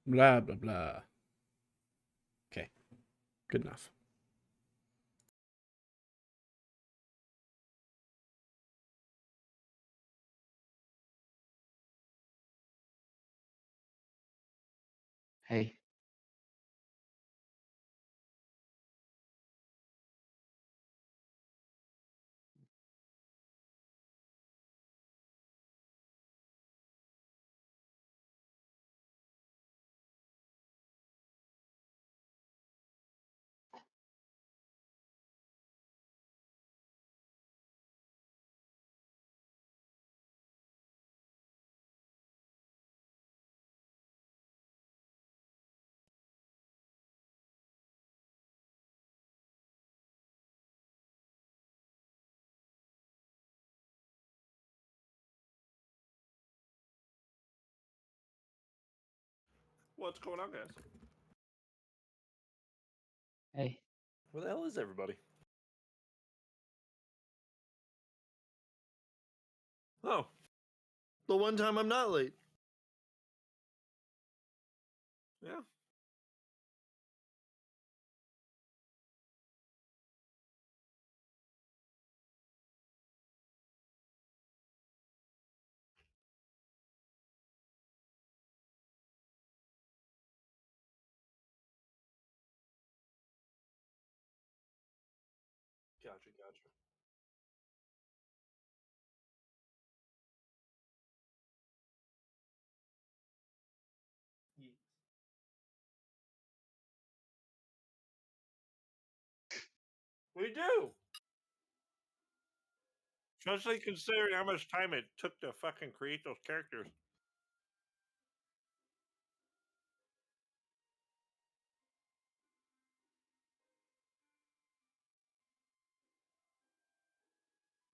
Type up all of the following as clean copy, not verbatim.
Blah, blah, blah. Okay, good enough. Hey, What's going on, guys? hey. Where the hell is everybody? Oh, the one time I'm not late. Yeah. Gotcha, gotcha. We do. Especially considering how much time it took to fucking create those characters.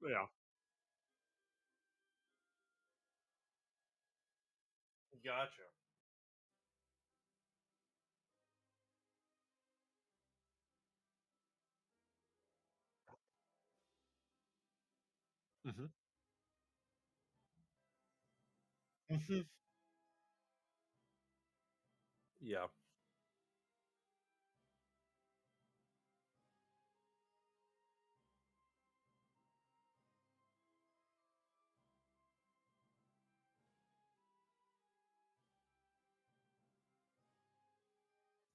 Yeah. Gotcha. Mm-hmm. Mm-hmm. Yeah.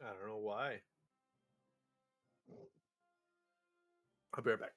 I don't know why. I'll be right back.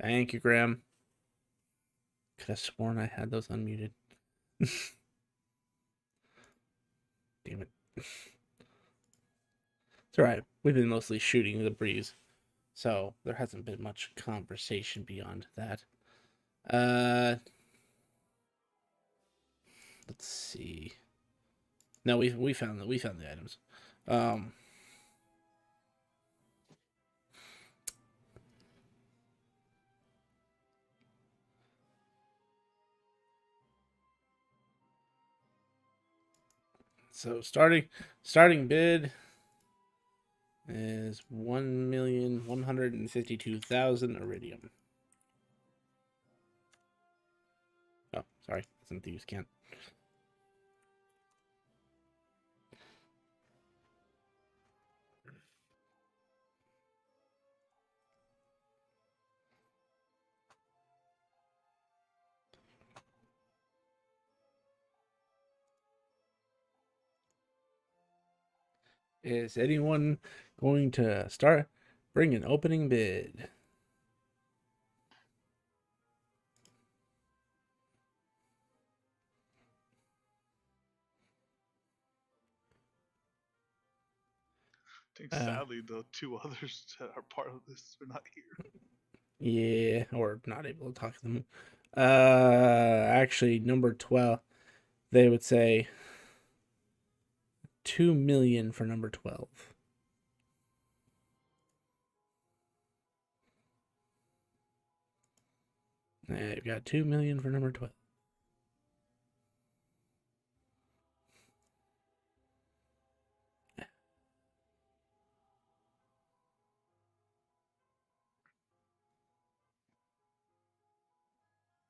Thank you, Graham. Could have sworn I had those unmuted. Damn it. It's alright. We've been mostly shooting the breeze. So there hasn't been much conversation beyond that. Let's see. No, we found the items. So starting bid is 1,152,000 iridium. Oh, sorry, that's not the use can. Is anyone going to bring an opening bid? I think sadly the two others that are part of this are not here. Yeah, or not able to talk to them. Actually, number 12, they would say 2 million for number 12. I've got 2 million for number 12.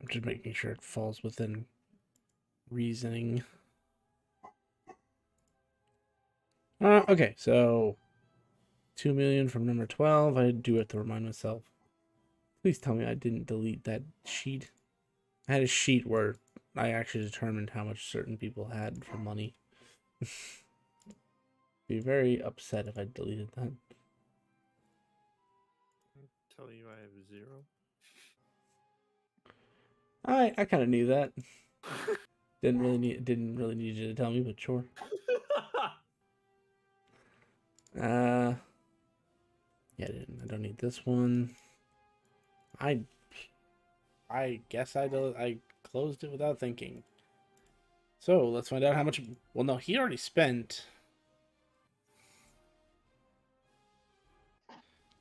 I'm just making sure it falls within reasoning. Okay, so 2 million from number 12. I do have to remind myself. Please tell me I didn't delete that sheet. I had a sheet where I actually determined how much certain people had for money. Be very upset if I deleted that. Tell you I have 0. I kind of knew that. Didn't really need you to tell me, but sure. Yeah, I don't need this one. I guess I closed it without thinking. So let's find out how much. Well, no, he already spent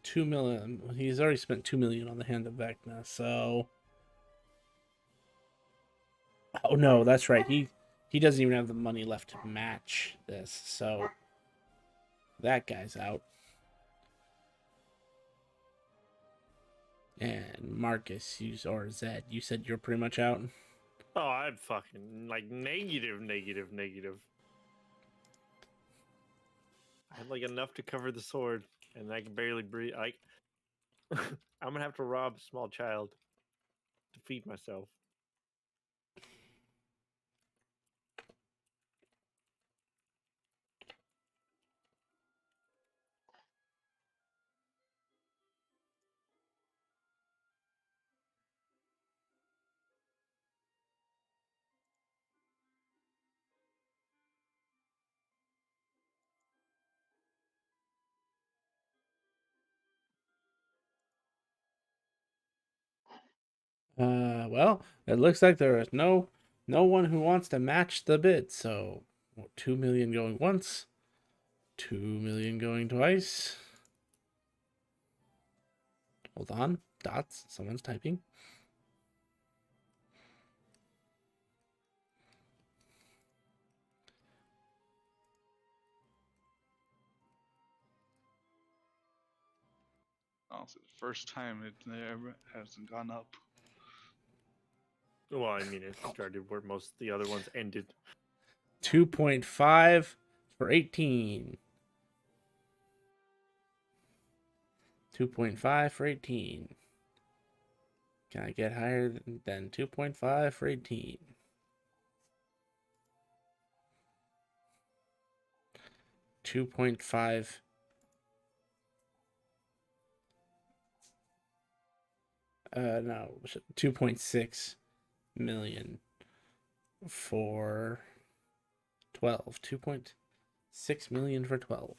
2 million. He's already spent 2 million on the Hand of Vecna. So, oh no, that's right. He doesn't even have the money left to match this. So that guy's out. And Marcus, or Zed, you said you're pretty much out. Oh, I'm fucking like negative. I had like enough to cover the sword, and I can barely breathe. I'm gonna have to rob a small child to feed myself. Well, it looks like there is no one who wants to match the bid. So 2 million going once, 2 million going twice. Hold on, dots. Someone's typing. Honestly, the first time it never hasn't gone up. Well, I mean, it started where most of the other ones ended. 2.5 for 18. 2.5 for 18. Can I get higher than 2.5 for 18? 2.5. No, 2.6 million for 12. 2.6 million for 12.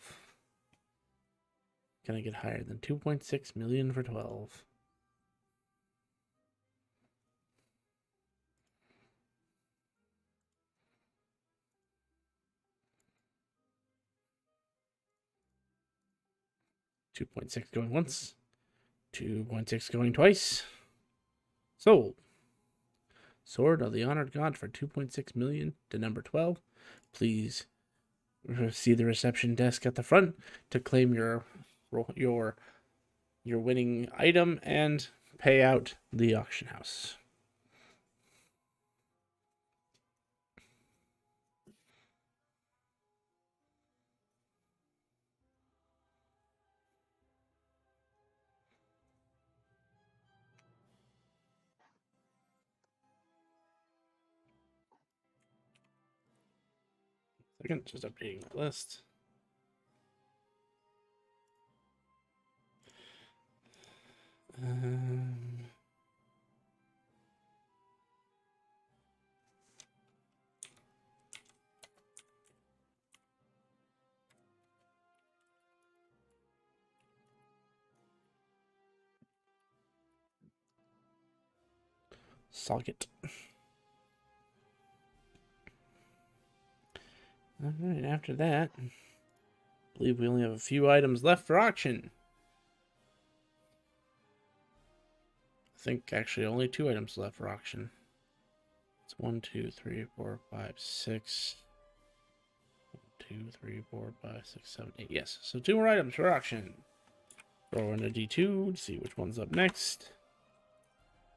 Can I get higher than 2.6 million for 12? $2.6 going once, 2.6 going twice. Sold. Sword of the Honored God for 2.6 million to number 12. Please see the reception desk at the front to claim your winning item and pay out the auction house. Second, just updating my list. Socket. All right, after that, I believe we only have a few items left for auction. I think actually only 2 items left for auction. It's 1, 2, 3, 4, 5, 6. 1, 2, 3, 4, 5, 6, 7, 8. Yes, so 2 more items for auction. Throw in a D2 to see which one's up next.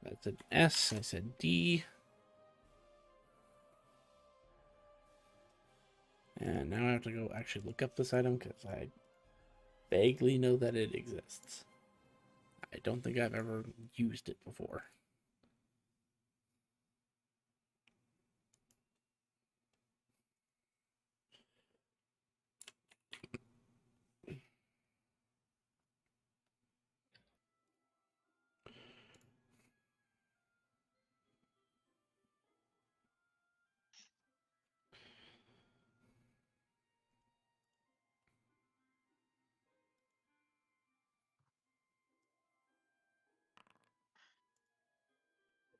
That's an S. I said D. And now I have to go actually look up this item because I vaguely know that it exists. I don't think I've ever used it before.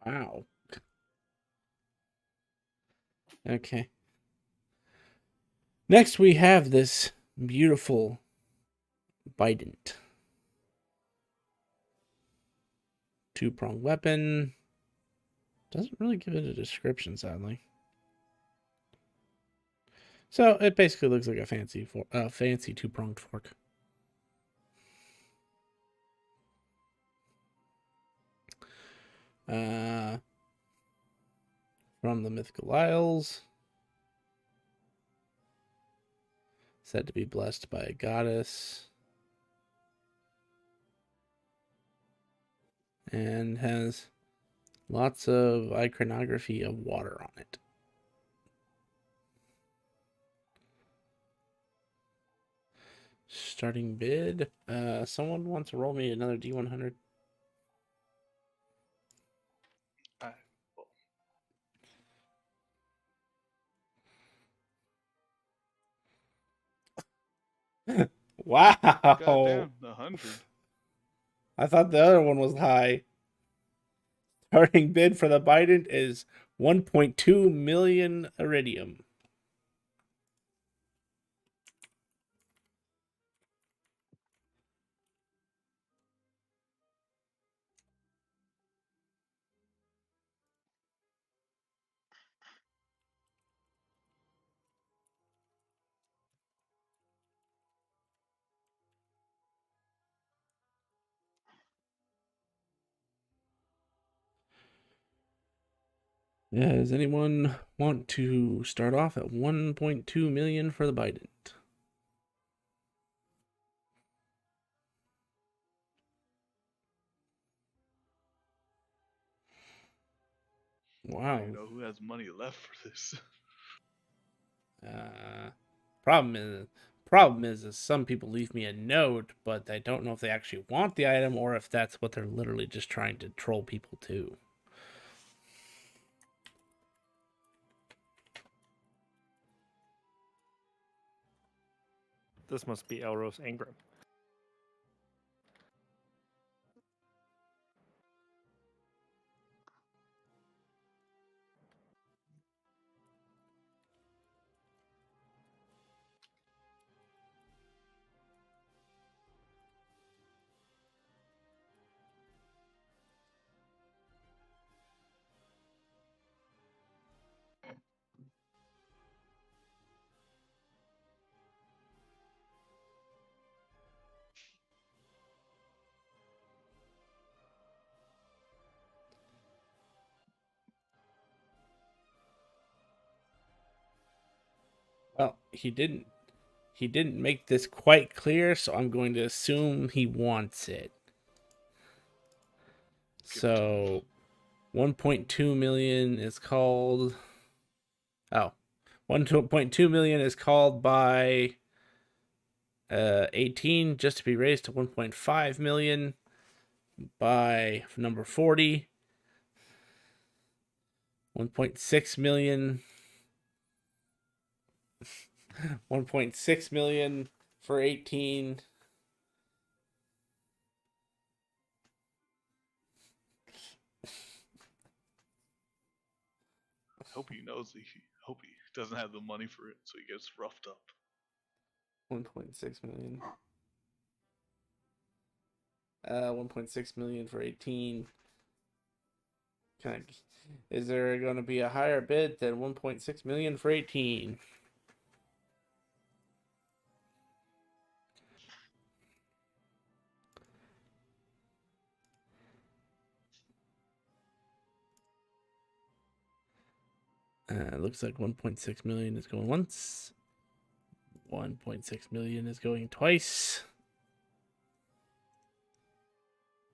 Wow. Okay. Next, we have this beautiful Bident. 2-prong weapon. Doesn't really give it a description, sadly. So it basically looks like a fancy 2-pronged fork. From the Mythical Isles. Said to be blessed by a goddess. And has lots of iconography of water on it. Starting bid. Someone wants to roll me another D100. Wow. Goddamn, 100. I thought the other one was high. Starting bid for the Bident is 1.2 million iridium. Yeah, does anyone want to start off at 1.2 million for the Bident? I Wow. don't even know who has money left for this. problem is some people leave me a note, but I don't know if they actually want the item or if that's what they're literally just trying to troll people too. This must be Elros Ingram. Well, he didn't make this quite clear, so I'm going to assume he wants it. So 1.2 million is called 1.2 million is called by 18 just to be raised to 1.5 million by number 40. 1.6 million 1.6 million for 18. Hope he knows. Hope he doesn't have the money for it, so he gets roughed up. 1.6 million. 1.6 million for 18. Is there going to be a higher bid than 1.6 million for 18? Looks like 1.6 million is going once. 1.6 million is going twice.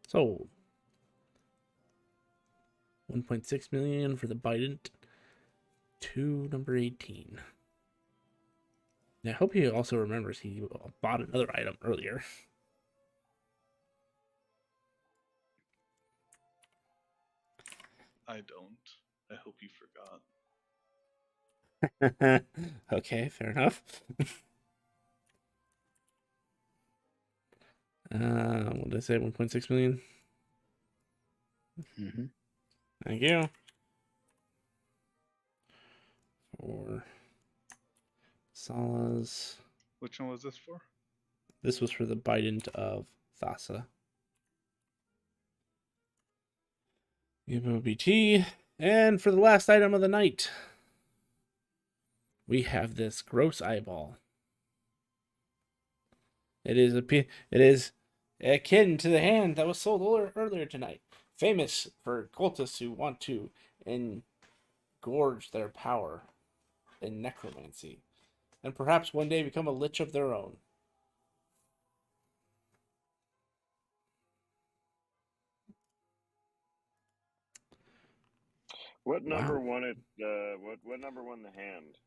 Sold. 1.6 million for the Bident to number 18. I hope he also remembers he bought another item earlier. I don't. I hope you forgot. Okay, fair enough. What did I say? 1.6 million? Mm-hmm. Thank you. For Sala's. Which one was this for? This was for the Bident of Thassa. BT. And for the last item of the night, we have this gross eyeball. It is akin to the hand that was sold earlier tonight. Famous for cultists who want to engorge their power in necromancy, and perhaps one day become a lich of their own. What number Wow. won it? What number won the hand?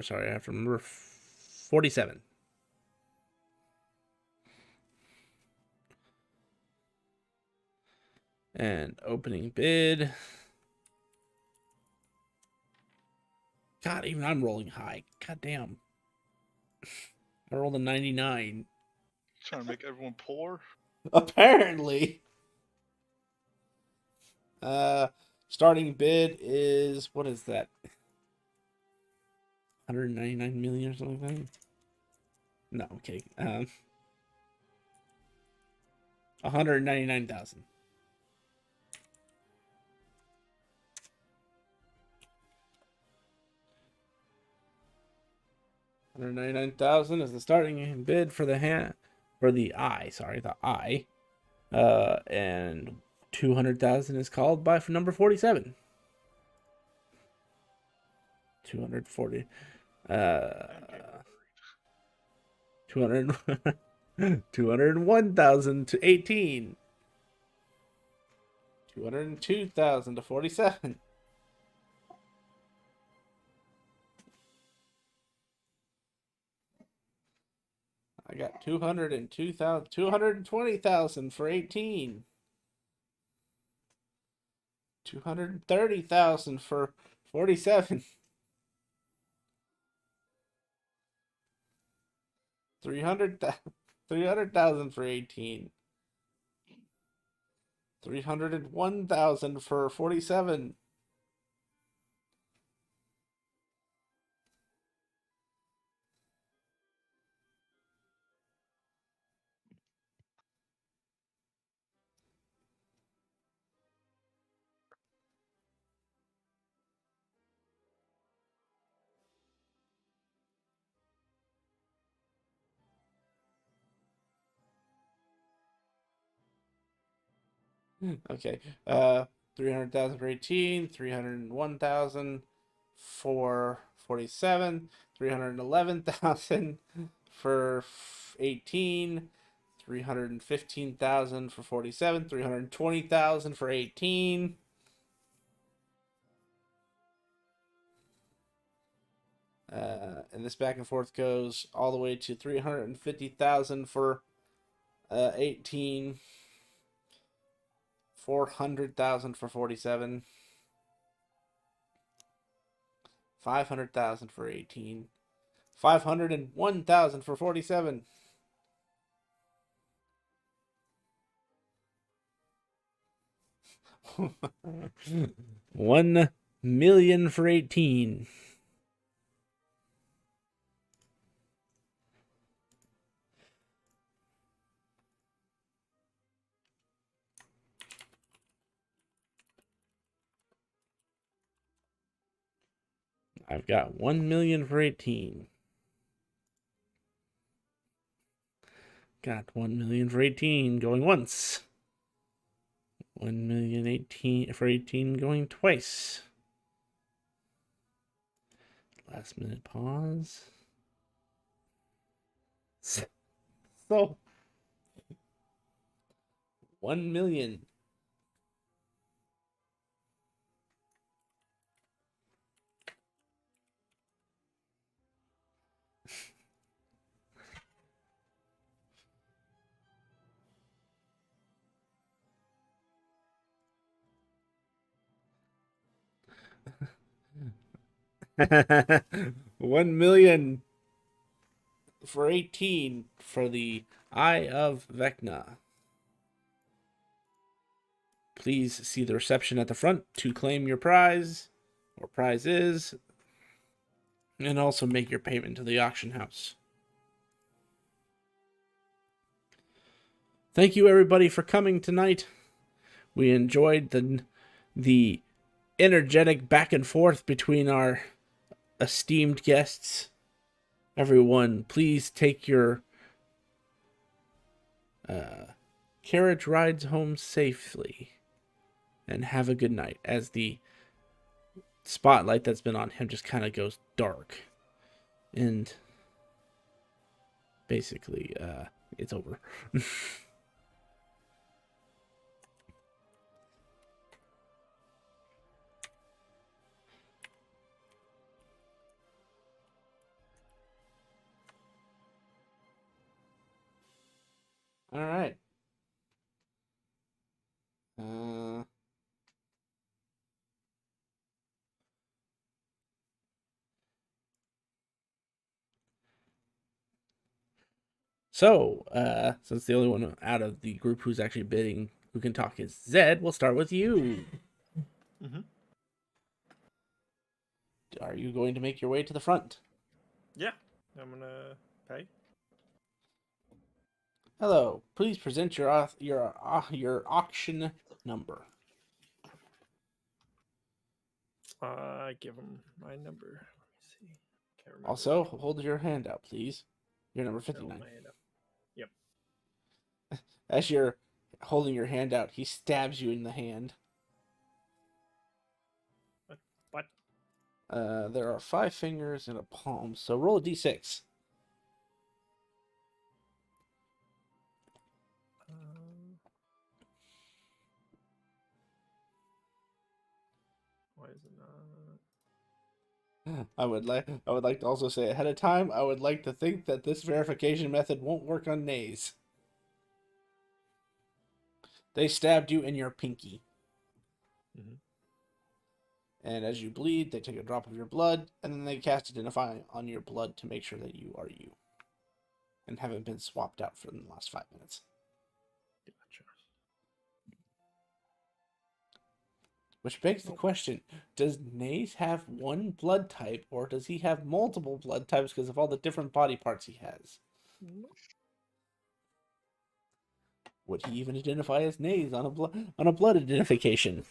Sorry, I have to remember 47. And opening bid. God, even I'm rolling high. God damn. I rolled a 99. Trying to make everyone poor? Apparently. Starting bid is, what is that? 199 million or something like that? No, okay. 199,000. $199,000 is the starting bid for the eye. Sorry, the eye. And 200,000 is called by for number 47. 240. 200. 201,000 to 18. 202,000 to 47. I got 202,000, 220,000 for 18. 230,000 for 47. 300,000 for 18. 301,000 for 47. Okay. 300,000 for 18, 301,000 for 47, 311,000 for 18, 315,000 for 47, 320,000 for 18. And this back and forth goes all the way to 350,000 for 18, 400,000 for 47, 500,000 for 18, 501,000 for 47. $1,000,000 for 18. I've got 1,000,000 for 18. Got 1,000,000 for 18 going once. 1,018,000 for 18 going twice. Last minute pause. So 1,000,000. $1,000,000 for 18 for the Eye of Vecna. Please see the reception at the front to claim your prize or prizes, and also make your payment to the auction house. Thank you everybody for coming tonight. We enjoyed the energetic back and forth between our esteemed guests. Everyone, please take your carriage rides home safely and have a good night, as the spotlight that's been on him just kind of goes dark and basically it's over. All right. So, since the only one out of the group who's actually bidding who can talk is Zed, we'll start with you. Mm-hmm. Are you going to make your way to the front? Yeah, I'm gonna pay. Hello. Please present your auction number. I give him my number. Let me see. Can't remember. Also, hold your hand out, please. Your number Hold 59. my hand up. Yep. As you're holding your hand out, he stabs you in the hand. What? There are 5 fingers and a palm, so roll a d6. Why is it not? I would like to also say ahead of time, I would like to think that this verification method won't work on Nays. They stabbed you in your pinky. Mhm. And as you bleed, they take a drop of your blood, and then they cast Identify on your blood to make sure that you are you. And haven't been swapped out for the last 5 minutes. Gotcha. Which begs the question, does Nays have one blood type, or does he have multiple blood types because of all the different body parts he has? Would he even identify as Nays on a blood identification?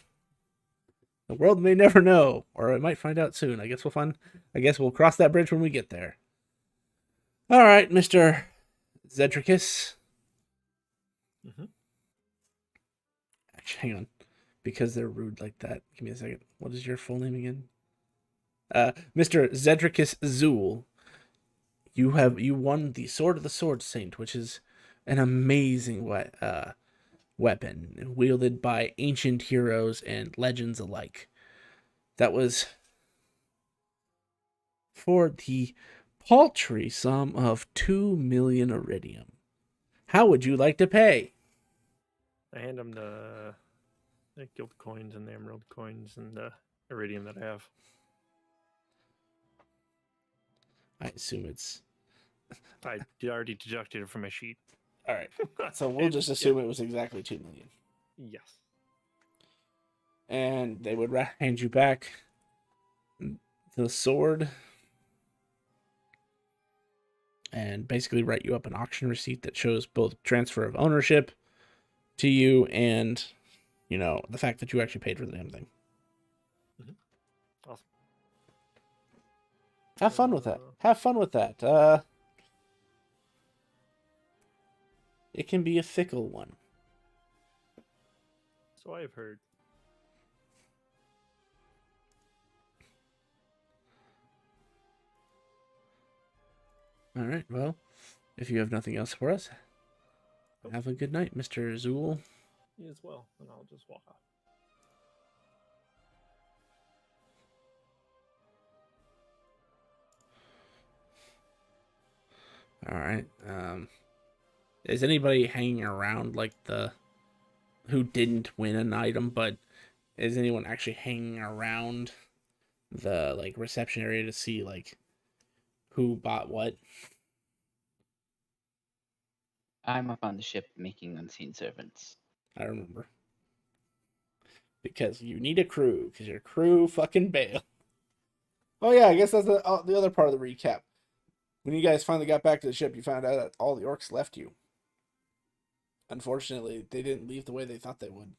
The world may never know, or it might find out soon. I guess we'll cross that bridge when we get there. All right, Mr. Zedricus. Mhm. Actually, hang on. Because they're rude like that. Give me a second. What is your full name again? Mr. Zedricus Zool. You won the Sword of the Sword Saint, which is an amazing weapon wielded by ancient heroes and legends alike. That was for the paltry sum of 2 million iridium. How would you like to pay? I hand him the gilt coins and the emerald coins and the iridium that I have. I assume it's I already deducted it from my sheet. all right. So we'll just assume it was exactly 2 million. Yes. And they would hand you back the sword and basically write you up an auction receipt that shows both transfer of ownership to you and, the fact that you actually paid for the damn thing. Awesome. Have fun with that. It can be a fickle one. So I've heard. All right, well, if you have nothing else for us, have a good night, Mr. Zool. You as well, and I'll just walk off. All right. Is anybody hanging around who didn't win an item, but is anyone actually hanging around the reception area to see who bought what? I'm up on the ship making unseen servants. I remember. Because you need a crew, because your crew fucking bailed. Oh yeah, I guess that's the other part of the recap. When you guys finally got back to the ship, you found out that all the orcs left you. Unfortunately, they didn't leave the way they thought they would.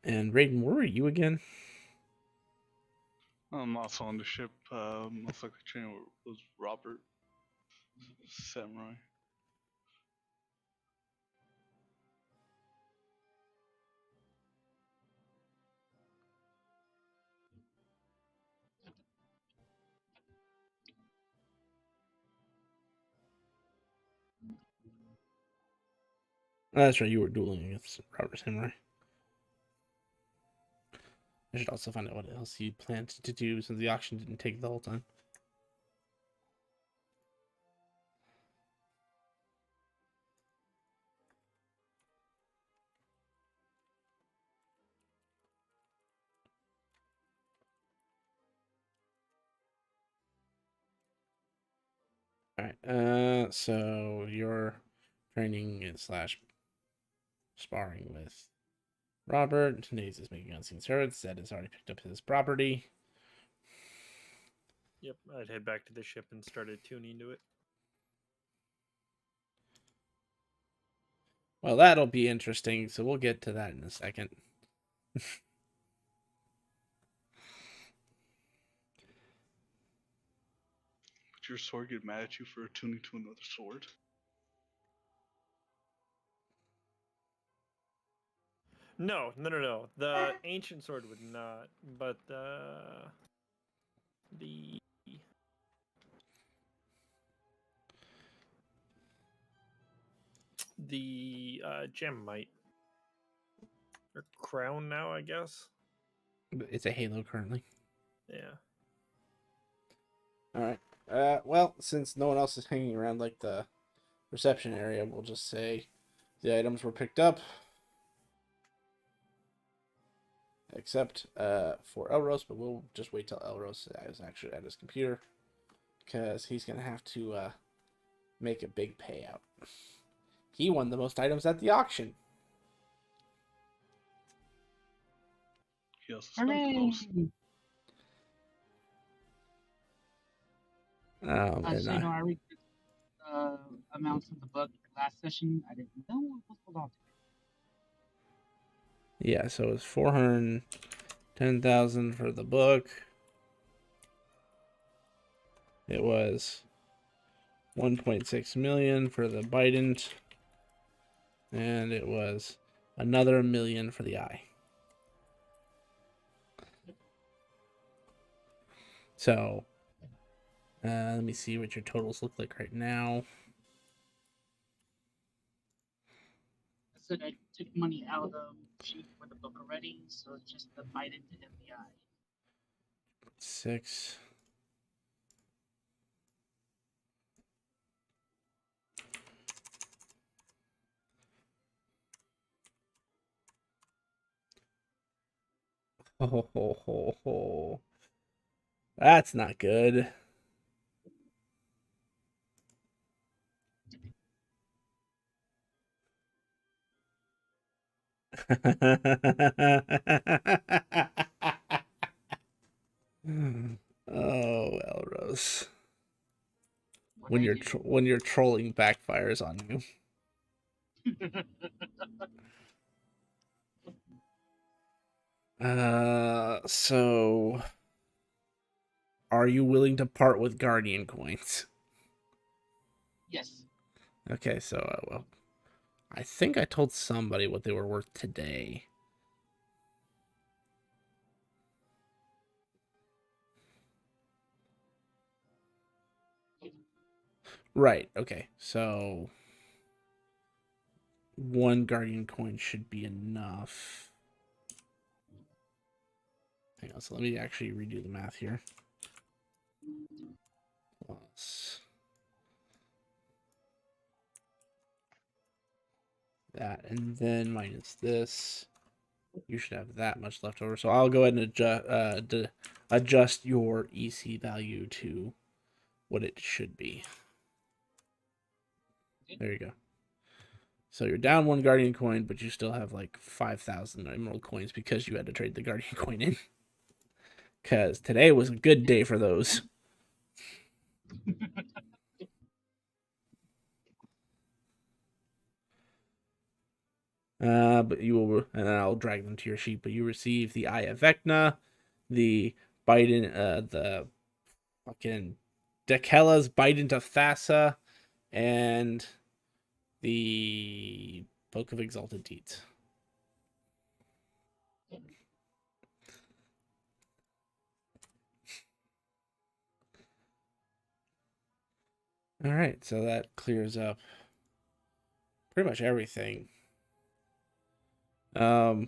And Raiden, where were you again? I'm also on the ship. Most likely training was Robert, samurai. Oh, that's right, you were dueling against Robert Samurai. I should also find out what else he planned to do since the auction didn't take the whole time. All right. So your training is / sparring with Robert. Nays is making unseen servants. Zed has already picked up his property. Yep, I'd head back to the ship and started tuning to it. Well, that'll be interesting. So we'll get to that in a second. But your sword get mad at you for attuning to another sword? No. The ancient sword would not, but the gem might, or crown now, I guess. It's a halo currently. Yeah. All right. Well, since no one else is hanging around like the reception area, we'll just say the items were picked up, except for Elros. But we'll just wait till Elros is actually at his computer, because he's gonna have to make a big payout. He won the most items at the auction. He also spent the most. And So, I read the amounts of the book last session. I didn't know what was going on. yeah, so it's 410,000 for the book. It was 1.6 million for the Bident, and it was another million for the eye. So, let me see what your totals look like right now. I said I took money out of the sheet for the book already, so it's just the Biden to FBI. 6. Oh. That's not good. Oh, Elros. When you're trolling backfires on you. So are you willing to part with Guardian coins? Yes. Okay, so well, I think I told somebody what they were worth today. Right, okay. So 1 Guardian coin should be enough. Hang on, so let me actually redo the math here. Plus that, and then minus this. You should have that much left over. So I'll go ahead and adjust your EC value to what it should be. There you go. So you're down 1 Guardian coin, but you still have like 5,000 Emerald coins because you had to trade the Guardian coin in. Because today was a good day for those. But you will, and I'll drag them to your sheet. But you receive the Eye of Vecna, the Biden, the fucking Dakella's Bident of Thassa, and the Book of Exalted Deeds. All right, so that clears up pretty much everything. I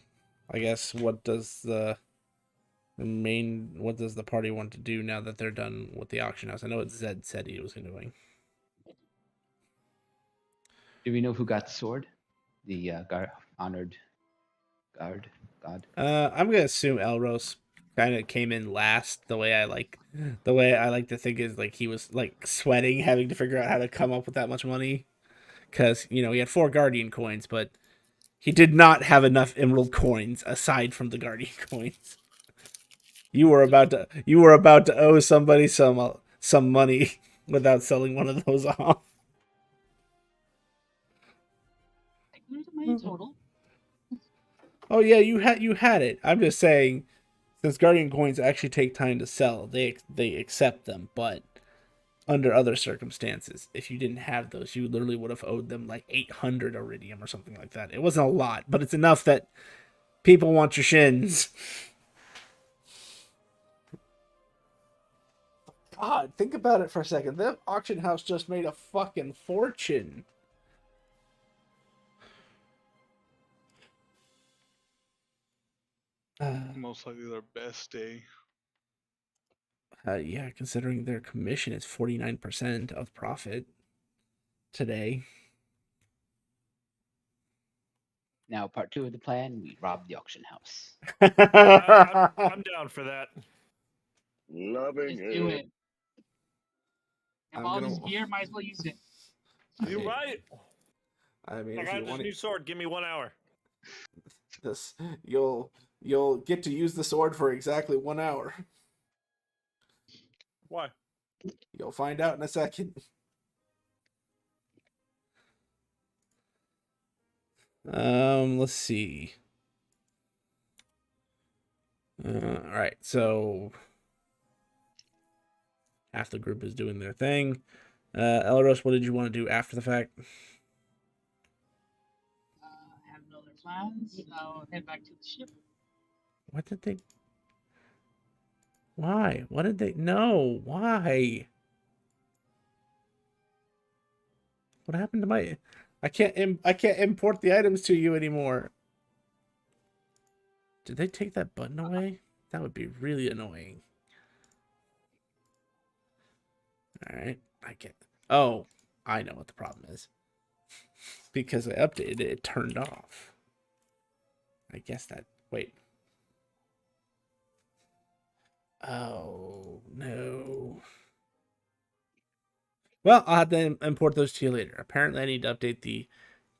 guess what does the party want to do now that they're done with the auction house? I know what Zed said he was doing. Do we know who got the sword? The honored god. I'm gonna assume Elros kind of came in last. The way I like to think is like he was like sweating, having to figure out how to come up with that much money, because he had 4 Guardian coins, but he did not have enough Emerald coins aside from the Guardian coins. You were about to owe somebody some money without selling one of those off. There's my total. Oh yeah, you had it. I'm just saying, since Guardian coins actually take time to sell, they accept them, but under other circumstances. If you didn't have those, you literally would have owed them like 800 iridium or something like that. It wasn't a lot, but it's enough that people want your shins. God, think about it for a second. That auction house just made a fucking fortune. Most likely their best day. Yeah, considering their commission is 49% of profit today. Now, part 2 of the plan: we rob the auction house. I'm down for that. Loving Just do it. it. Have I'm all gonna- this gear, might as well use it. You're right. I mean, I if got you this want new sword. Give me 1 hour. this, you'll get to use the sword for exactly 1 hour. Why? You'll find out in a second. Let's see. All right, so half the group is doing their thing. Elros, what did you want to do after the fact? Have no other plans. I'll head back to the ship. What did they? Why? What did they? No, why? What happened to my? I can't import the items to you anymore. Did they take that button away? That would be really annoying. All right, I get. Oh, I know what the problem is. Because I updated it, it turned off. I guess that. Wait. Oh no. Well, I'll have to import those to you later. Apparently, I need to update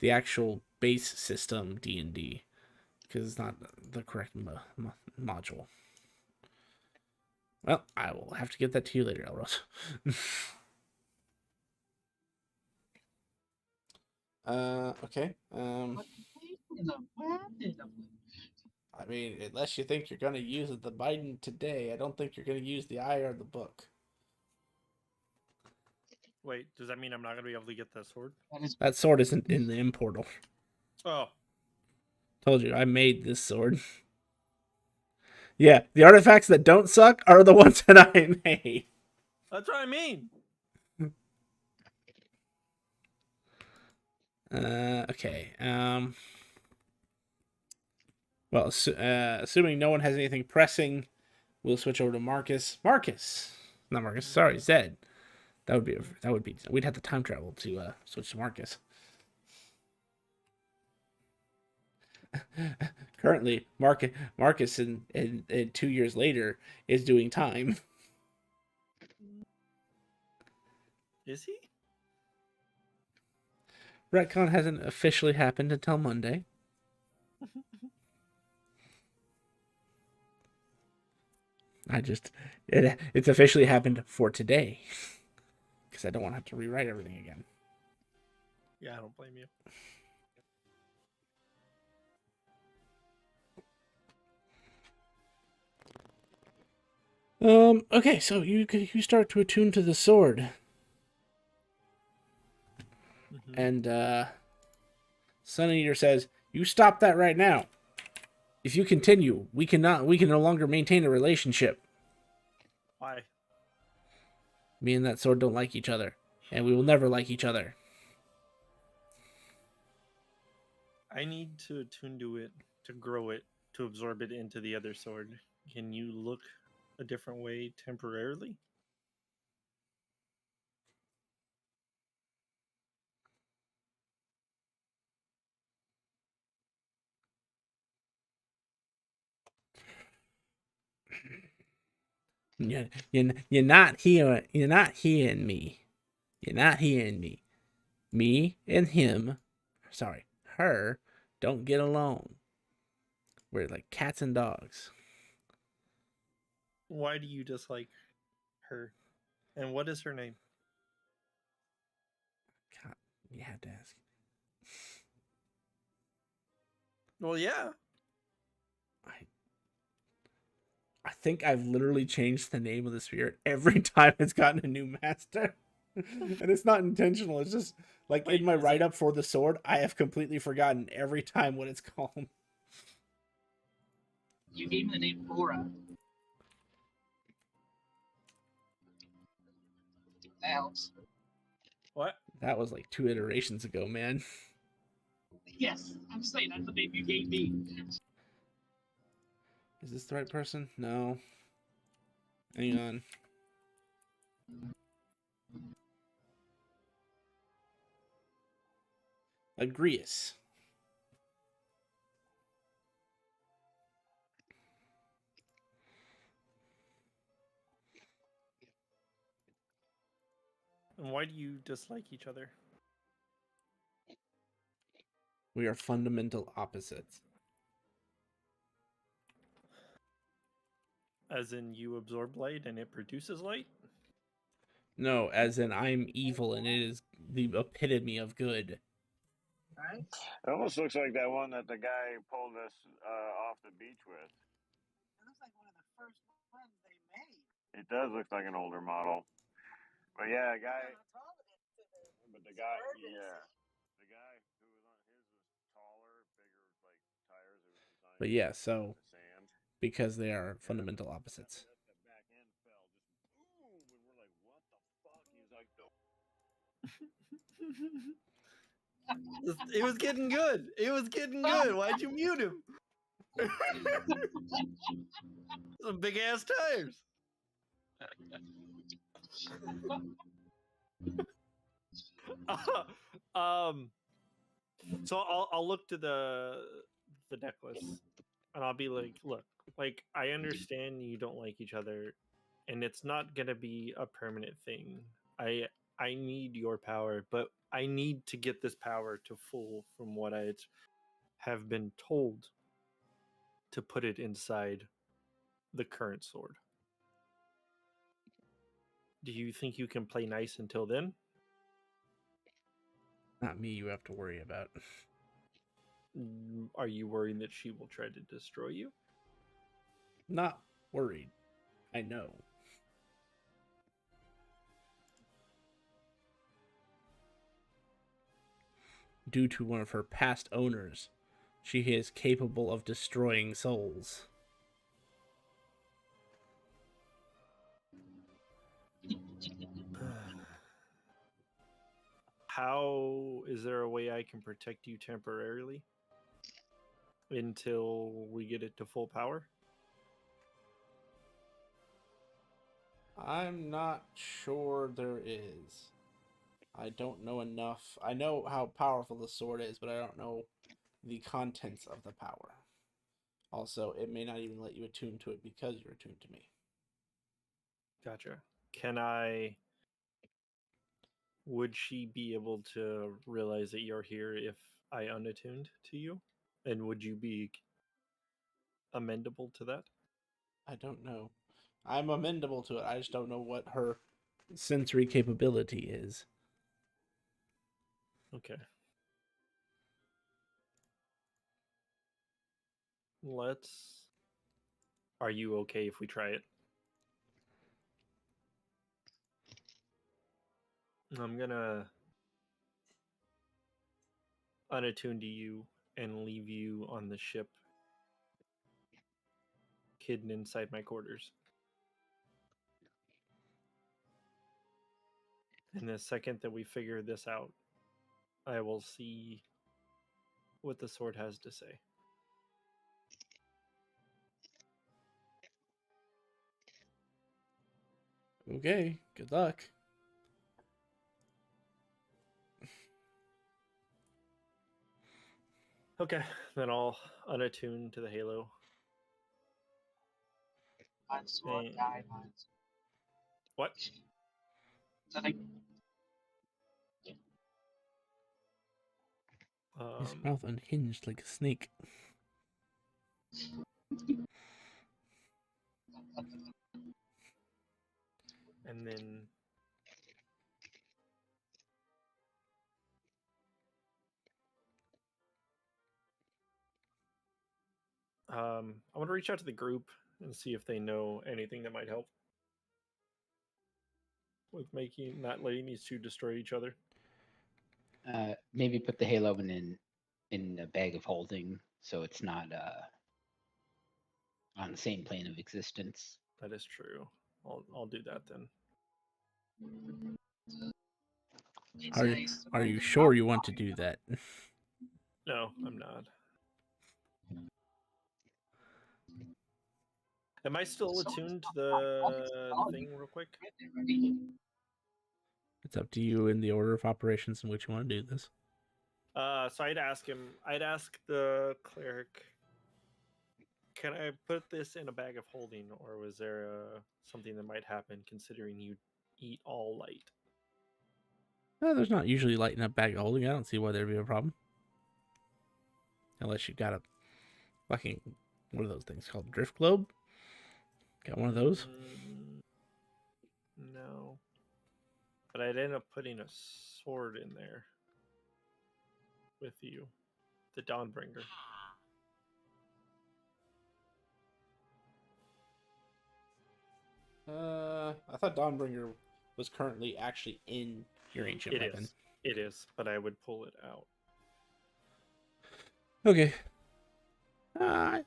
the actual base system D&D because it's not the correct module. Well, I will have to get that to you later, Elros. Okay. What happened? I mean, unless you think you're gonna use the Biden today, I don't think you're gonna use the eye or the book. Wait, does that mean I'm not gonna be able to get that sword? That sword isn't in the importal. Oh, Told you, I made this sword. Yeah, the artifacts that don't suck are the ones that I made. that's what I mean. Okay. Well, assuming no one has anything pressing, we'll switch over to Marcus. Not Marcus. Sorry, Zed. That would be. We'd have to time travel to switch to Marcus. Currently, Marcus in 2 years later is doing time. Is he? Retcon hasn't officially happened until Monday. It's officially happened for today because I don't want to have to rewrite everything again. Yeah, I don't blame you. Okay, so you start to attune to the sword, and Sun Eater says, "You stop that right now. If you continue, we can no longer maintain a relationship. Why? Me and that sword don't like each other, and we will never like each other." I need to attune to it, to grow it, to absorb it into the other sword. Can you look a different way temporarily? You're not here. You're not hearing me. You're not hearing me. Me and him, sorry, her, don't get along. We're like cats and dogs. Why do you dislike her? And what is her name? God, you have to ask. Well, yeah. I think I've literally changed the name of the spirit every time it's gotten a new master. And it's not intentional. It's just like Wait, in my is it- write up for the sword, I have completely forgotten every time what it's called. You gave me the name Aura. That helps. What? That was like 2 iterations ago, man. Yes, I'm saying that's the name you gave me. Is this the right person? No. Hang on. Agrius. And why do you dislike each other? We are fundamental opposites. As in, you absorb light and it produces light? No, as in I'm evil and it is the epitome of good. Right? It almost looks like that one that the guy pulled us off the beach with. It looks like one of the first ones they made. It does look like an older model. But yeah, guy. But the guy, yeah, the guy who was on his was taller, bigger, like tires. It was designed. But yeah, in so the sand. because they are fundamental opposites. The back end fell just boom, and we're like, what the fuck? He's like, no. It was getting good. It was getting good. Why'd you mute him? Some big ass tires. So I'll look to the necklace and I'll be like, look, like I understand you don't like each other and it's not gonna be a permanent thing. I need your power, but I need to get this power to full from what I have been told to put it inside the current sword. Do you think you can play nice until then? Not me you have to worry about. Are you worried that she will try to destroy you? Not worried. I know. Due to one of her past owners, she is capable of destroying souls. How is there a way I can protect you temporarily until we get it to full power? I'm not sure there is. I don't know enough. I know how powerful the sword is, but I don't know the contents of the power. Also, it may not even let you attune to it because you're attuned to me. Gotcha. Would she be able to realize that you're here if I unattuned to you? And would you be amendable to that? I don't know. I'm amendable to it. I just don't know what her sensory capability is. Okay. Are you okay if we try it? I'm gonna unattune to you and leave you on the ship hidden inside my quarters. And the second that we figure this out, I will see what the sword has to say. Okay, good luck. Okay, then I'll unattune to the halo. My sword And- died. What? Nothing. His mouth unhinged like a snake. And then I want to reach out to the group and see if they know anything that might help with not letting these two destroy each other. Maybe put the Halo in a bag of holding so it's not on the same plane of existence. That is true. I'll do that then. Are you sure you want to do that? No, I'm not. Am I still attuned to the thing real quick? It's up to you in the order of operations in which you want to do this. So I'd ask the cleric, can I put this in a bag of holding, or was there something that might happen considering you eat all light? There's not usually light in a bag of holding. I don't see why there'd be a problem. Unless you've got a fucking, what are those things called? Drift globe? Got one of those? No. But I'd end up putting a sword in there with you. The Dawnbringer. I thought Dawnbringer was currently actually in your ancient weapon. It is, but I would pull it out. Okay. That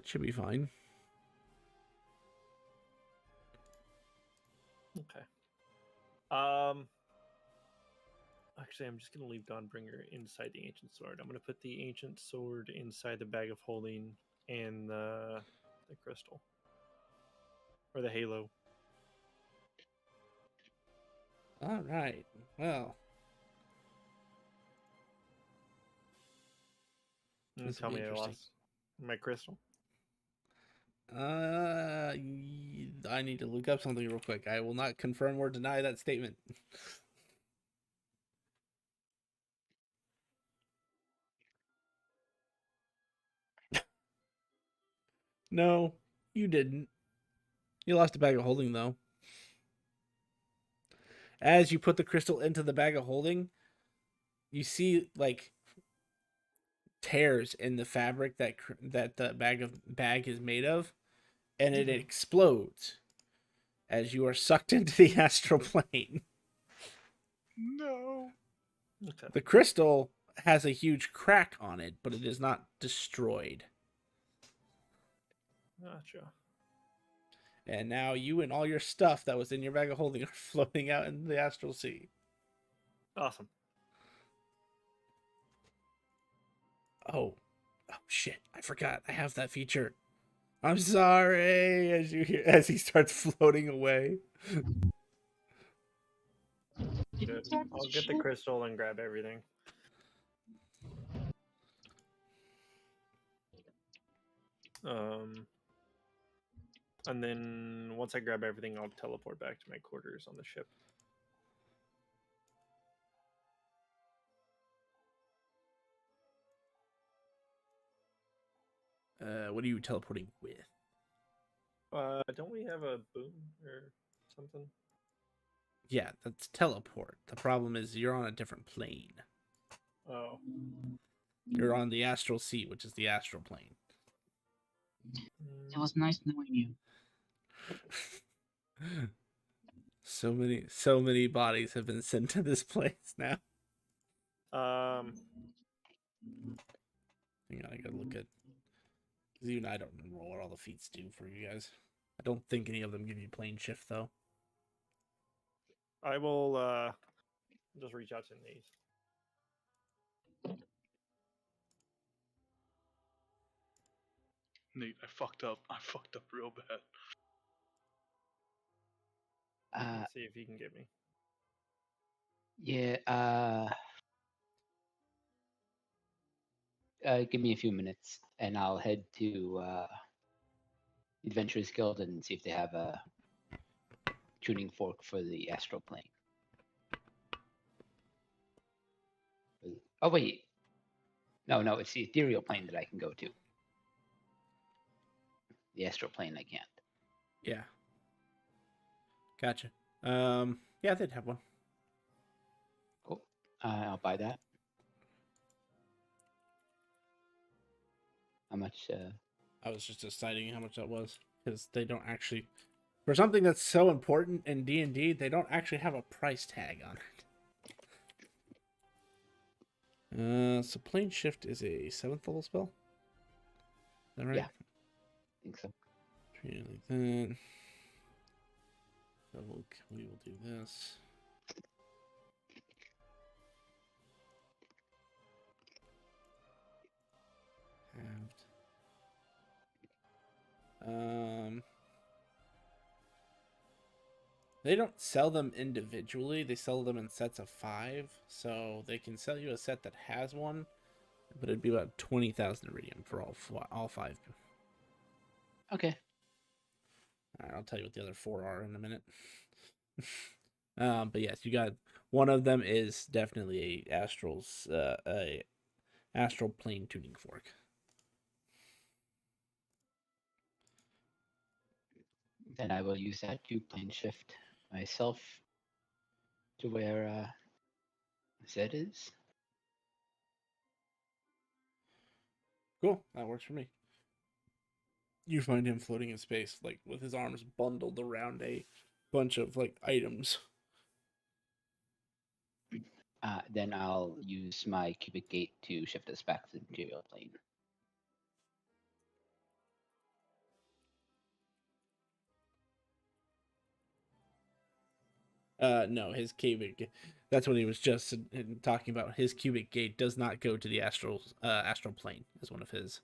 should be fine. Okay. Actually, I'm just gonna leave Dawnbringer inside the ancient sword. I'm gonna put the ancient sword inside the bag of holding and the crystal or the halo. All right. Well, this Tell will be me I interesting. lost my crystal. I need to look up something real quick. I will not confirm or deny that statement. No, you didn't. You lost a bag of holding, though. As you put the crystal into the bag of holding, you see like tears in the fabric that the bag is made of, and it explodes as you are sucked into the astral plane. No. Okay. The crystal has a huge crack on it, but it is not destroyed. Gotcha. And now you and all your stuff that was in your bag of holding are floating out in the astral sea. Awesome. Oh shit! I forgot. I have that feature. I'm sorry. As he starts floating away. Good. I'll get the crystal and grab everything. And then once I grab everything, I'll teleport back to my quarters on the ship. What are you teleporting with? Don't we have a boom or something? Yeah, that's teleport. The problem is you're on a different plane. Oh. You're on the astral sea, which is the astral plane. It was nice knowing you. So many bodies have been sent to this place now. Um. Hang on, I gotta look at. Because even I don't remember what all the feats do for you guys. I don't think any of them give you plane shift though. I will just reach out to Nate. Nate, I fucked up. I fucked up real bad. Let's see if he can get me. Yeah. Give me a few minutes, and I'll head to Adventurers Guild and see if they have a tuning fork for the astral plane. Oh wait, no, it's the ethereal plane that I can go to. The astral plane I can't. Yeah. Gotcha. Yeah, they'd have one. Cool. I'll buy that. How much? I was just deciding how much that was because they don't actually, for something that's so important in D&D, they don't actually have a price tag on it. So plane shift is a 7th level spell. Is that right? Yeah. I think so. Treat it like that. So we will do this. Halved. They don't sell them individually. They sell them in sets of 5. So they can sell you a set that has one, but it'd be about 20,000 iridium for all 5. Okay. All right, I'll tell you what the other 4 are in a minute. But yes, you got one of them is definitely a astral plane tuning fork. Then I will use that to plane shift myself to where Zed is. Cool, that works for me. You find him floating in space, like with his arms bundled around a bunch of like items. Then I'll use my cubic gate to shift us back to the material plane. No, his cubic. That's what he was just talking about. His cubic gate does not go to the astral plane as one of his.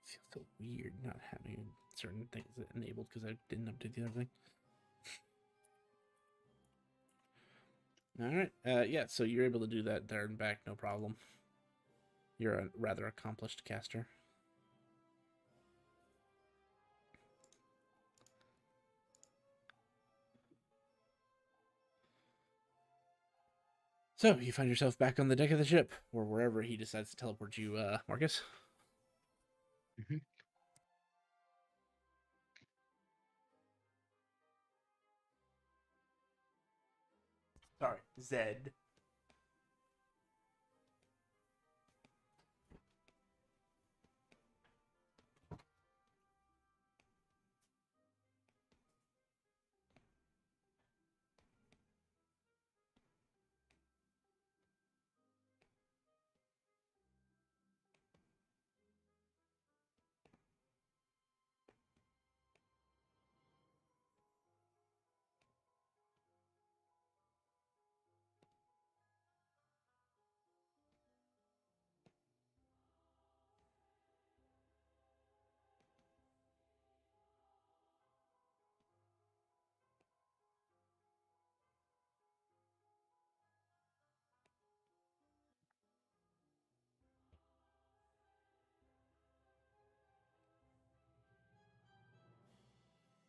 Feels so weird not having certain things enabled because I didn't update the other thing. All right. Yeah. So you're able to do that there and back, no problem. You're a rather accomplished caster. So you find yourself back on the deck of the ship, or wherever he decides to teleport you, Marcus. Mm-hmm. Sorry, Zed.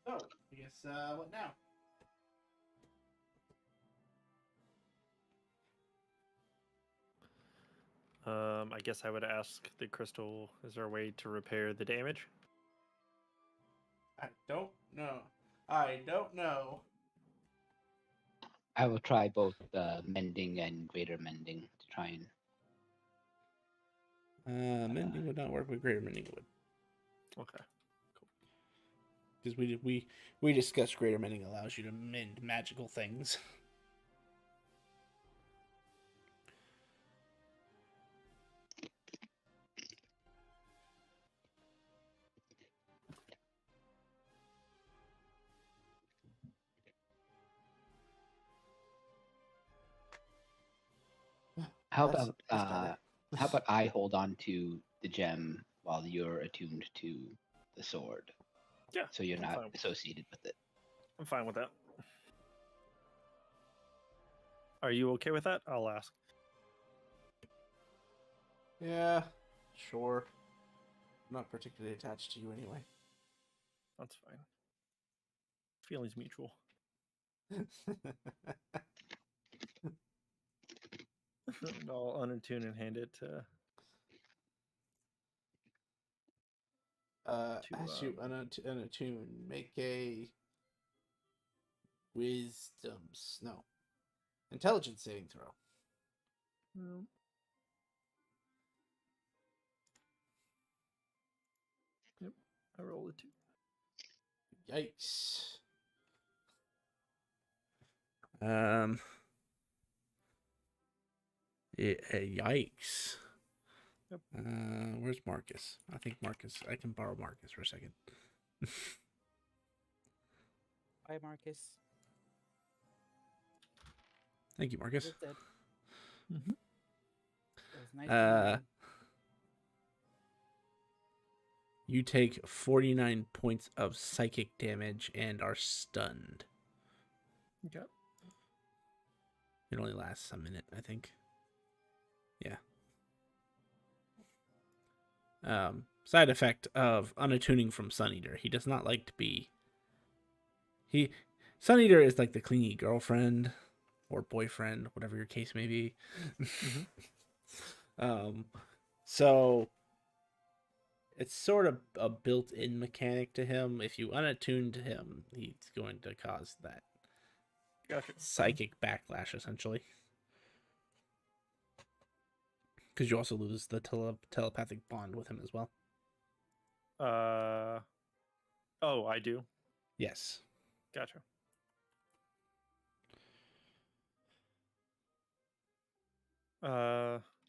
So, I guess, what now? I guess I would ask the crystal, is there a way to repair the damage? I don't know. I don't know. I will try both mending and greater mending to try and. Mending would not work with greater mending would. Okay. Because we discussed greater mending allows you to mend magical things. How That's- about that's better. how about I hold on to the gem while you're attuned to the sword, Yeah. so you're I'm not fine. associated with it. I'm fine with that. Are you okay with that? I'll ask. Yeah, sure. I'm not particularly attached to you anyway. That's fine. Feelings mutual. I'll unattune and hand it to. As you unattune, make a wisdom, no, intelligence saving throw. Yep, I rolled a 2. Yikes. Um. Yikes. Yep. Where's Marcus? I think Marcus. I can borrow Marcus for a second. Bye, Marcus. Thank you, Marcus. That's it. Mhm. It was nice. Uh, You take 49 points of psychic damage and are stunned. Okay. It only lasts a minute, I think. Yeah. Side effect of unattuning from Sun Eater. He does not like to be. Sun Eater is like the clingy girlfriend or boyfriend, whatever your case may be. So it's sort of a built-in mechanic to him. If you unattune to him, he's going to cause that Gotcha. psychic backlash, essentially. Because you also lose the telepathic bond with him as well. Oh, I do. Yes. Gotcha.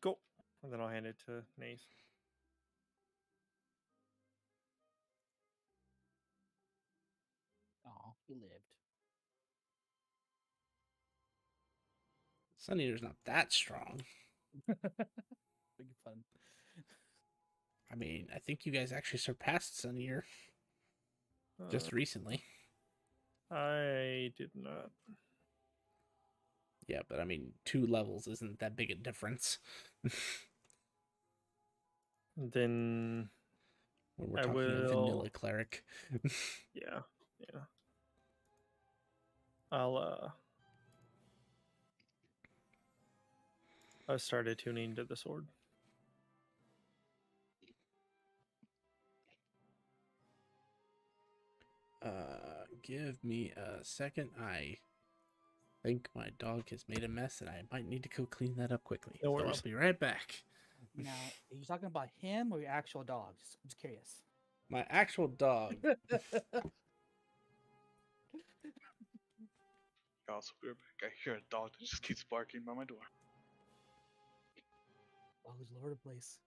Cool. And then I'll hand it to Nace. Oh, he lived. Sun Eater's not that strong. Big fun. I mean, I think you guys actually surpassed Sun Eater just recently. I did not. Yeah, but I mean, 2 levels isn't that big a difference. Then When we're I talking a will- vanilla cleric. yeah. I'll start attuning to the sword. Give me a second. I think my dog has made a mess and I might need to go clean that up quickly. No So worries. I'll be right back. Now, are you talking about him or your actual dog? I'm just curious. My actual dog. Also, we're back. I hear a dog that just keeps barking by my door. Dog's all over the place.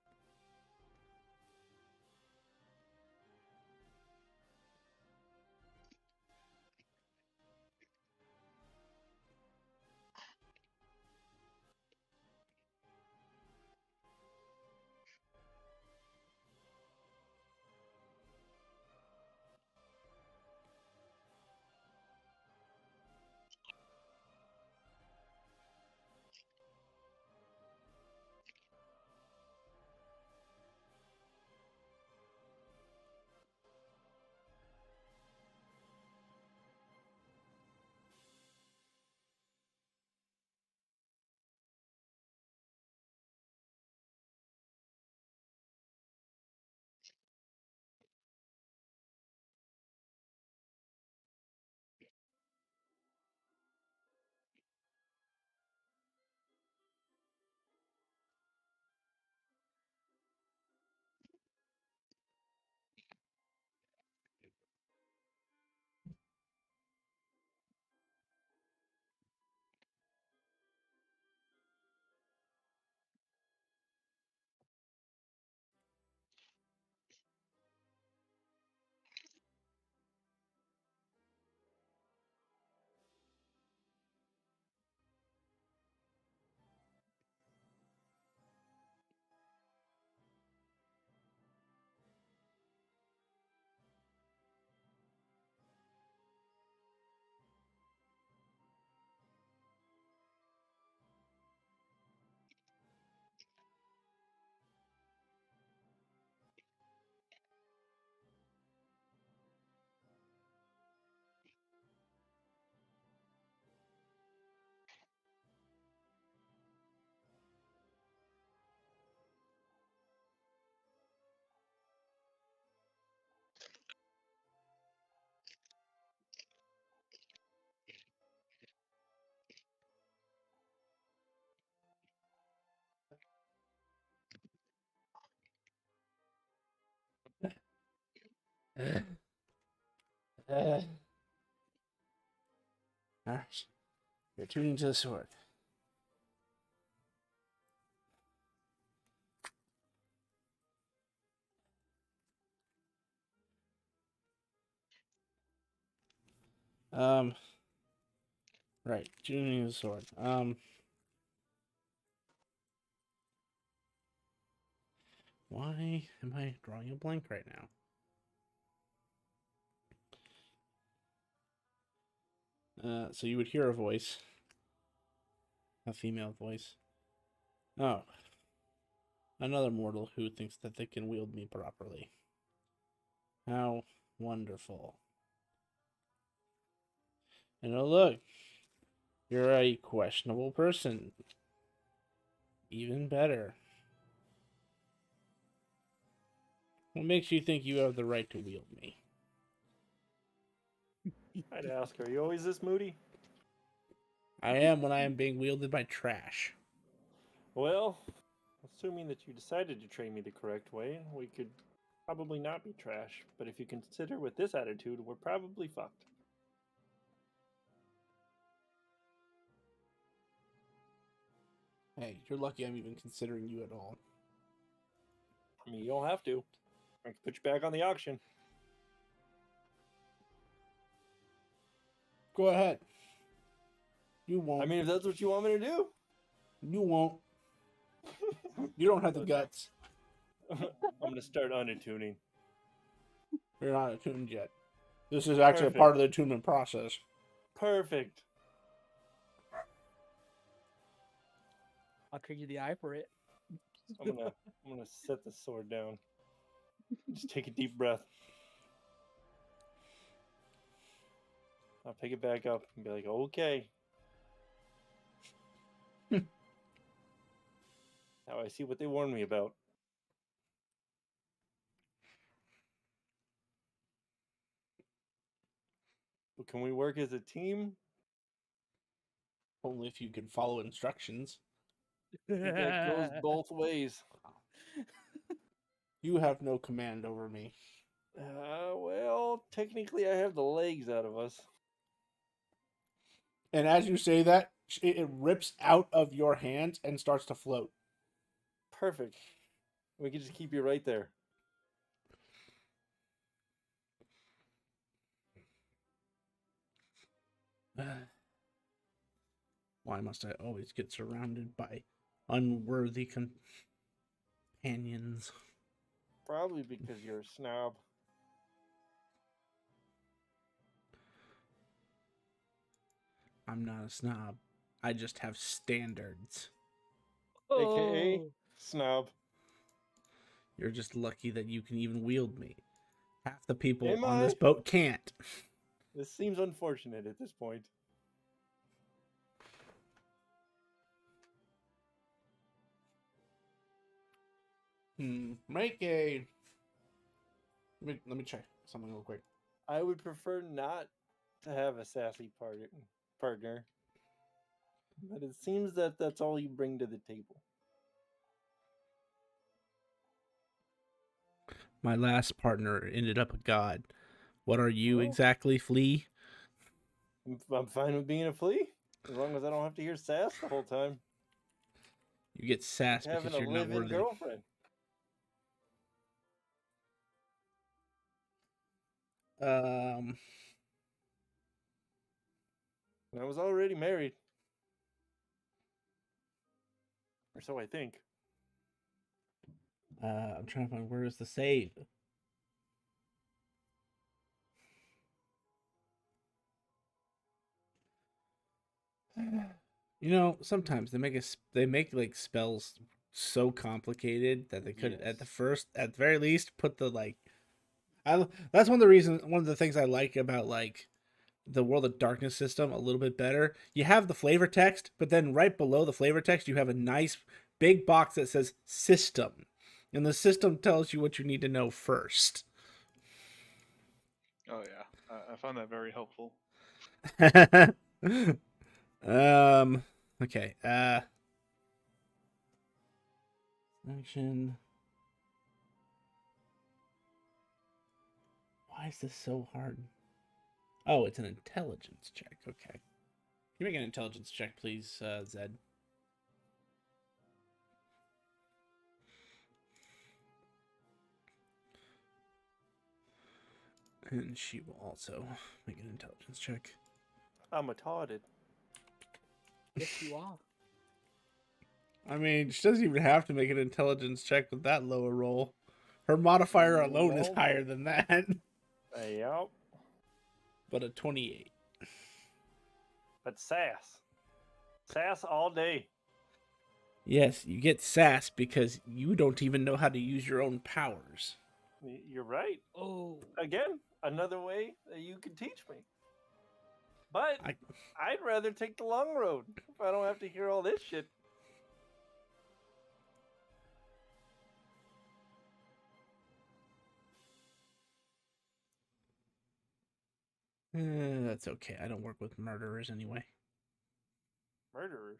Alright. You're tuning to the sword. Right, tuning to the sword. Why am I drawing a blank right now? So you would hear a voice. A female voice. Oh. Another mortal who thinks that they can wield me properly. How wonderful. And oh look, you're a questionable person. Even better. What makes you think you have the right to wield me? I'd ask, are you always this moody? I am when I am being wielded by trash. Well, assuming that you decided to train me the correct way, we could probably not be trash. But if you consider with this attitude, we're probably fucked. Hey, you're lucky I'm even considering you at all. I mean, you don't have to. I can put you back on the auction. Go ahead. You won't. I mean, if that's what you want me to do. You won't. You don't have the guts. I'm going to start unattuning. You're not attuned yet. This is actually Perfect. a part of the attunement process. Perfect. I'll trade you the eye for it. I'm gonna set the sword down. Just take a deep breath. I'll pick it back up and be like, okay. Now I see what they warned me about. But can we work as a team? Only if you can follow instructions. I think that goes both ways. You have no command over me. Well, technically I have the legs out of us. And as you say that, it rips out of your hands and starts to float. Perfect. We can just keep you right there. Why must I always get surrounded by unworthy companions? Probably because you're a snob. I'm not a snob. I just have standards. AKA snob. You're just lucky that you can even wield me. Half the people Am on this I? boat can't. This seems unfortunate at this point. Make a... Let me check something real quick. I would prefer not to have a sassy partner. But it seems that that's all you bring to the table. My last partner ended up a god. What are you Well, exactly, Flea? I'm fine with being a flea. As long as I don't have to hear sass the whole time. You get sass Having because a you're not live-in worthy. girlfriend. And I was already married. Or so I think. I'm trying to find where is the save. You know, sometimes they make like spells so complicated that they could at the very least put the like. That's one of the things I like about like the World of Darkness system a little bit better. You have the flavor text, but then right below the flavor text, you have a nice big box that says system, and the system tells you what you need to know first. Oh yeah, I found that very helpful. Okay. Action. Why Why is this so hard? Oh, it's an intelligence check. Okay. Can you make an intelligence check, please, Zed? And she will also make an intelligence check. I'm retarded. Yes, you are. I mean, she doesn't even have to make an intelligence check with that low a roll. Her modifier alone is Nope. higher than that. Yep. But a 28. But sass. Sass all day. Yes, you get sass because you don't even know how to use your own powers. You're right. Oh, Again, another way that you can teach me. But I'd rather take the long road if I don't have to hear all this shit. That's okay. I don't work with murderers anyway. Murderers.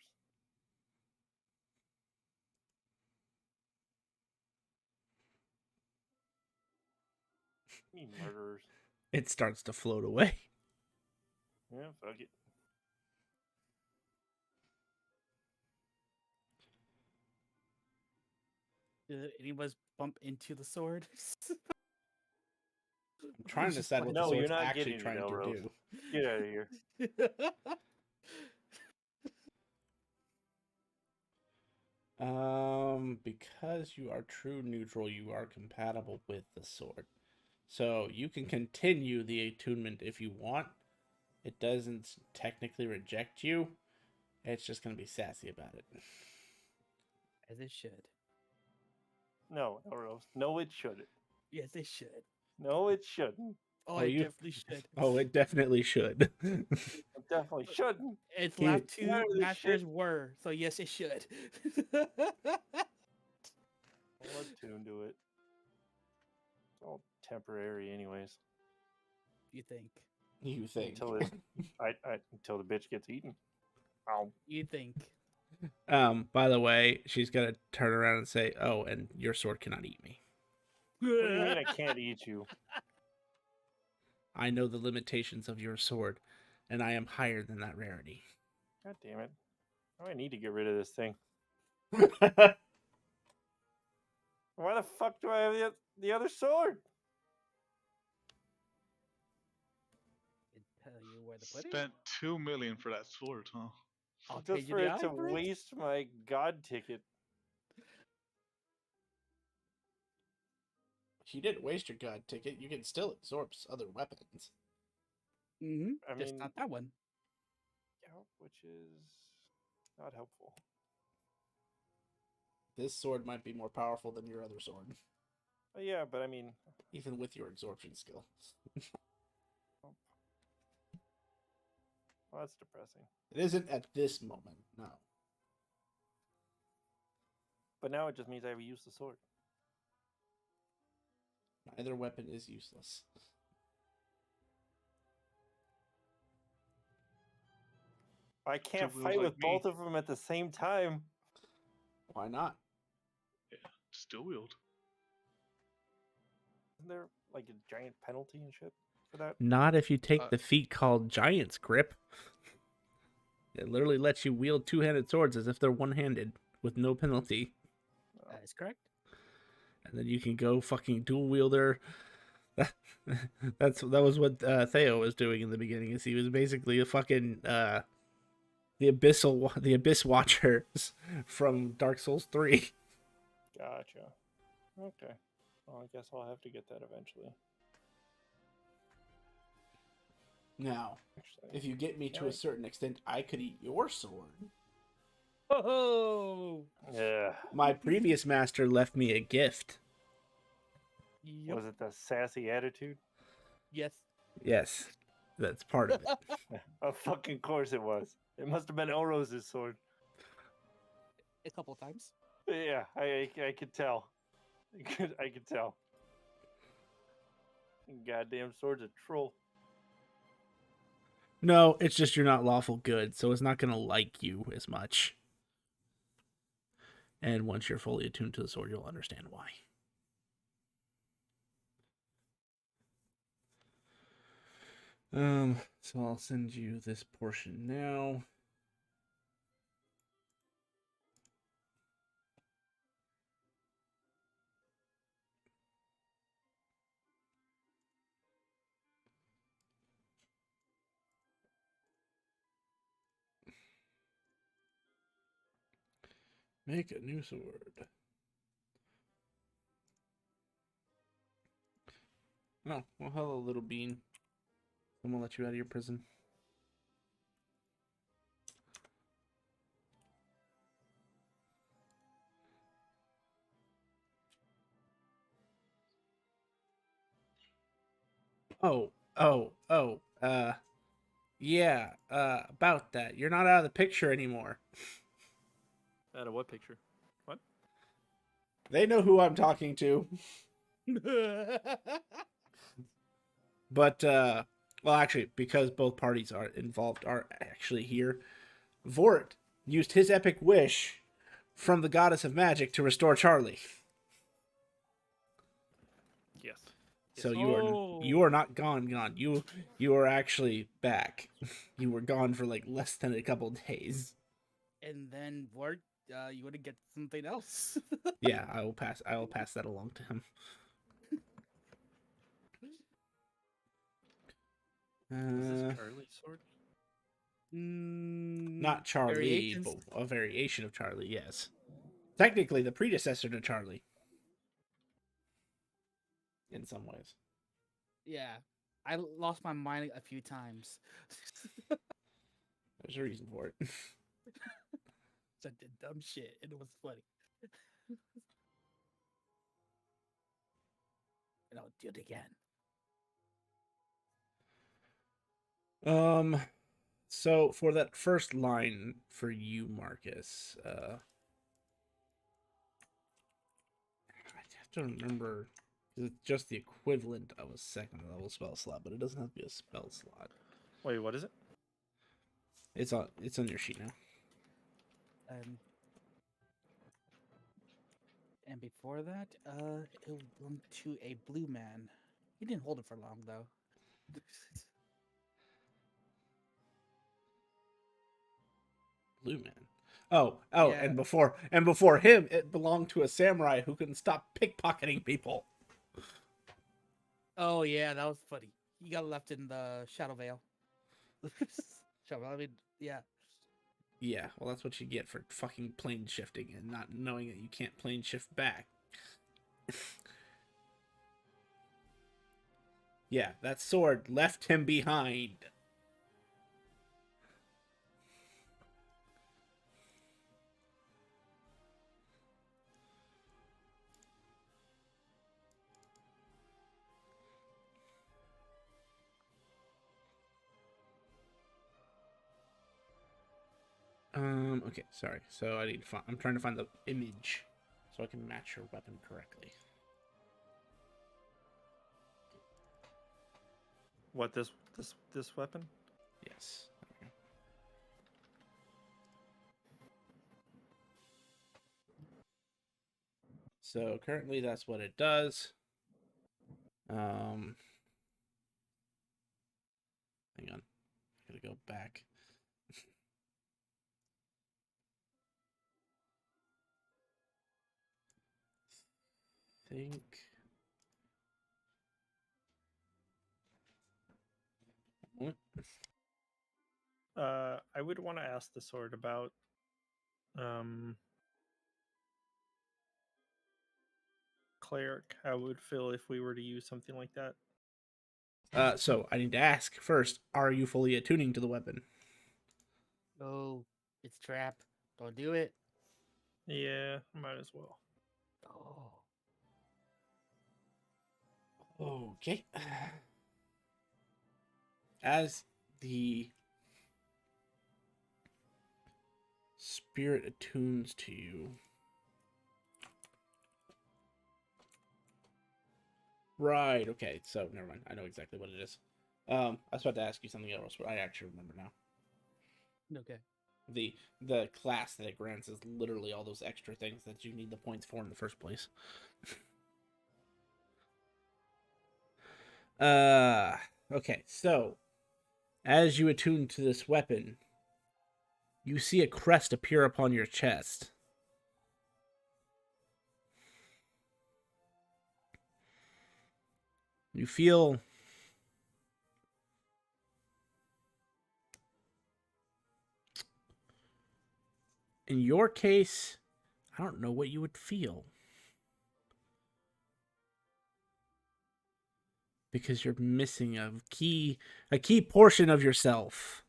You mean murderers. It starts to float away. Yeah, fuck it. did any of us bump into the sword? I'm trying to Just decide what No, the you're sword's not actually getting it, trying to Elrose. do. Get out of here. Because you are true neutral, you are compatible with the sword. So you can continue the attunement if you want. It doesn't technically reject you. It's just going to be sassy about it. As it should. No, Elrose. No, it shouldn't. Yes, it should. No, it shouldn't. Oh, Oh, it you- definitely should. Oh, it definitely should. It definitely shouldn't. Its He- last two None of this masters shit- were, so yes, it should. I'll attune to it. It's all temporary, anyways. You think? You think. Until it, until the bitch gets eaten. Ow. You think? By the way, she's gonna turn around and say, "Oh, and your sword cannot eat me. What do you mean I can't eat you? I know the limitations of your sword, and I am higher than that rarity." God damn it. Oh, I need to get rid of this thing. Why the fuck do I have the other sword? It tell you where to put it. Spent 2 million for that sword, huh? I'll pay Just you for the it to eye for it. waste my god ticket. You didn't waste your god ticket. You can still absorb other weapons. Mm-hmm. I Just mean, not that one. yeah, which is not helpful. This sword might be more powerful than your other sword, Yeah, but I mean, even with your absorption skill. well, that's depressing. It isn't at this moment, no. But now it just means I have to use the sword. Neither weapon is useless. I can't Two fight wheels with like me. both of them at the same time. Why not? Yeah, still wield. Isn't there like a giant penalty and shit for that? Not if you take Uh, the feat called Giant's Grip. It literally lets you wield two-handed swords as if they're one-handed with no penalty. That is correct. And then you can go fucking dual wielder. That was what Theo was doing in the beginning. Is he was basically a fucking the Abyss Watchers from Dark Souls 3. Gotcha. Okay. Well, I guess I'll have to get that eventually. Now, Actually, if you get me to a Right. certain extent, I could eat your sword. Oh, yeah. My previous master left me a gift. yep. Was it the sassy attitude? Yes. Yes, that's part of it. Of fucking course it was. It must have been Elrose's sword. A couple times. Yeah, I could tell. I could tell. Goddamn sword's a troll. No, it's just you're not lawful good, so it's not going to like you as much. And once you're fully attuned to the sword, you'll understand why. So I'll send you this portion now. Make a new sword. Oh, well, hello, little bean. Someone let you out of your prison. Yeah, about that. You're not out of the picture anymore. Out of what picture? What? They know who I'm talking to. But, well, actually, because both parties are involved are actually here, Vort used his epic wish from the goddess of magic to restore Charlie. Yes. So Yes. you are not gone. You are actually back. You were gone for like less than a couple days. And then Vort, you want to get something else. Yeah, I will pass that along to him. Is this Charlie's sword? Not Charlie, variations. but a variation of Charlie, yes. Technically the predecessor to Charlie. In some ways. Yeah, I lost my mind a few times. There's a reason for it. So I did dumb shit, and it was funny. And I'll do it again. So for that first line for you, Marcus, I have to remember, 'cause it's just the equivalent of a second level spell slot, but it doesn't have to be a spell slot. Wait, what is it? It's on your sheet now. And before that, it belonged to a blue man. He didn't hold it for long though. Blue man. Oh, Yeah. and before him, it belonged to a samurai who couldn't stop pickpocketing people. Oh yeah, that was funny. He got left in the Shadow Veil. I mean, yeah. Yeah, well, that's what you get for fucking plane shifting and not knowing that you can't plane shift back. Yeah, that sword left him behind. Okay, sorry. So I need to find, I'm trying to find the image so I can match your weapon correctly. What, this weapon? Yes. There we go. So currently that's what it does. Hang on. I gotta go back. Think. What? I would want to ask the sword about cleric. How it would feel if we were to use something like that. So I need to ask first, are you fully attuning to the weapon? Oh, it's trap. Don't do it. Yeah, might as well. Oh. Okay. As the spirit attunes to you. Right, okay, so never mind. I know exactly what it is. I was about to ask you something else, but I actually remember now. Okay. The class that it grants is literally all those extra things that you need the points for in the first place. Okay, so As you attune to this weapon, you see a crest appear upon your chest. You feel in your case, I don't know what you would feel. Because you're missing a key portion of yourself.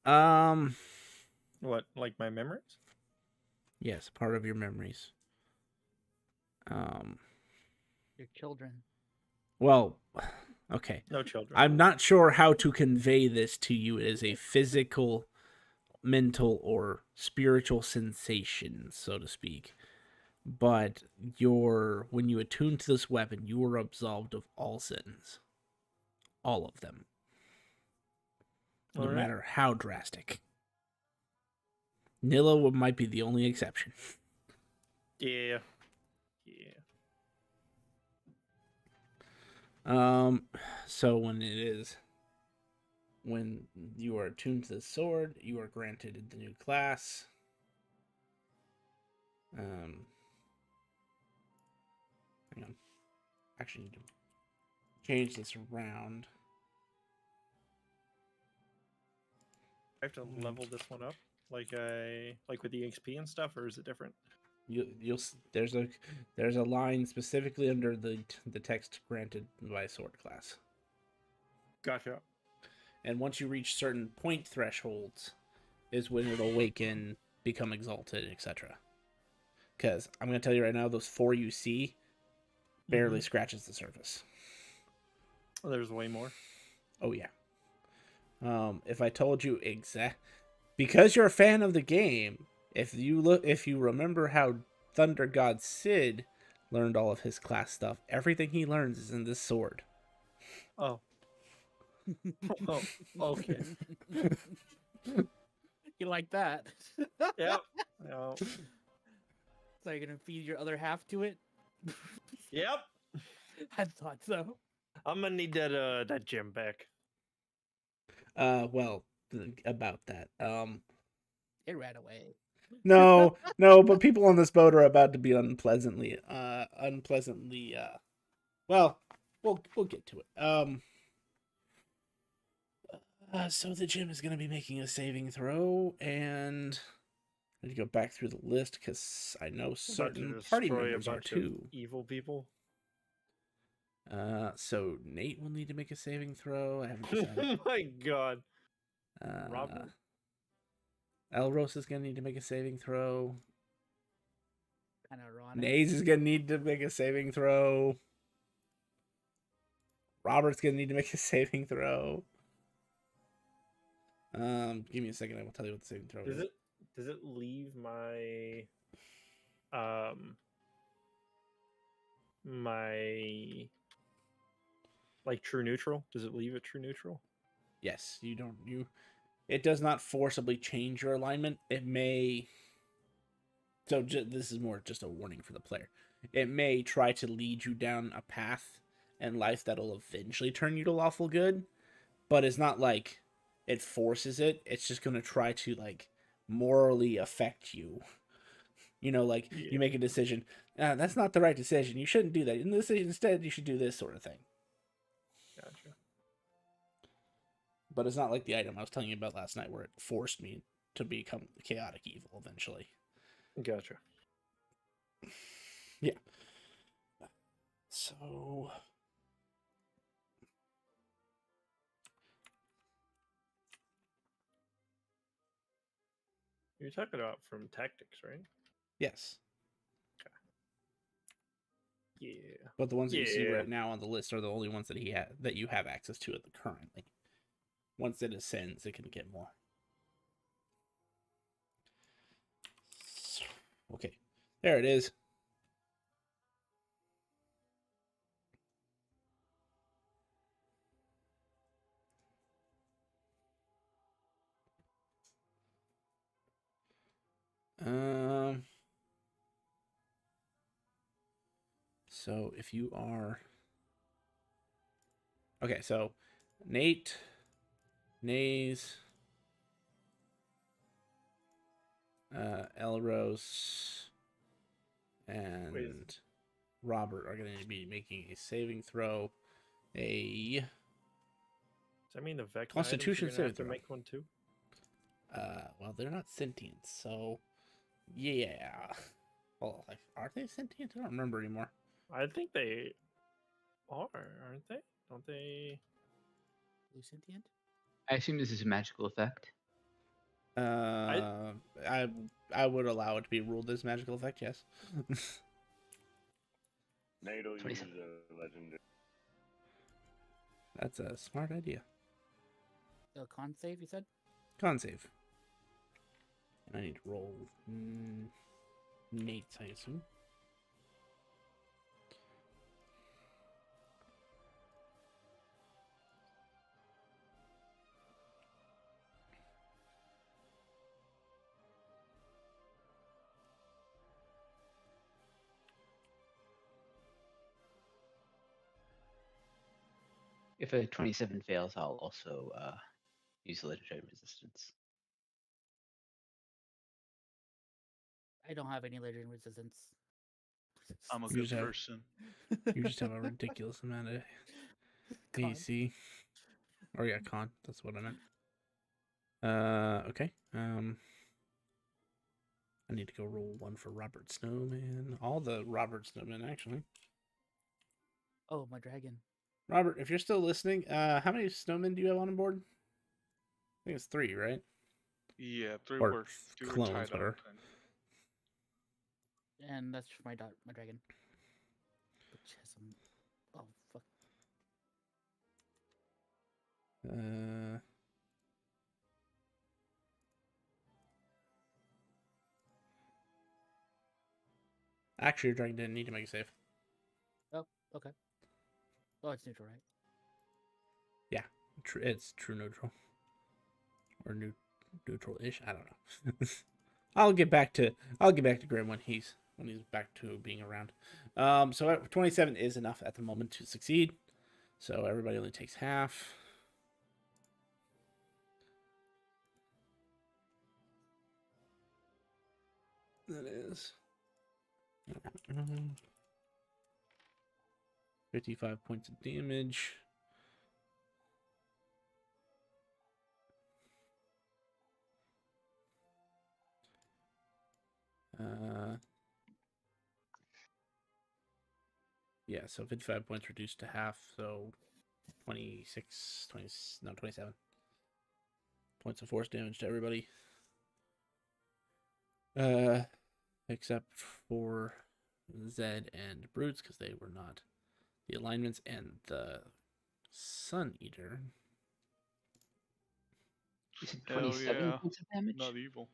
What, like my memories? Yes, part of your memories. Your children. Well, okay. No children. I'm not sure how to convey this to you as a physical, mental, or spiritual sensation, so to speak. But when you attune to this weapon, you are absolved of all sins. All of them. No Alright. matter how drastic. Nilla might be the only exception. Yeah. Yeah. So when you are attuned to the sword, you are granted the new class. Hang on. Actually, need to change this around. I have to level this one up, like with the XP and stuff, or is it different? There's a line specifically under the text granted by sword class. Gotcha. And once you reach certain point thresholds, is when it'll awaken, become exalted, etc. Because I'm gonna tell you right now, those 4 you see barely scratches the surface. Oh, there's way more. Oh yeah. If I told you because you're a fan of the game, if you remember how Thunder God Sid learned all of his class stuff, everything he learns is in this sword. Oh. Oh, okay. You like that? Yep. Oh. So you're gonna feed your other half to it? Yep. I thought so. I'm gonna need that gem back. Well, about that. It ran away. No, but people on this boat are about to be unpleasantly. Well, we'll get to it. So the gym is going to be making a saving throw, and I need to go back through the list because I know About to certain party destroy a members are bunch of too. evil people. So Nate will need to make a saving throw. I haven't Oh decided. my god. Robert? Elros is going to need to make a saving throw. Kind of ironic. Naze is going to need to make a saving throw. Robert's going to need to make a saving throw. Give me a second. I will tell you what the saving throw is. Does it leave my my like true neutral? Does it leave it true neutral? Yes, it does not forcibly change your alignment. It may. So this is more just a warning for the player. It may try to lead you down a path in life that'll eventually turn you to lawful good, but it's not like it forces it. It's just going to try to like morally affect you. Like you make a decision. That's not the right decision. You shouldn't do that. Instead, you should do this sort of thing. Gotcha. But it's not like the item I was telling you about last night where it forced me to become chaotic evil eventually. Gotcha. Yeah. So You're talking about from tactics, right? yes. Yeah. But the ones that you see Yeah. right now on the list are the only ones that you have access to currently. Once it ascends, it can get more. Okay, there it is. So if you are okay, so Nate, Nays, Elros, and Robert are going to be making a saving throw. A Does that mean the Vecna Constitution items are gonna have to saving throw. make one too? Well, they're not sentient, so yeah. Well, like, are they sentient? I don't remember anymore. I think they are, aren't they? Don't they? Blue sentient? I assume this is a magical effect. I would allow it to be ruled as magical effect. Yes. NATO use 27. a legendary. That's a smart idea. The con save, you said? Con save. I need to roll Nate's, I assume. If a 27 fails, I'll also use legendary resistance. I don't have any legendary resistance. I'm a You good just have- person. You just have a ridiculous amount of Con. AC. Or yeah, con. That's what I meant. Okay. I need to go roll one for Robert Snowman. All the Robert Snowman, actually. Oh, my dragon. Robert, if you're still listening, how many snowmen do you have on board? I think it's 3, right? Yeah, three Or were two were clones, tied whatever. up. And And that's my my dragon. Which has some. Oh, fuck. Actually, your dragon didn't need to make a save. Oh, okay. Oh, it's neutral, right? It's true neutral. Or neutral-ish. I don't know. I'll get back to Grim when he's back to being around. So 27 is enough at the moment to succeed. So everybody only takes half. That is 55 points of damage. Yeah, so 55 points reduced to half, so 27 points of force damage to everybody. Except for Zed and Brutes, because they were not the alignments, and the Sun Eater. You said Hell 27 yeah. points of damage? not evil.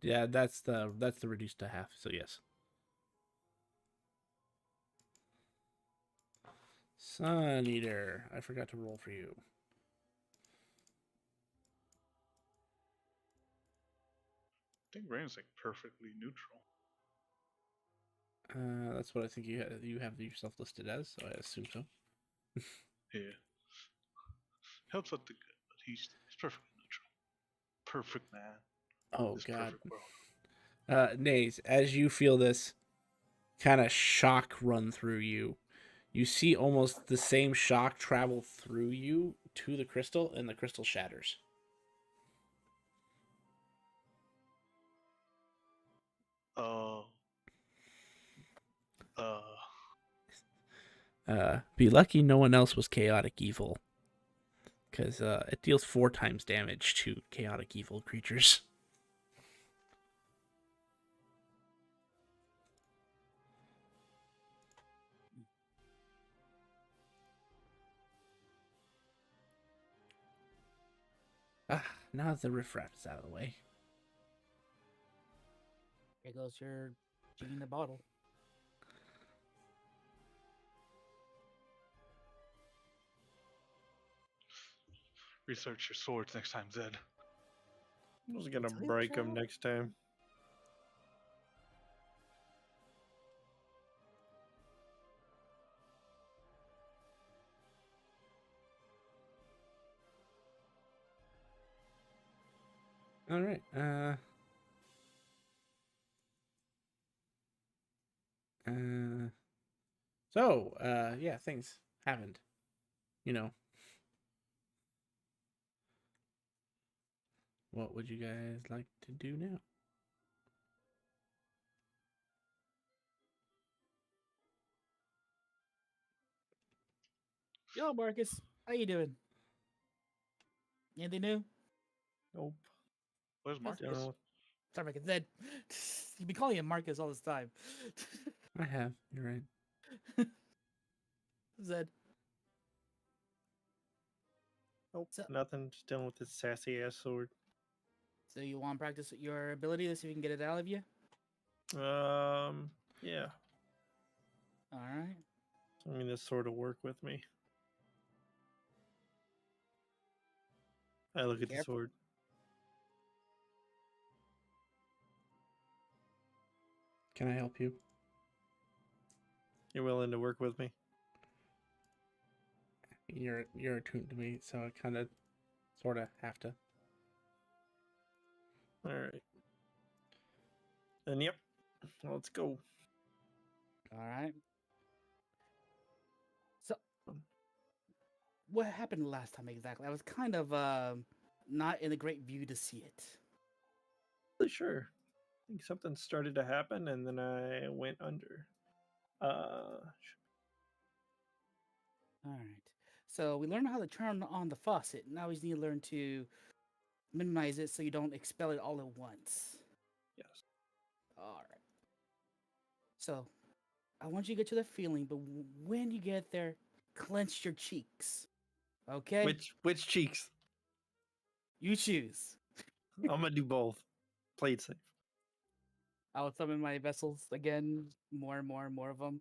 Yeah, that's the reduced to half, so yes. Sun Eater. I forgot to roll for you. I think Rain's like perfectly neutral. That's what I think you have yourself listed as, so I assume so. Yeah. Helps out the good, but he's perfectly neutral. Perfect man. Oh This god. perfect world. Nays, as you feel this kind of shock run through you, you see almost the same shock travel through you to the crystal, and the crystal shatters. Be lucky no one else was chaotic evil, because it deals 4 times damage to chaotic evil creatures. Now that the riffraff is out of the way. There goes your genie in the bottle. Research your swords next time, Zed. I was gonna Tell you, break them Joe. next time. All right. Yeah, things happened. You know. What would you guys like to do now? Yo, Marcus, how you doing? Anything new? Nope. Where's That's- Marcus? Don't know. Sorry, Marcus. Zed. You've been calling him Marcus all this time. I have. You're right. Zed. Nope. So- Nothing. Just dealing with this sassy ass sword. So you want to practice your ability to see if we can get it out of you? Yeah. All right. I mean, this sword will work with me. I look at the Careful. sword. Can I help you? You're willing to work with me? You're attuned to me, so I kind of, sort of have to. All right. Then yep. Let's go. All right. So, what happened last time exactly? I was kind of not in a great view to see it. Really sure. I think something started to happen, and then I went under. All right. So we learned how to turn on the faucet. Now we just need to learn to minimize it so you don't expel it all at once. Yes. All right. So I want you to get to the feeling, but when you get there, clench your cheeks. Okay? Which cheeks? You choose. I'm gonna do both. Play it safe. I'll summon my vessels again, more and more and more of them.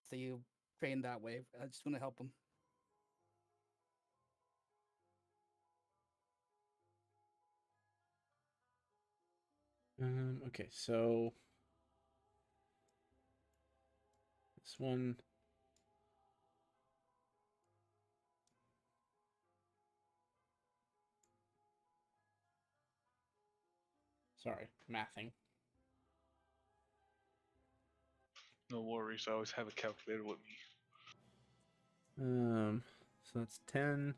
So you train that way. I just want to help them. Okay, so this one. Sorry, mathing. No worries. I always have a calculator with me. So that's 10.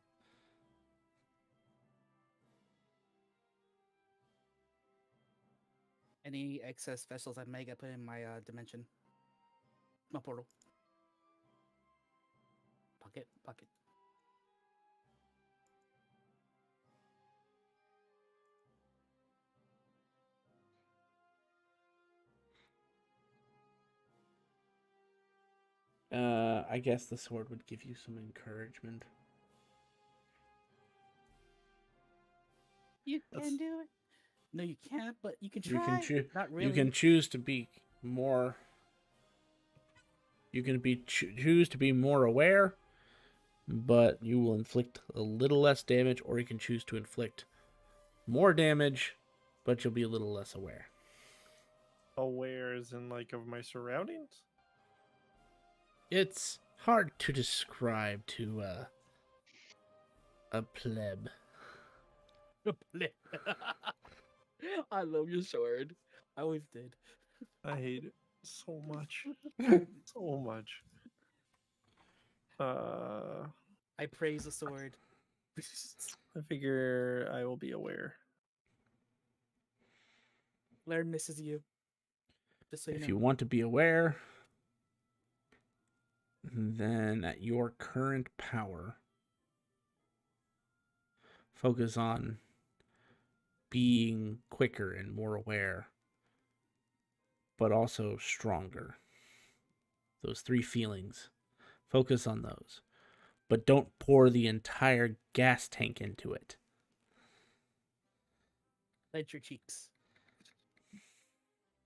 Any excess vessels I make, I put in my dimension. My portal. Pocket, pocket. I guess the sword would give you some encouragement. You That's- can do it. No, you can't, but you can You try. can choose. Not really. You can choose to be more. You can choose to be more aware, but you will inflict a little less damage, or you can choose to inflict more damage, but you'll be a little less aware. Aware as in like of my surroundings. It's hard to describe to a pleb. I love your sword. I always did. I hate it so much. So much. I praise the sword. I figure I will be aware. Laird misses you. Just so you If know. you want to be aware, then at your current power, focus on being quicker and more aware, but also stronger. Those three feelings. Focus on those. But don't pour the entire gas tank into it. Clench your cheeks.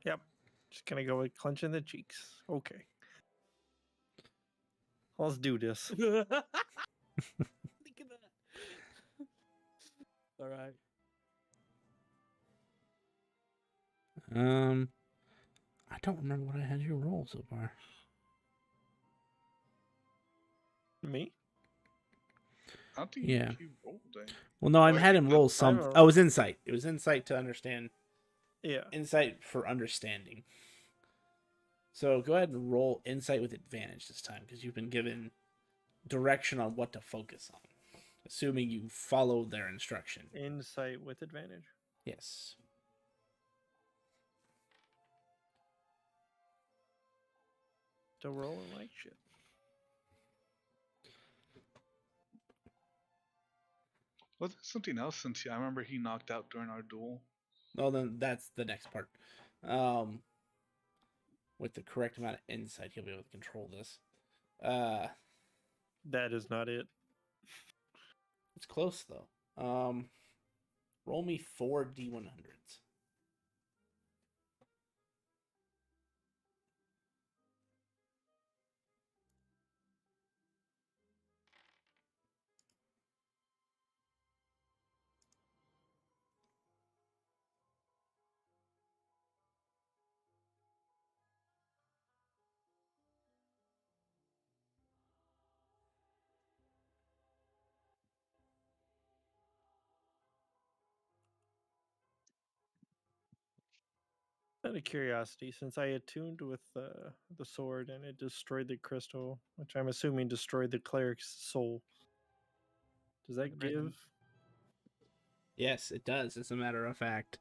Yep. Just gonna go with clenching the cheeks. Okay. Let's do this. Look at that. All right. I don't remember what I had you roll so far. Me? I don't think Yeah. he rolled any. Well, no, I Or had he him got- roll some. don't Oh, it was insight. It was insight to understand. Yeah. Insight for understanding. So go ahead and roll insight with advantage this time because you've been given direction on what to focus on, assuming you follow their instruction. Insight with advantage. Yes. Still rolling like shit. Was there something else since I remember he knocked out during our duel? Well, then that's the next part. With the correct amount of insight, he'll be able to control this. That is not it. It's close though. Roll me 4 D100s. Out of curiosity, since I attuned with the sword and it destroyed the crystal, which I'm assuming destroyed the cleric's soul, does that Written. give? Yes, it does. As a matter of fact.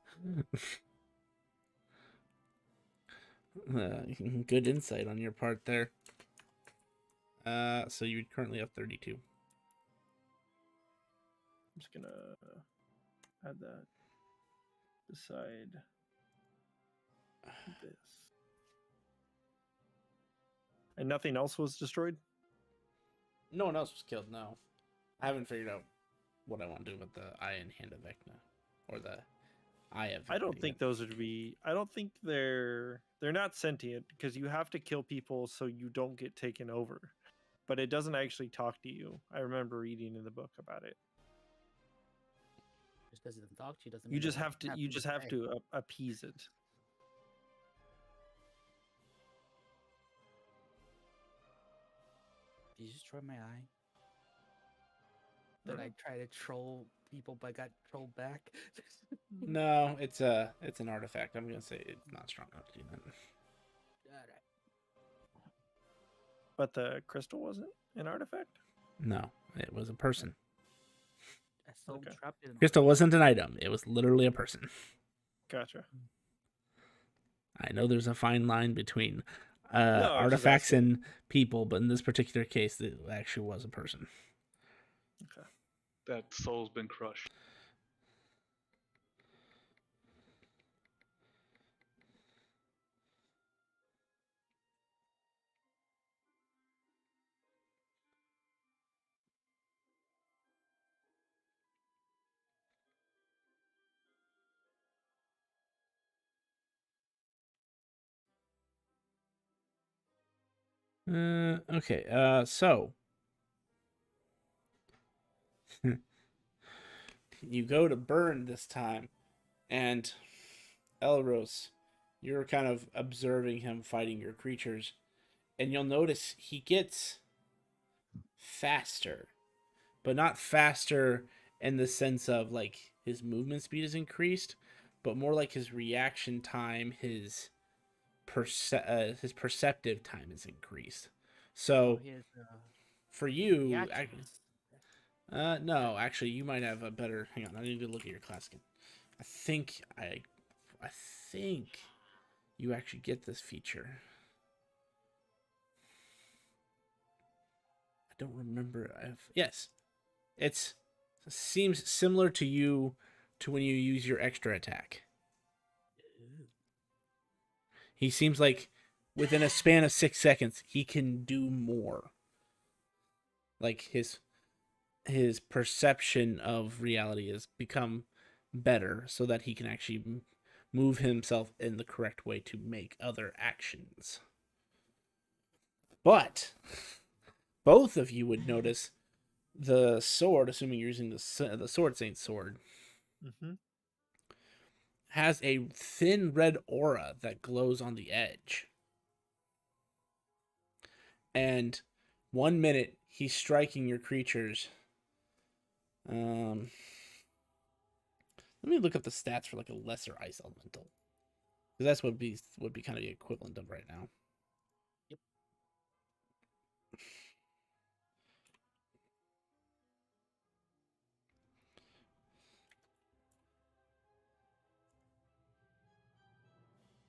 Good insight on your part there. So you currently have 32. I'm just gonna add that beside this. And nothing else was destroyed? No one else was killed, no. I haven't figured out what I want to do with the Eye and Hand of Vecna. Or the Eye of Vecna. I don't think those would be. I don't think they're not sentient because you have to kill people so you don't get taken over. But it doesn't actually talk to you. I remember reading in the book about it. Just because it doesn't talk to you doesn't. You mean just it have to. You just have say. to appease it. Did you destroy my eye? Did I try to troll people but got trolled back? No, it's an artifact. I'm gonna say it's not strong enough to do that. Alright. But the crystal wasn't an artifact. No, it was a person. A soul Okay. trapped in Crystal wasn't an item. It was literally a person. Gotcha. I know there's a fine line between I was just artifacts asking. and people, but in this particular case, it actually was a person. That soul's been crushed. Okay. So you go to burn this time, and Elros, you're kind of observing him fighting your creatures, and you'll notice he gets faster, but not faster in the sense of like his movement speed is increased, but more like his reaction time, his perceptive time is increased. So his for you, reactions. no, actually, you might have a better. Hang on, I need to look at your class again. I think you actually get this feature. I don't remember. Yes, it seems similar to you to when you use your extra attack. He seems like within a span of 6 seconds, he can do more. Like his perception of reality has become better so that he can actually move himself in the correct way to make other actions. But both of you would notice the sword, assuming you're using the Sword Saint sword, Mm-hmm. has a thin red aura that glows on the edge. And 1 minute he's striking your creatures Let me look up the stats for like a lesser ice elemental, because that's what would be kind of the equivalent of right now. Yep.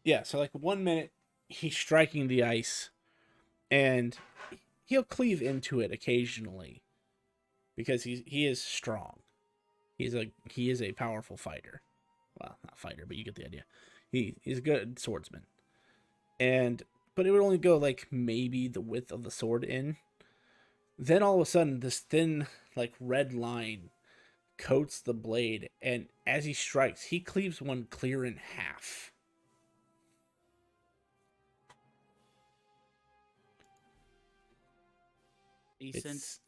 Yeah, so like 1 minute he's striking the ice, and he'll cleave into it occasionally because he is strong. He is a powerful fighter. Well, not fighter, but you get the idea. He's a good swordsman. But it would only go like maybe the width of the sword in. Then all of a sudden this thin like red line coats the blade, and as he strikes, he cleaves one clear in half. Decent.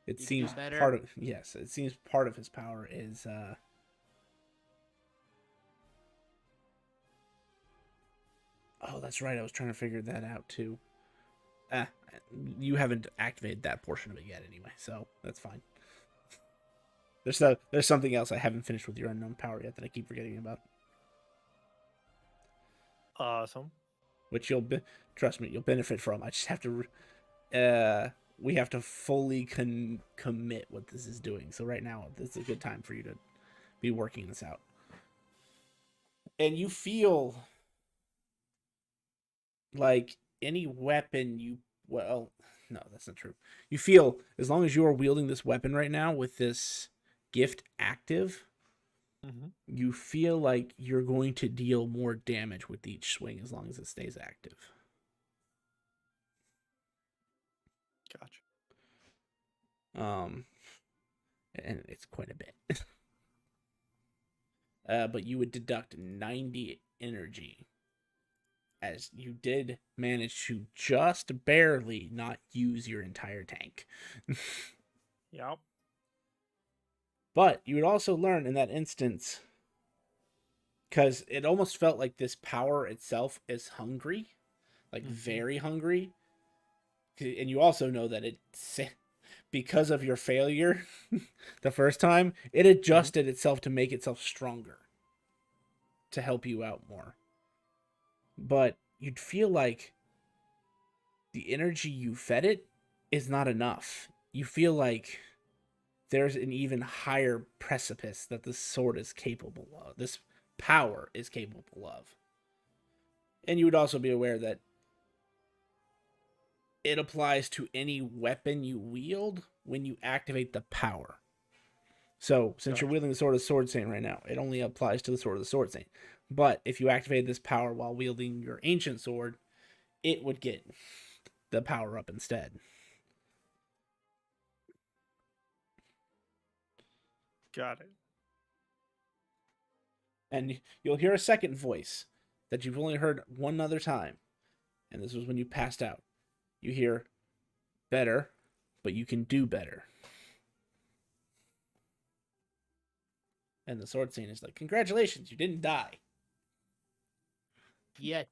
It You can do seems better. part of it seems part of his power is oh, that's right. I was trying to figure that out too. You haven't activated that portion of it yet anyway, so that's fine. There's something else I haven't finished with your unknown power yet that I keep forgetting about. Awesome. Which trust me, you'll benefit from. I just have to we have to fully commit what this is doing. So right now, this is a good time for you to be working this out. And you feel like any weapon well, no, that's not true. You feel as long as you are wielding this weapon right now with this gift active, you feel like you're going to deal more damage with each swing as long as it stays active. Gotcha. And it's quite a bit. But you would deduct 90 energy, as you did manage to just barely not use your entire tank. Yep. But you would also learn in that instance, because it almost felt like this power itself is hungry, like very hungry. And you also know that because of your failure the first time, it adjusted itself to make itself stronger to help you out more. But you'd feel like the energy you fed it is not enough. You feel like there's an even higher precipice that this sword is capable of. This power is capable of. And you would also be aware that it applies to any weapon you wield when you activate the power. So, since you're wielding the Sword of the Sword Saint right now, it only applies to the Sword of the Sword Saint. But if you activate this power while wielding your ancient sword, it would get the power up instead. Got it. And you'll hear a second voice that you've only heard one other time. And this was when you passed out. You hear, better, but you can do better. And the sword saint is like, congratulations, you didn't die. Yet,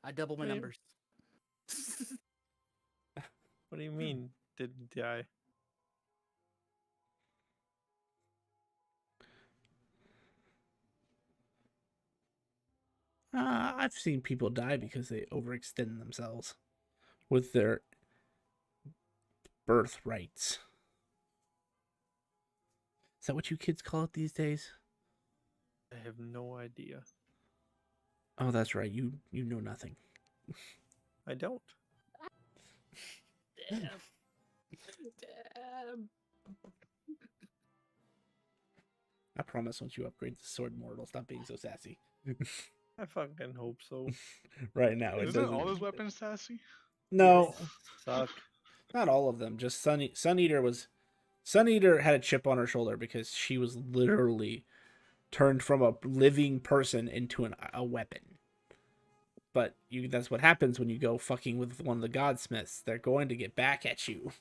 I double my Wait. numbers. What do you mean didn't die? I've seen people die because they overextend themselves with their birthrights. Is that what you kids call it these days? I have no idea. Oh, that's right. You know nothing. I don't. Damn. Damn. I promise once you upgrade the sword more, it'll stop being so sassy. I fucking hope so. Right now, it Isn't doesn't. all those weapons sassy? No, Suck. not all of them. Just Sun Eater had a chip on her shoulder because she was literally turned from a living person into a weapon. But that's what happens when you go fucking with one of the godsmiths. They're going to get back at you.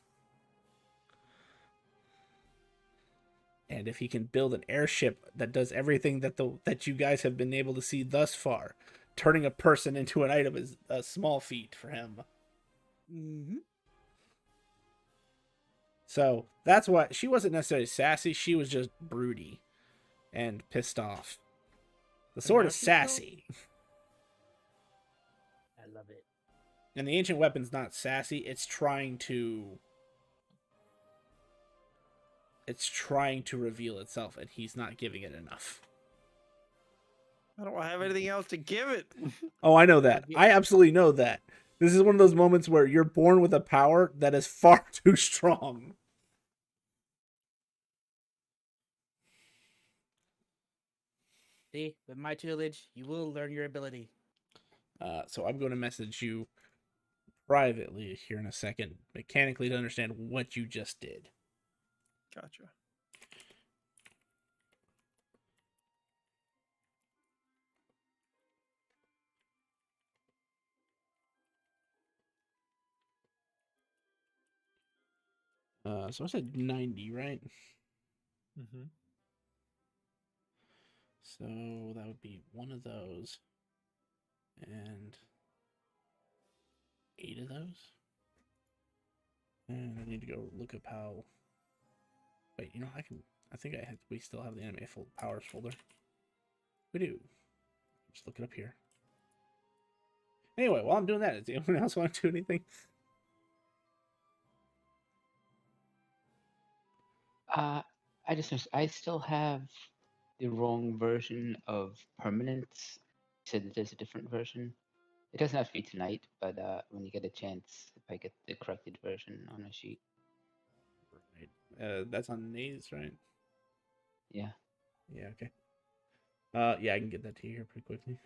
And if he can build an airship that does everything that you guys have been able to see thus far, turning a person into an item is a small feat for him. Mm-hmm. So that's why she wasn't necessarily sassy. She was just broody and pissed off. The sword now is she's still- sassy. I love it. And the ancient weapon's not sassy. It's trying to reveal itself, and he's not giving it enough. I don't have anything else to give it. Oh, I know that. I absolutely know that. This is one of those moments where you're born with a power that is far too strong. See, with my tutelage, you will learn your ability. So I'm going to message you privately here in a second, mechanically, to understand what you just did. Gotcha. So I said 90, right? Mm-hmm. So that would be one of those and 8 of those. And I need to go look up how. Wait, you know, I think we still have the anime powers folder. We do. Just look it up here. Anyway, while I'm doing that, does anyone else want to do anything? I still have the wrong version of permanence. You said that there's a different version. It doesn't have to be tonight, but when you get a chance, if I get the corrected version on a sheet. Right. That's on Naze, right? Yeah. Yeah, okay. Yeah, I can get that to you here pretty quickly.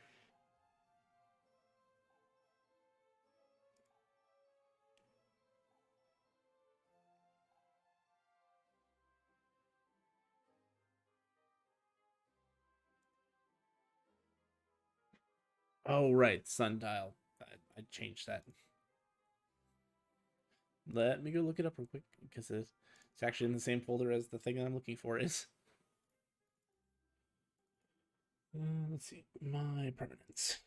Oh, right, sundial. I changed that. Let me go look it up real quick because it's actually in the same folder as the thing that I'm looking for is. Let's see, my permanence.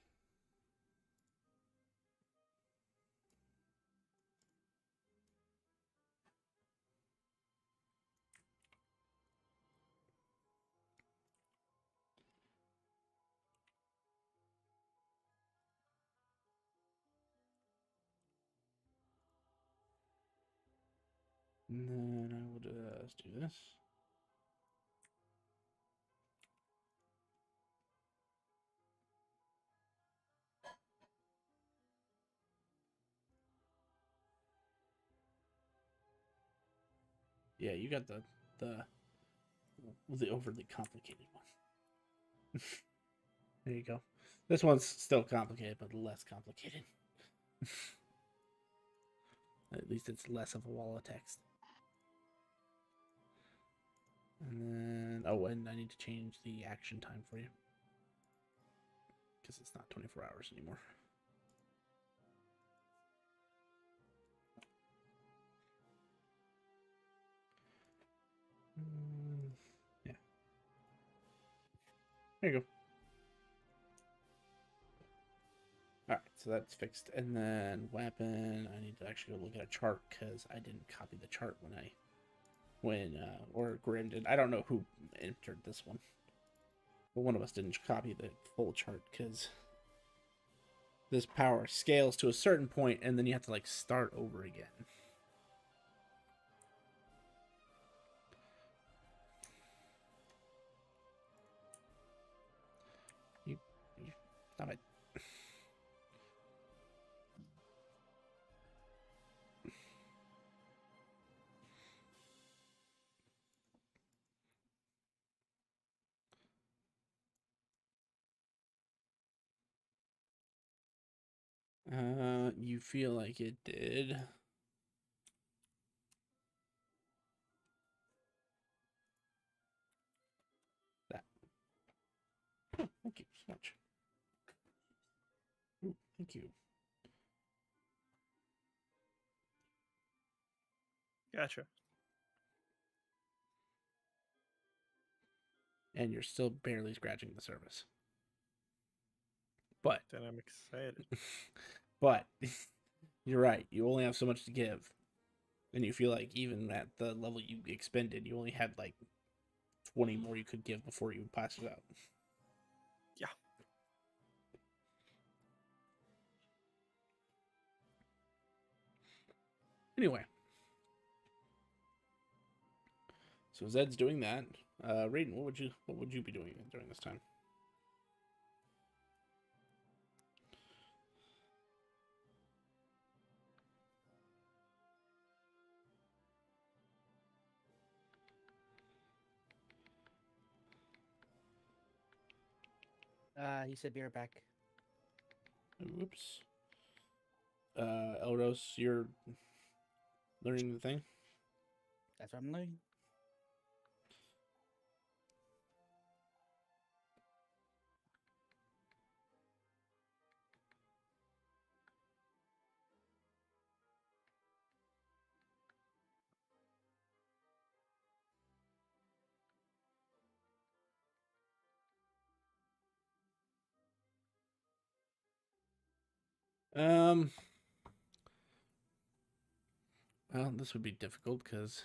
And then I will just do this. Yeah, you got the overly complicated one. There you go. This one's still complicated, but less complicated. At least it's less of a wall of text. And then, oh, and I need to change the action time for you. Because it's not 24 hours anymore. Yeah. There you go. Alright, so that's fixed. And then weapon, I need to actually go look at a chart because I didn't copy the chart or Grim did. I don't know who entered this one. But one of us didn't copy the full chart because this power scales to a certain point and then you have to like start over again. You stop it. You feel like it did. That. Oh, thank you so much. Ooh, thank you. Gotcha. And you're still barely scratching the surface. But Then I'm excited. but you're right. You only have so much to give. And you feel like even at the level you expended, you only had like 20 more you could give before you would pass it out. Yeah. Anyway. So Zed's doing that. Raiden, what would you be doing during this time? He said be right back. Whoops. Elros, you're learning the thing? That's what I'm learning. Well, this would be difficult because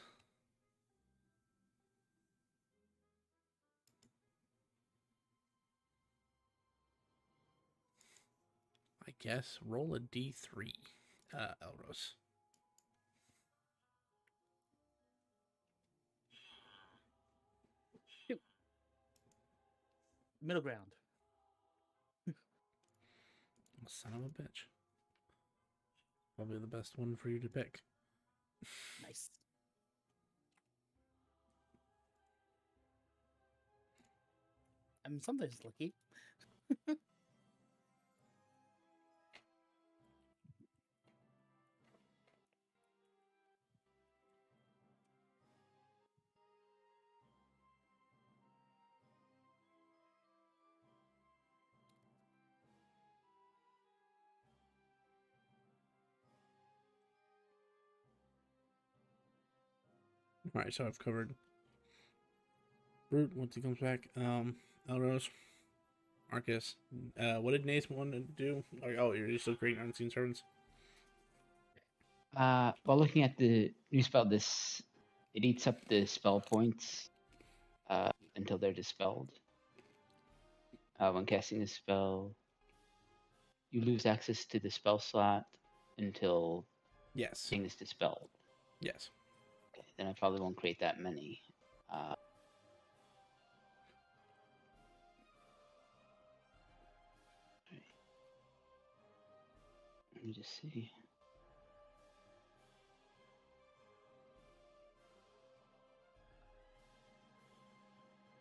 I guess roll a d3, Elros. Middle ground. Son of a bitch. Probably the best one for you to pick. Nice. I mean, sometimes it's lucky. Alright, so I've covered Brute once he comes back. Elros, Marcus. What did Nace want to do? Oh, you're still creating unseen servants? While looking at the new spell, it eats up the spell points until they're dispelled. When casting a spell, you lose access to the spell slot until Yes. thing is dispelled. Yes. Okay, then I probably won't create that many. Let me just see.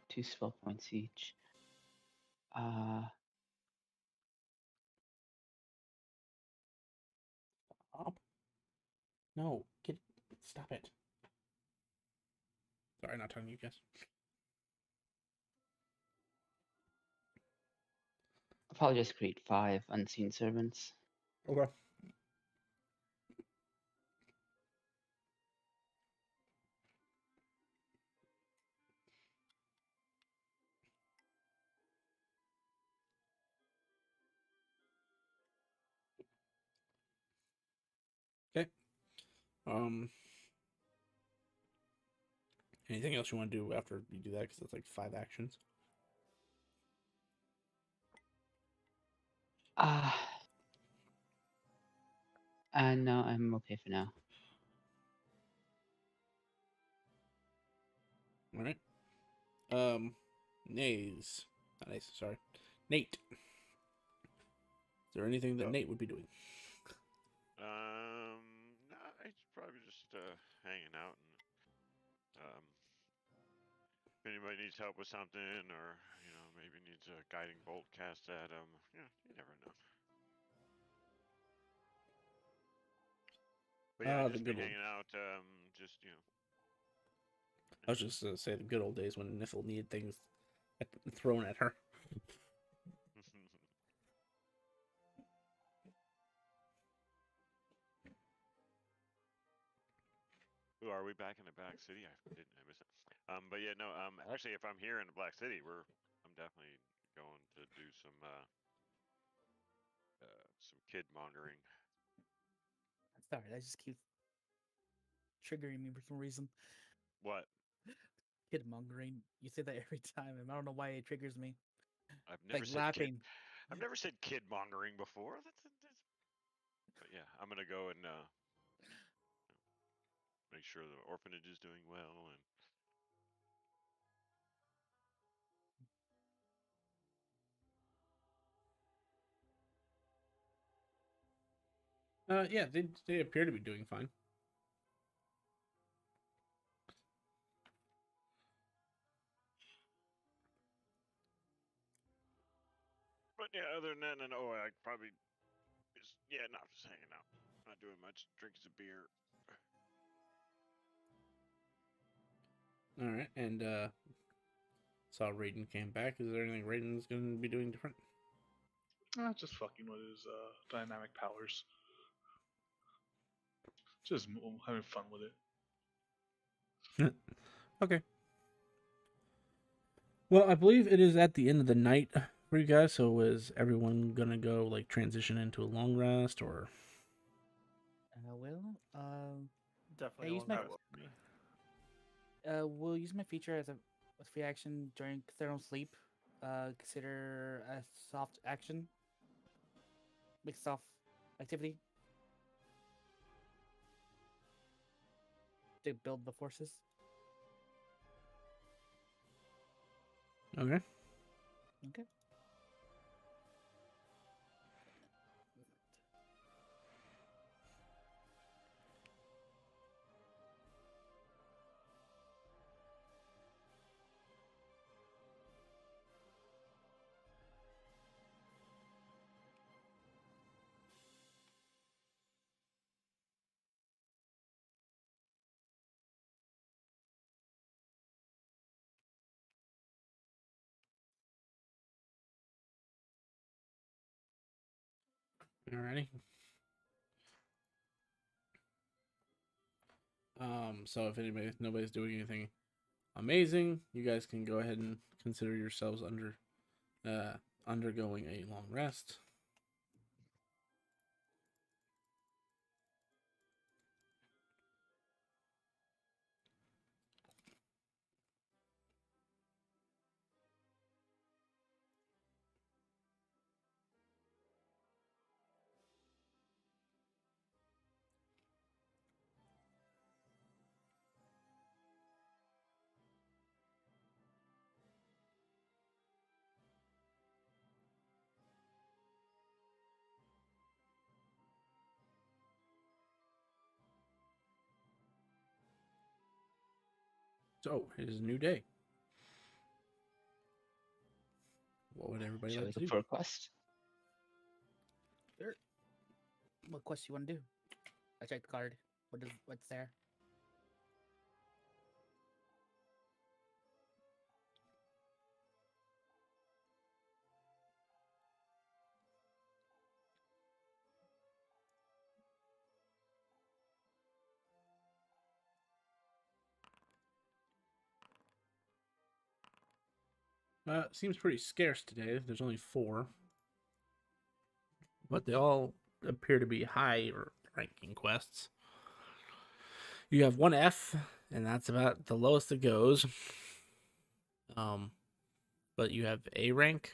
Two spell points each. Stop. No, stop it. Sorry, not telling you guys. I'll probably just create 5 unseen servants. Okay. Okay. Anything else you want to do after you do that? Because that's like 5 actions. No, I'm okay for now. All right. Nays. Not Nays, sorry. Nate. Is there anything that Oh. Nate would be doing? Nah, it's probably just hanging out, and if anybody needs help with something, or maybe needs a guiding bolt cast at them, you never know. But yeah, The just be good old. hanging out, just I was just gonna say the good old days when Niffle needed things thrown at her. Ooh, are we back in the Black City? I miss it. But yeah, no. Actually, if I'm here in the Black City, I'm definitely going to do some kid mongering. Sorry, I just keep triggering me for some reason. What? Kid mongering. You say that every time, and I don't know why it triggers me. I've never Like said laughing. I've never said kid mongering before. But yeah, I'm gonna go and make sure the orphanage is doing well and. Yeah, they appear to be doing fine. But yeah, other than that, and I probably just not just hanging out, not doing much, drinking some beer. All right, and saw Raiden came back. Is there anything Raiden's going to be doing different? Just fucking with his dynamic powers. Just having fun with it. Okay. Well, I believe it is at the end of the night for you guys. So is everyone gonna go like transition into a long rest or? Definitely use a my- long rest for me. We'll use my feature as a free action during thermal sleep. Consider a soft action. Like soft activity. To build the forces. Okay. Okay. Alrighty. So if nobody's doing anything amazing, you guys can go ahead and consider yourselves undergoing a long rest. So it is a new day. What would everybody Shall we like to look do? for a quest? Sure. What quest you want to do? I checked the card. What's there? Seems pretty scarce today. There's only 4, but they all appear to be higher ranking quests. You have 1 F, and that's about the lowest it goes. But you have A rank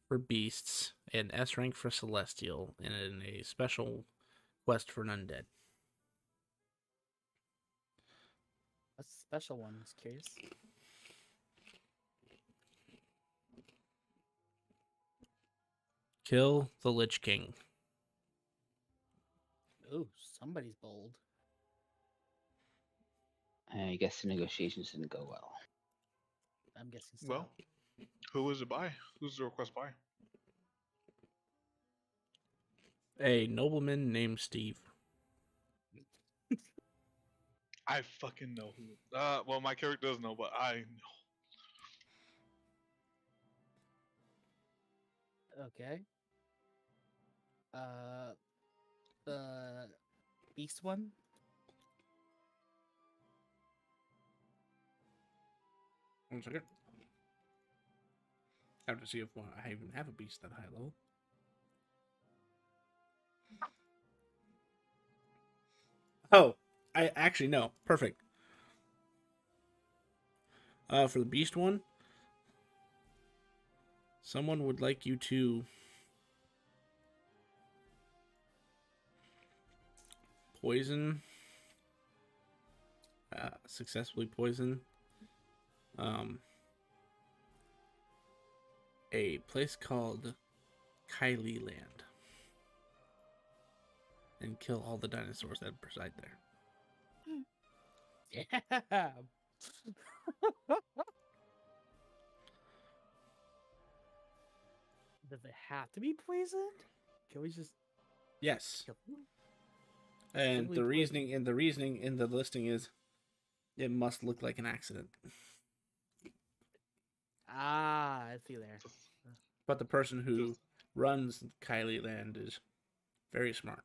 for beasts and S rank for celestial, and in a special quest for an undead. A special one. I was curious. Kill the Lich King. Oh, somebody's bold. I guess the negotiations didn't go well. I'm guessing so. Well, who was it by? Who's the request by? A nobleman named Steve. I fucking know who. Well, my character does know, but I know. Okay. The beast one. One second. I have to see if I even have a beast that high level. Oh, I actually no. Perfect. For the beast one, someone would like you to poison, successfully poison, a place called Kylie Land, and kill all the dinosaurs that reside there. Yeah. Does it have to be poisoned? Can we just Yes, kill them? and Simply the poison. reasoning in the listing is it must look like an accident. Ah, I see there. But the person who runs Kylie Land is very smart.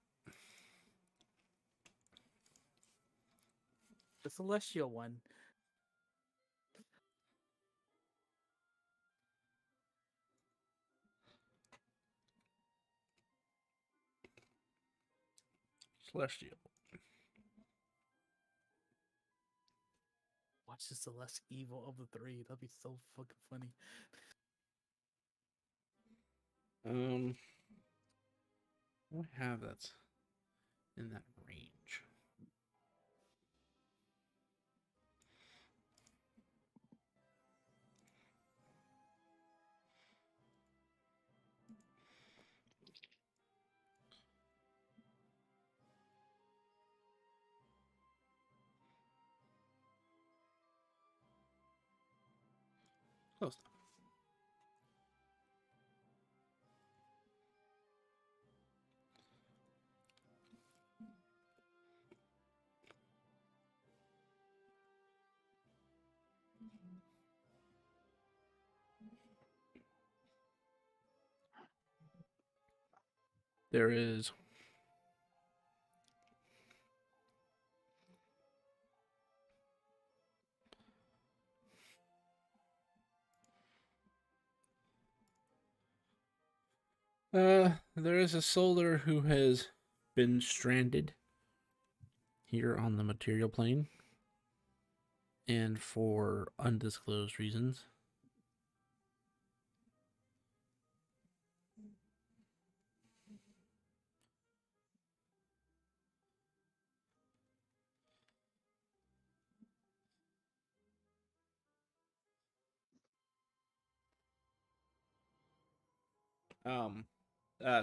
The celestial one. Celestial. Watch the less evil of the three. That'd be so fucking funny. What do I have that's in that range? Close enough. There is there is a solar who has been stranded here on the material plane and for undisclosed reasons.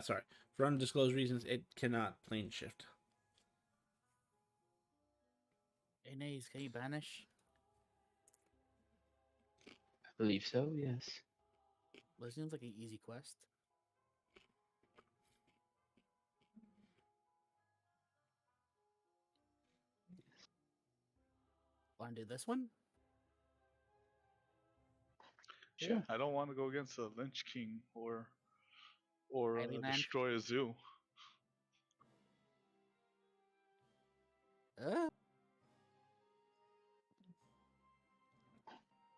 Sorry. For undisclosed reasons, it cannot plane shift. Inays, can you banish? I believe so. Yes. Well, it seems like an easy quest. Want to do this one? Sure. Yeah, I don't want to go against a Lynch King or Kylie Land? destroy a zoo.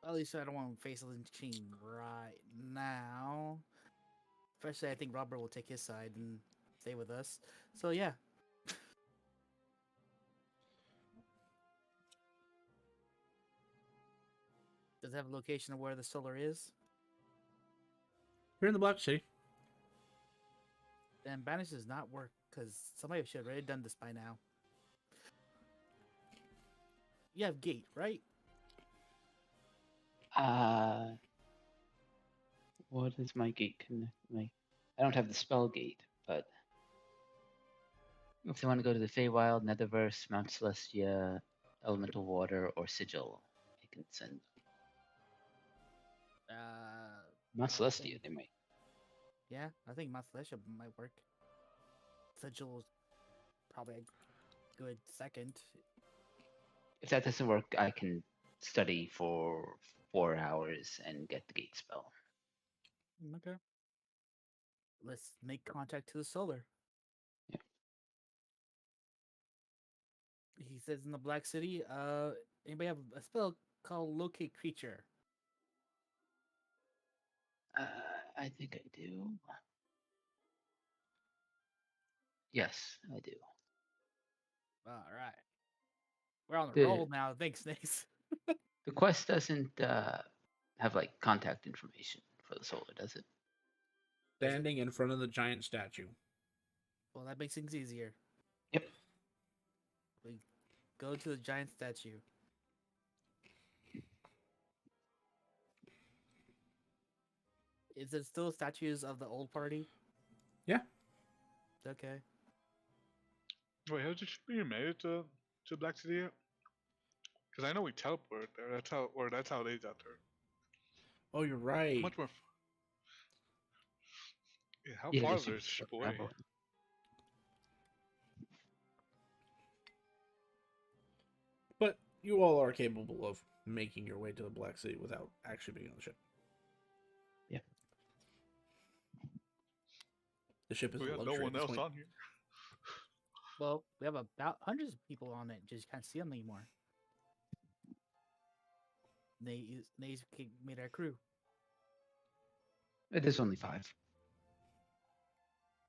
At least I don't want to face a Lynch King right now. Especially, I think Robert will take his side and stay with us. So yeah. Does it have a location of where the solar is? You're in the Black City. Then banish does not work because somebody should have already done this by now. You have gate, right? What is my gate connect? I don't have the spell gate, but if they want to go to the Feywild, Netherverse, Mount Celestia, Elemental Water, or Sigil, I can send Mount I Celestia. think- They might. Yeah, I think Mount Celestia might work. Sigil is probably a good second. If that doesn't work, I can study for 4 hours and get the gate spell. Okay. Let's make contact to the solar. Yeah. He says in the Black City, anybody have a spell called Locate Creature? I think I do. Yes, I do. All right. We're on a The- roll now. Thanks, Snakes. The quest doesn't have like contact information for the solar, does it? Standing in front of the giant statue. Well, that makes things easier. Yep. We go to the giant statue. Is it still statues of the old party? Yeah. Okay. Wait, how did you made it to Black City yet? Because I know we teleported there. That's how they got there. Oh, you're right. Much more. Yeah, how Yeah, far there's is this super ship short away? travel. But you all are capable of making your way to the Black City without actually being on the ship. Yeah. The ship is We a got luxury no at one this else point. on here. Well, we have about hundreds of people on it. Just can't see them anymore. They made our crew. There's only 5.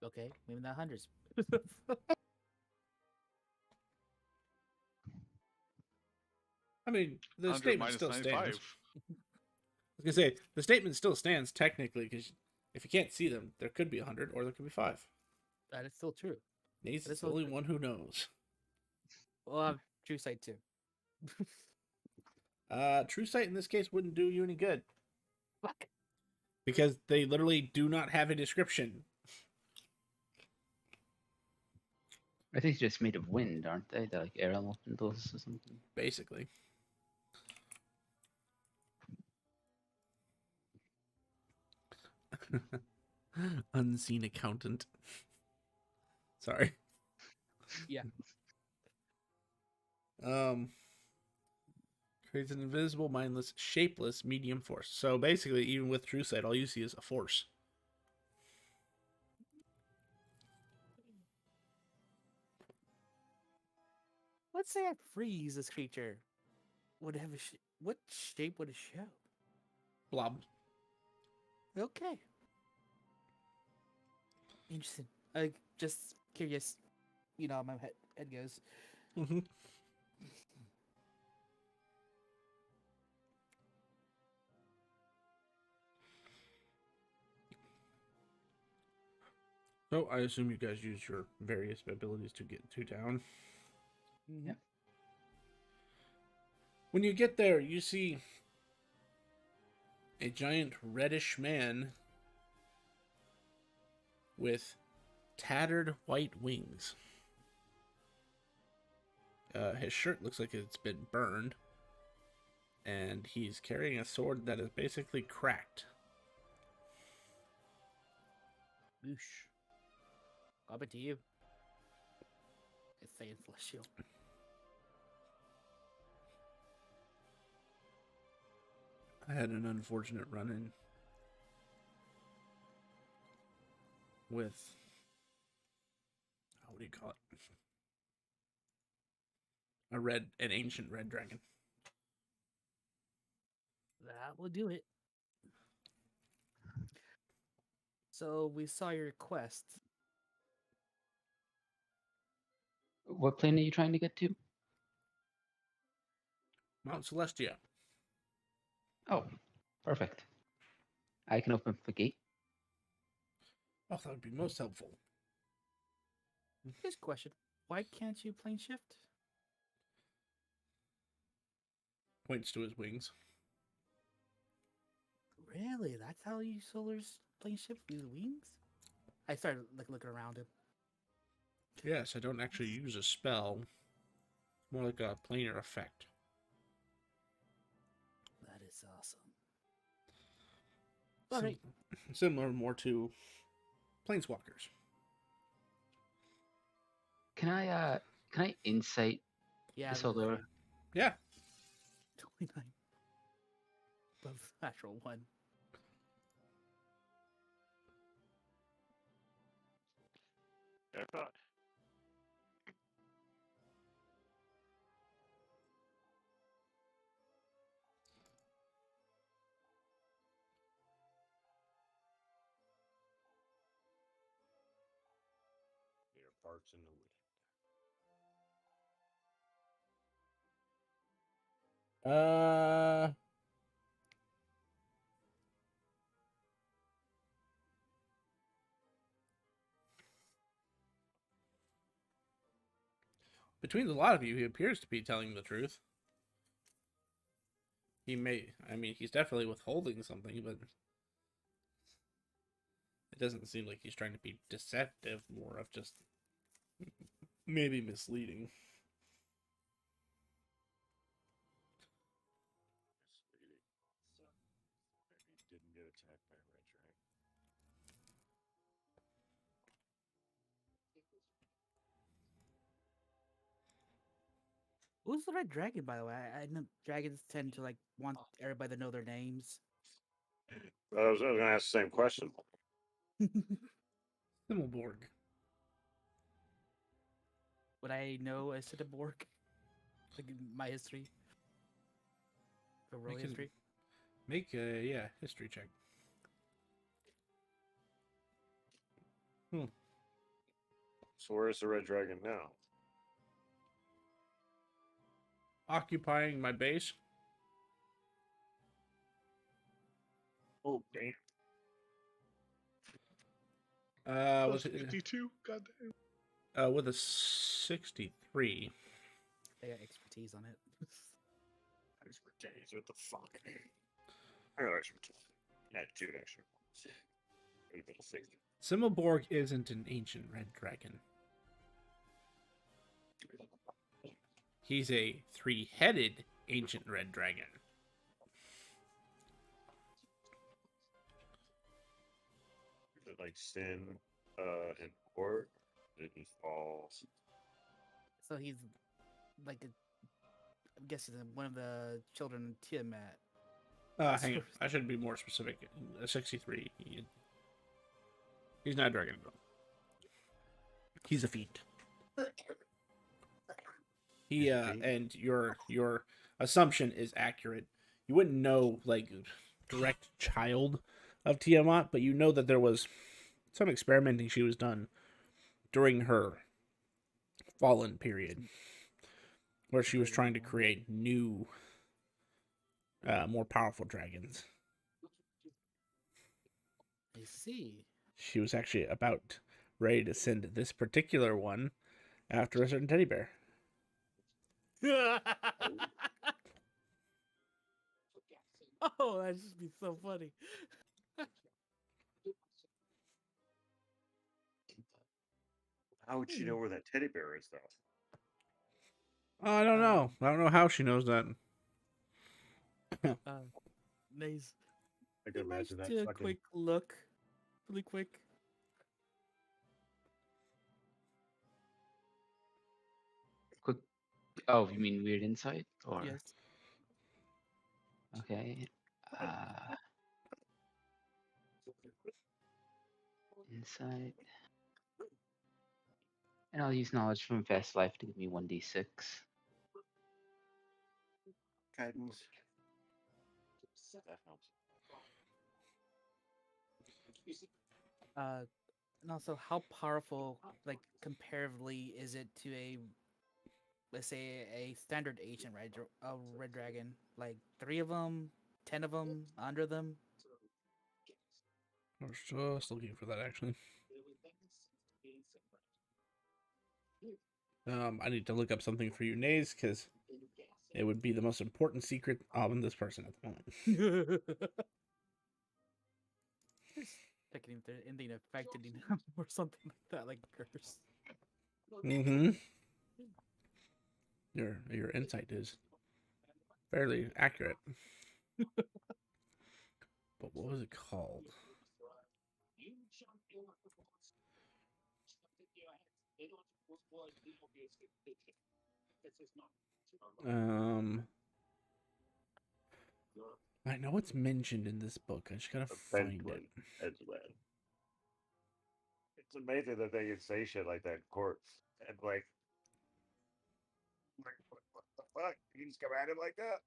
Okay, maybe not hundreds. I mean, the 100 statement minus still 95. stands. I was gonna say the statement still stands technically because if you can't see them, there could be 100 or there could be 5. That is still true. Nate's That is the so only true. one who knows. Well, true sight too. True sight in this case wouldn't do you any good Fuck. because they literally do not have a description. I think they're just made of wind, aren't they? They're like air elementals or something. Basically. Unseen accountant. Sorry. Yeah. Creates an invisible, mindless, shapeless medium force. So basically, even with true sight, all you see is a force. Let's say I freeze this creature. Would it have what shape would it show? Blob. Okay. Interesting. I just curious. You know, how my head goes. Mm-hmm. So I assume you guys use your various abilities to get to town. Yep. When you get there, you see a giant reddish man with tattered white wings. His shirt looks like it's been burned, and he's carrying a sword that is basically cracked. Boosh. Up to you. It's saying celestial. I had an unfortunate run-in with, what do you call it? An ancient red dragon. That will do it. So we saw your quest. What plane are you trying to get to? Mount Celestia. Oh, perfect. I can open the gate. Oh, that would be most helpful. Here's a question. Why can't you plane shift? Points to his wings. Really? That's how you solars plane shift? Use wings? I started looking around him. Yes, I don't actually use a spell. More like a planar effect. That is awesome. Sim- Alright. Similar more to planeswalkers. Can I insight Yeah. the solar? Yeah. 29. Above natural 1. I thought. There are parts in the wind. Uh, between a lot of you, he appears to be telling the truth. He may, I mean, he's definitely withholding something, but it doesn't seem like he's trying to be deceptive, more of just maybe misleading. Misleading. Maybe he didn't get attacked by a red dragon. Who's the red dragon, by the way? I know dragons tend to like want everybody to know their names. I was going to ask the same question. Simmelborg. Would I know a Cineborg? Like in my history? The real We can- history? Make a history check. So where's the red dragon now? Occupying my base. Oh, damn. With 52. Goddamn. with a 63. They got expertise on it. Expertise, what the fuck? I got expertise. Yeah, 2 extra. Would have been a 60. Simmelborg isn't an ancient red dragon. He's a 3-headed ancient red dragon. Is it like Sin and Port? It just falls. So he's like I'm guessing one of the children of Tiamat. Hang on. I should be more specific. A 63. He's not a dragon at all. He's a fiend. He and your assumption is accurate. You wouldn't know like direct child of Tiamat, but you know that there was some experimenting she was done during her fallen period, where she was trying to create new, more powerful dragons. I see. She was actually about ready to send this particular one after a certain teddy bear. Oh, that'd just be so funny. How would she know where that teddy bear is, though? I don't know. I don't know how she knows that. Nice. I can imagine that Do a fucking. quick look, really quick. Quick. Oh, you mean weird insight or? Yes. Okay. Insight. And I'll use knowledge from past life to give me 1d6. Guidance. That helps. And also, how powerful, like comparatively, is it to let's say, a standard ancient red dragon? Like 3 of them, 10 of them, 100 of them. I was just looking for that actually. I need to look up something for you, Nays, because it would be the most important secret on this person at the moment. Checking if there's anything affected him or something like that, like curse. Mm-hmm. Your insight is fairly accurate. But what was it called? I know it's mentioned in this book. I just gotta find it. It's amazing that they can say shit like that in court. And like what the fuck? You just come at him like that?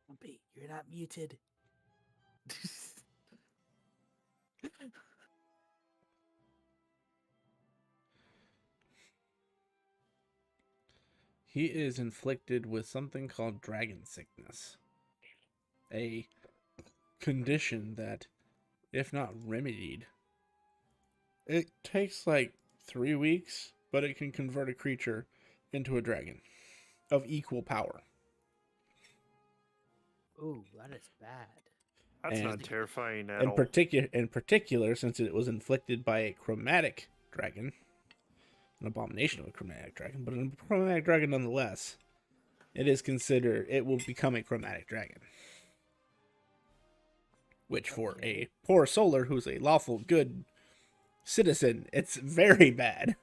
Lumpy, you're not muted. He is inflicted with something called dragon sickness, a condition that, if not remedied, it takes like 3 weeks, but it can convert a creature into a dragon of equal power. Ooh, that is bad. That's not And terrifying at all. In particular, since it was inflicted by a chromatic dragon, an abomination of a chromatic dragon, but a chromatic dragon nonetheless, it will become a chromatic dragon. Which for a poor solar who's a lawful good citizen, it's very bad.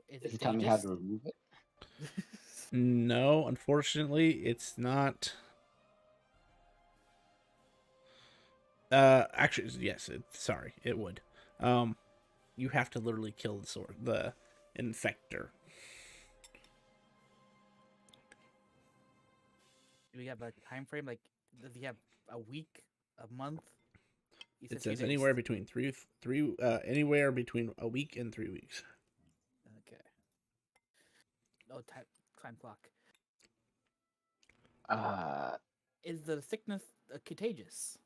Is Does it it tell me how dangerous? to remove it? No, unfortunately, it's not. Actually, yes. Sorry, it would. You have to literally kill the infector. Do we have a time frame? Like, does he have a week, a month? You It few says days. anywhere between anywhere between a week and 3 weeks. Okay. No time clock. Is the sickness contagious?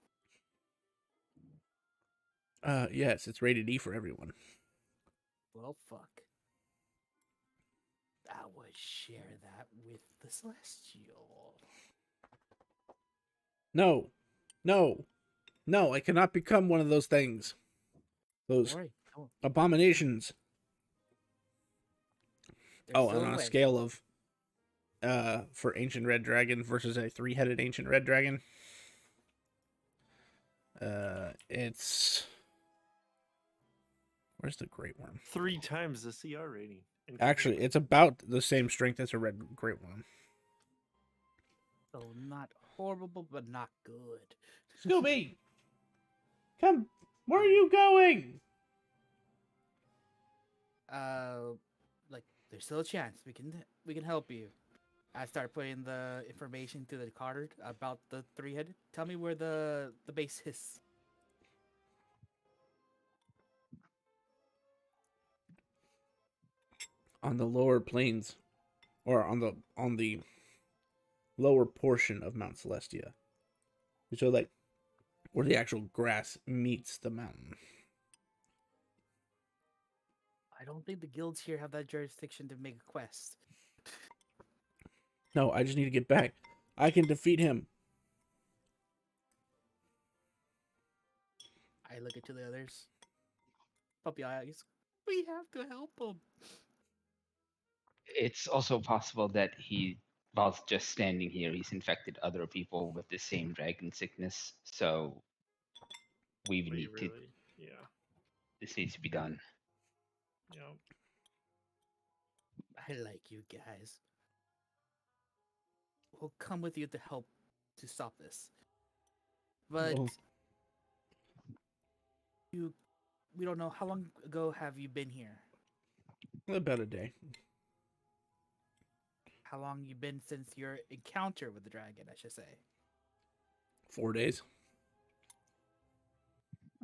Yes, it's rated E for everyone. Well, fuck. I would share that with the Celestial. No, no, no! I cannot become one of those things. Those Don't worry. Don't. abominations. There's Oh, still and on a way. scale of for ancient red dragon versus a 3-headed ancient red dragon, it's where's the great worm? 3 times the CR rating. Actually, it's about the same strength as a red great worm. So not horrible, but not good. Scooby, come! Where are you going? Like there's still a chance we can help you. I start putting the information to the card about the 3-headed. Tell me where the base is. On the lower plains, or on the lower portion of Mount Celestia. So like where the actual grass meets the mountain. I don't think the guilds here have that jurisdiction to make a quest. No, I just need to get back. I can defeat him. I look at the others. Puppy eyes. We have to help him. It's also possible that while just standing here, he's infected other people with the same dragon sickness. So we We need to. really, yeah. This needs to be done. Yeah. I like you guys. We'll come with you to help to stop this. But Well- we don't know how long ago have you been here? About a day. How long you been since your encounter with the dragon, I should say. 4 days.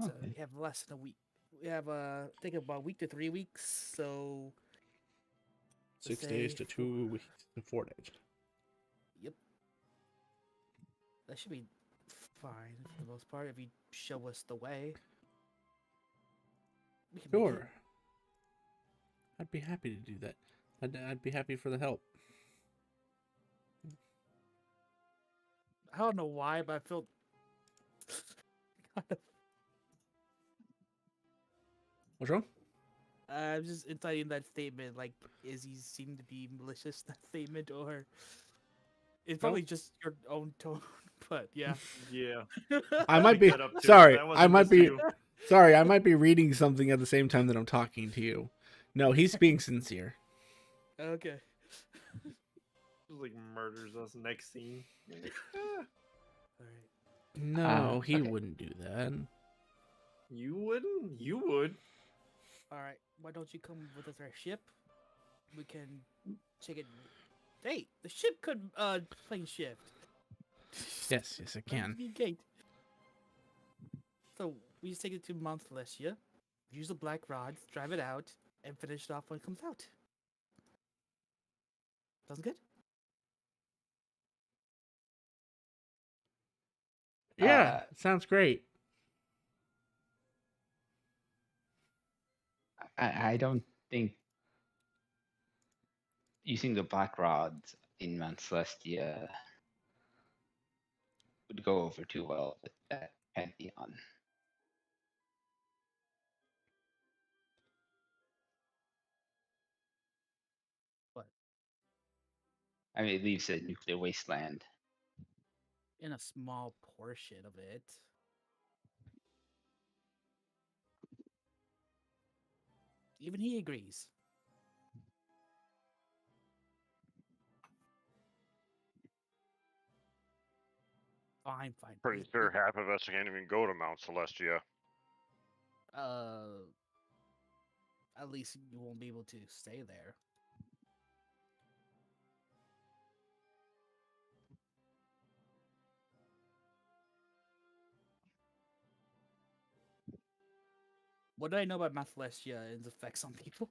So we have less than a week. We have I think about a week to 3 weeks. So 6 say days to 2 weeks to 4 days. yep, that should be fine for the most part if you show us the way. We can make it. Sure. I'd be happy to do that. I'd be happy for the help. I don't know why, but I feel kind of. What's wrong? I'm just inciting that statement. Like, is he seem to be malicious? That statement, or it's probably just your own tone. But yeah, Yeah. I might be Get up to it. sorry. That I wasn't might just be you. sorry. I might be reading something at the same time that I'm talking to you. No, he's being sincere. okay. Just like murders us next scene. All right. No, he okay. wouldn't do that. You wouldn't? You would. All right. Why don't you come with us our ship? We can check it. Hey, the ship could plane shift. Yes, yes, I can. Gate. So we just take it to Mount Celestia, use the black rods, drive it out, and finish it off when it comes out. Sounds good. Yeah, Uh, sounds great. I don't think using the black rods in Mount Celestia would go over too well with that pantheon. But I mean, it leaves a nuclear wasteland. in a small portion of it. Even he agrees. Fine, fine. Pretty sure half of us can't even go to Mount Celestia. Uh, at least you won't be able to stay there. What do I know about Mount Celestia and its effects on people?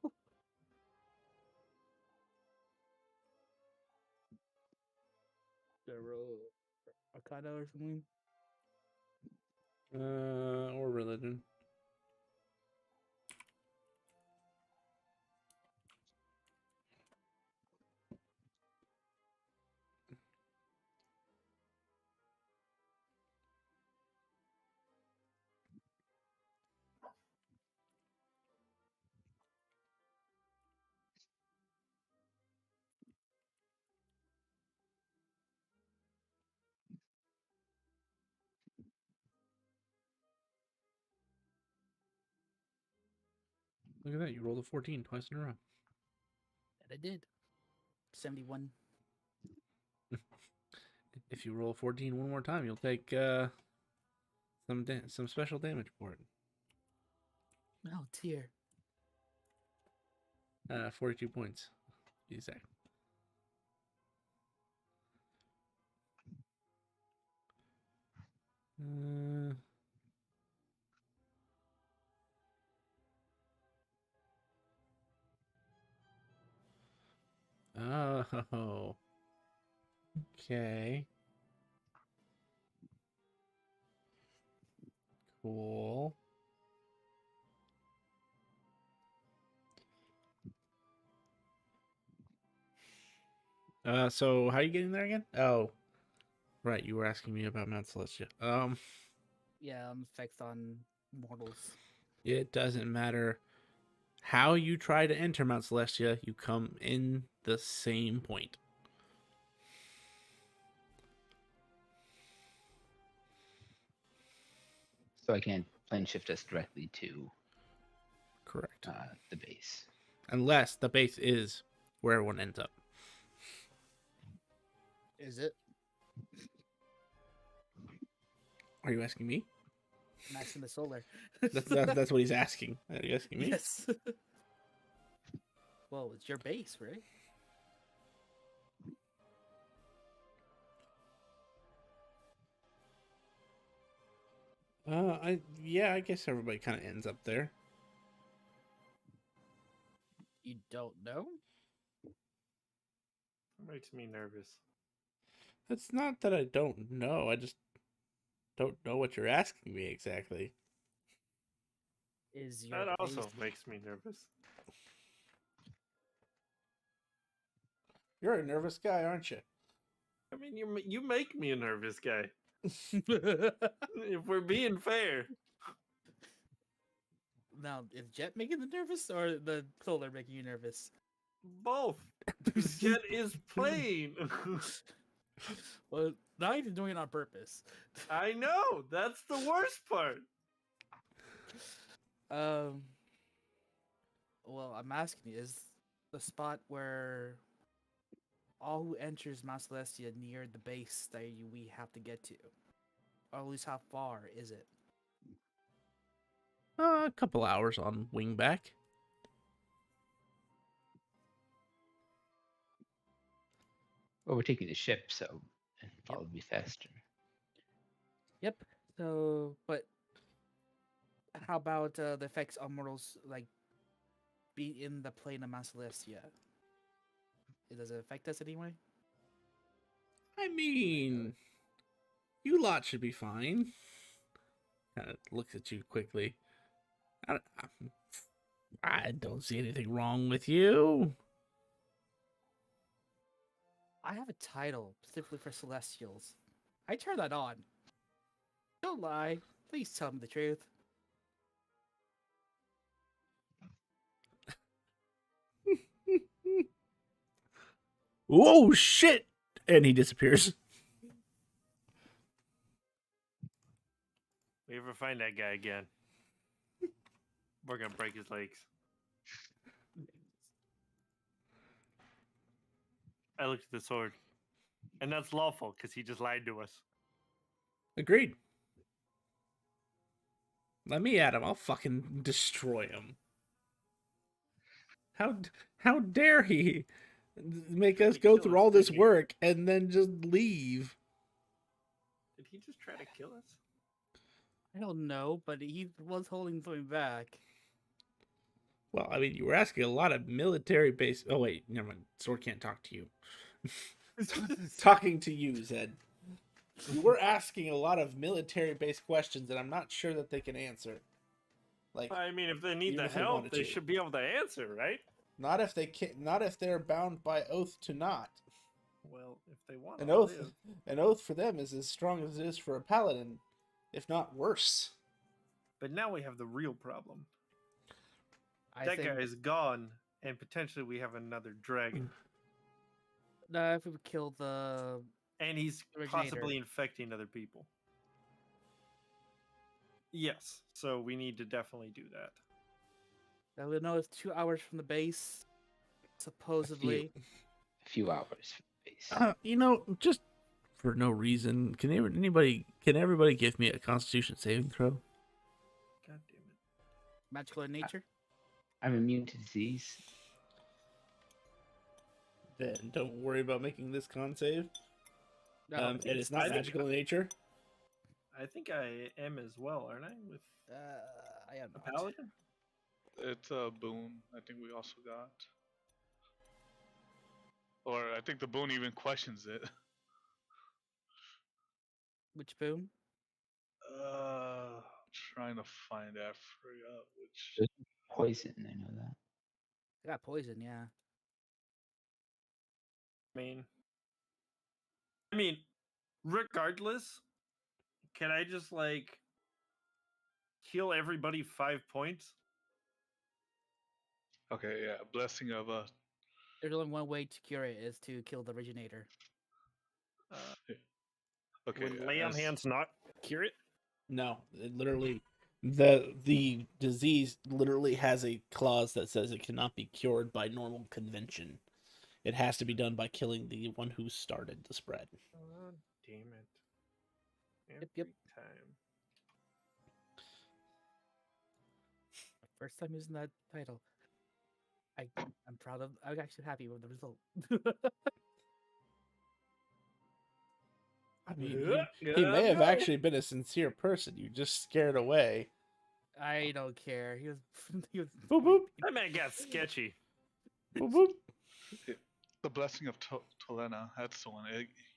The roll Arcana or something? Or religion. Look at that, you rolled a 14 twice in a row. That I did. 71. If you roll 14 one more time, you'll take some special damage for it. Oh, dear. 42 points. To be exact. Oh. Okay. Cool. So how are you getting there again? Oh, right. You were asking me about Mount Celestia. Yeah, effects on mortals. It doesn't matter how you try to enter Mount Celestia. You come in the same point. So I can't plane shift us directly to Correct. the base. Unless the base is where everyone ends up. Is it? Are you asking me? Maxima Solar. That's what he's asking. Are you asking me? Yes. Well, it's your base, right? I guess everybody kind of ends up there. You don't know? Makes me nervous. It's not that I don't know. I just don't know what you're asking me exactly. Is your That base... also makes me nervous. You're a nervous guy, aren't you? I mean, you make me a nervous guy. If we're being fair. Now, is Jet making the nervous or the Solar making you nervous? Both. Jet is playing. Well, now he's doing it on purpose. I know. That's the worst part. Well, I'm asking you, is the spot where all who enters Mount Celestia near the base that we have to get to? Or at least how far is it? A couple hours on wingback. Well, we're taking the ship, so it'll probably be faster. Yep. So, but how about the effects on mortals? Like, be in the plane of Mount Celestia. Does it affect us anyway? I mean, you lot should be fine. Kind of looks at you quickly. I don't see anything wrong with you. I have a title specifically for Celestials. I turn that on. Don't lie. Please tell me the truth. Whoa, shit! And he disappears. We ever find that guy again, we're gonna break his legs. I looked at the sword, and that's lawful because he just lied to us. Agreed. Let me at him. I'll fucking destroy him. How dare he make us He go killed through us, all this didn't he? work and then just leave? Did he just try to kill us? I don't know, but he was holding something back. Well, I mean, you were asking a lot of military base. Oh wait, never mind. Sword can't talk to you. Talking to you, Zed. You were asking a lot of military-based questions that I'm not sure that they can answer. Like, I mean, if they need Even the if they help, wanted they to. should be able to answer, right? not if they can, not if they're bound by oath to not. Well, if they want An to oath, live. an oath for them is as strong as it is for a paladin, if not worse. But now we have the real problem. I That think guy is gone, and potentially we have another dragon. if we would kill the And he's Originator. possibly infecting other people. Yes, so we need to definitely do that. that we know it's 2 hours from the base, supposedly. A few hours. Base. Just for no reason, can everybody give me a Constitution saving throw? God damn it. Magical in nature. I'm immune to disease. Then don't worry about making this con save. No, It is not I think- magical in nature. I think I am as well, aren't I? With I am a not. paladin? It's a boon. I think we also got. Or I think the boon even questions it. Which boon? Trying to find that. Forgot which. There's poison, I know that. I got poison, yeah. I mean, regardless, can I just like heal everybody 5 points? Okay, yeah, blessing of There's only one way to cure it is to kill the originator. Okay, Would yeah, lay on as- hands not cure it? No, it literally, the disease literally has a clause that says it cannot be cured by normal convention. It has to be done by killing the one who started the spread. Oh, damn it. Yep. Every time. First time using that title. I'm proud of. I'm actually happy with the result. I mean, he may have actually been a sincere person. You just scared away. I don't care. He was. He was. Boop boop That man got sketchy. boop boop. the blessing of Tolena. That's the one.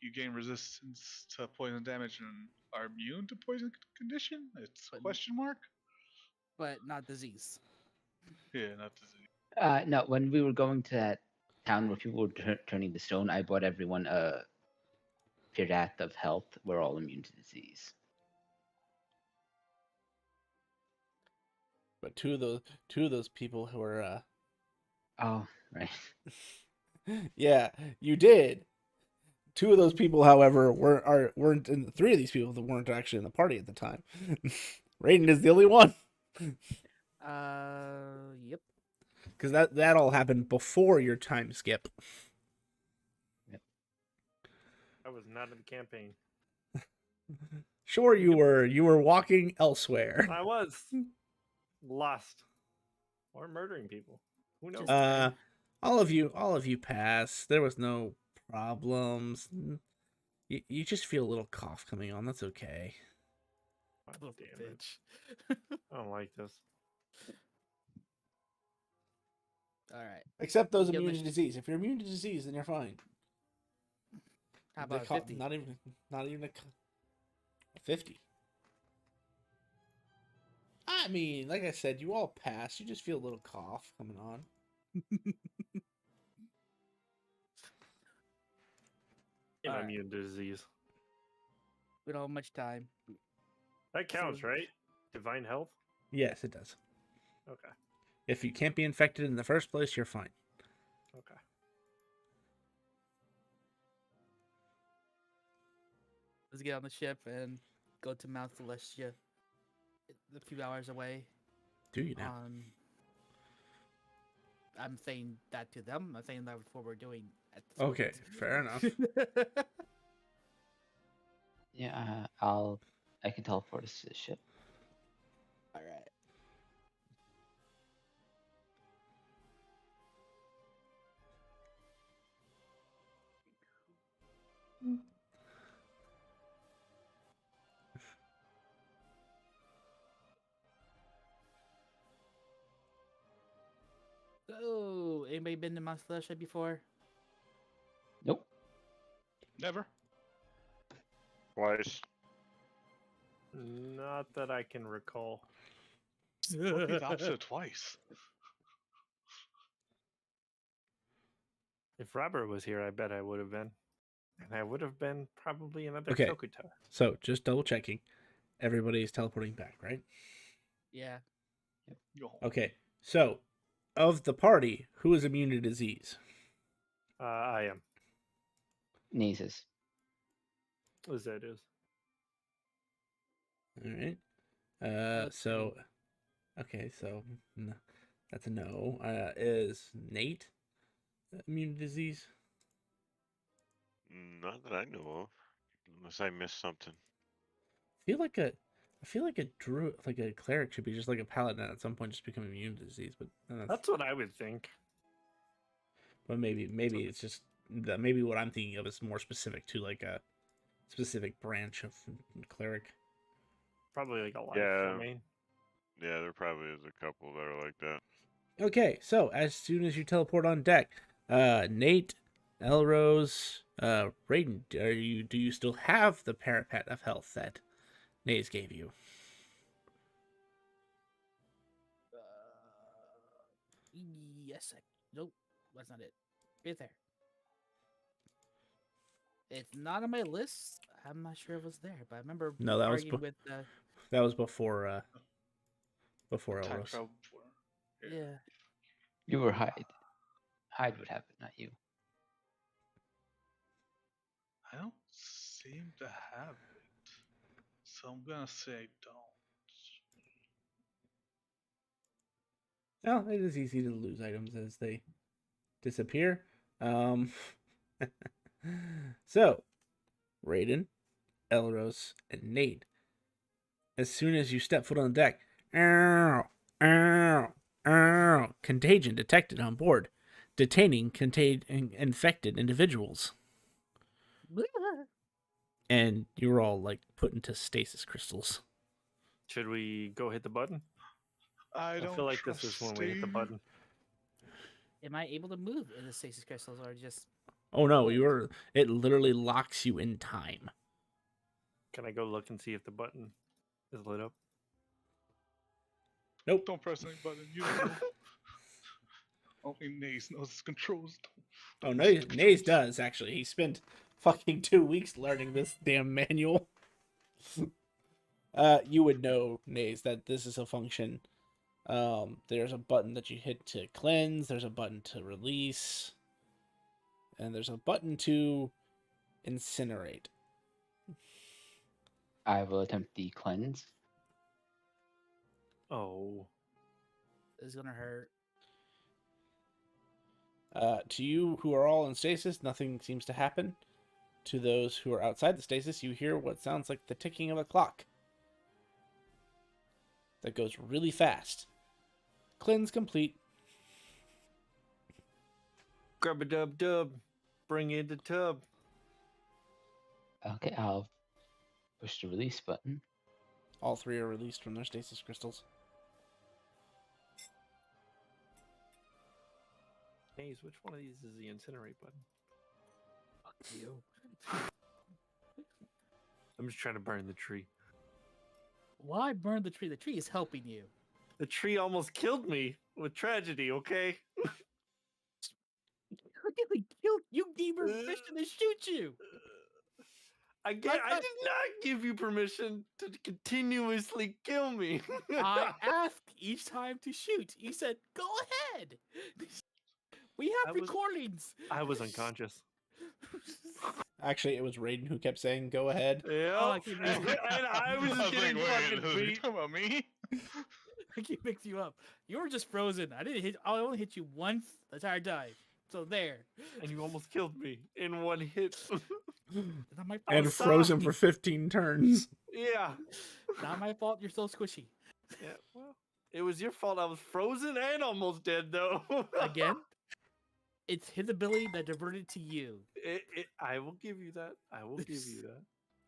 You gain resistance to poison damage and are immune to poison condition. It's But- question mark. But not disease. Yeah, not disease. No, when we were going to that town where people were turning to stone, I bought everyone a Pirath of Health. We're all immune to disease. But two of those people who were, Oh, right. yeah, you did. Two of those people, however, weren't, and three of these people that weren't actually in the party at the time. Raiden is the only one. Yep. Because that all happened before your time skip. I was not in the campaign. Sure, you were walking elsewhere. I was lost or murdering people. Who knows? All of you pass. There was no problems. You just feel a little cough coming on. That's okay. God Little damn it. bitch. I don't like this. All right. Except those Give immune me- to disease. If you're immune to disease, then you're fine. How They about call- 50? Not even a 50. I mean, like I said, you all pass. You just feel a little cough coming on. I'm Alright. immune to disease. We don't have much time. That counts, So- right? Divine health. Yes, it does. Okay. If you can't be infected in the first place, you're fine. Okay. Let's get on the ship and go to Mount Celestia. A few hours away. Do you now? I'm saying that to them. I'm saying that's what we're doing at this Okay, moment. fair enough. Yeah, I can teleport us to the ship. All right. So, anybody been to Mount Celestia before? Nope. Never. Twice. Not that I can recall. He's opposite twice. If Robert was here, I bet I would have been. And I would have been probably another Okay. Chokuta. So, just double checking. Everybody's teleporting back, right? Yeah. Go home. Okay. So, of the party, who is immune to disease? I am. Nieces. As that is. All right. Let's So, okay. So, that's a no. Is Nate immune to disease? Not that I know of. Unless I missed something. I feel like a druid, like a cleric, should be just like a paladin at some point, just become immune to disease. But That's what I would think. maybe it's just that. Maybe what I'm thinking of is more specific to like a specific branch of cleric. Probably like a life Yeah. domain. Yeah, there probably is a couple that are like that. Okay, so as soon as you teleport on deck, Nate, Elrose, Raiden, do you still have the parapet of health that Naze gave you? Yes. Nope. That's not it. Right there. It's not on my list. I'm not sure it was there, but I remember No, that was arguing be- with That was before Time Elrose. travel before. yeah. You were Hyde. Hyde would have it, not you. I don't seem to have it. So I'm gonna say I don't. Well, it is easy to lose items as they disappear. So, Raiden, Elrose, and Nate. As soon as you step foot on the deck, contagion detected on board, detaining infected individuals, and you're all like put into stasis crystals. Should we go hit the button? I don't feel like this is when we hit the trust button. Am I able to move in the stasis crystals or just? Oh no, it literally locks you in time. Can I go look and see if the button is lit up? Nope. Don't press any button. You don't know. Only Naze knows his controls. Oh, Don't no, listen to Naze controls. does, actually. He spent fucking 2 weeks learning this damn manual. You would know, Naze, that this is a function. There's a button that you hit to cleanse, there's a button to release, and there's a button to incinerate. I will attempt the cleanse. Oh. It's gonna hurt. To you who are all in stasis, nothing seems to happen. To those who are outside the stasis, you hear what sounds like the ticking of a clock that goes really fast. Cleanse complete. Grub a dub dub. Bring in the tub. Okay, I'll push the release button. All three are released from their stasis crystals. Hayes, which one of these is the incinerate button? Fuck you. I'm just trying to burn the tree. Why burn the tree? The tree is helping you. The tree almost killed me with tragedy, okay? Fucking killed you. Gave her permission to shoot you. I did not give you permission to continuously kill me. I asked each time to shoot. You said, "Go ahead." We have I was- recordings. I was unconscious. Actually, it was Raiden who kept saying, "Go ahead." Yeah, Oh, I keep and I was just getting fucking who, you beat. talking about me? I keep mixing you up. You were just frozen. I didn't hit. I only hit you once the entire time. So there. And you almost killed me in one hit. It's not my fault. And frozen for 15 turns. Yeah. Not my fault. You're so squishy. Yeah. Well, it was your fault. I was frozen and almost dead, though. Again, it's his ability that diverted to you. I will give you that. I will give you that.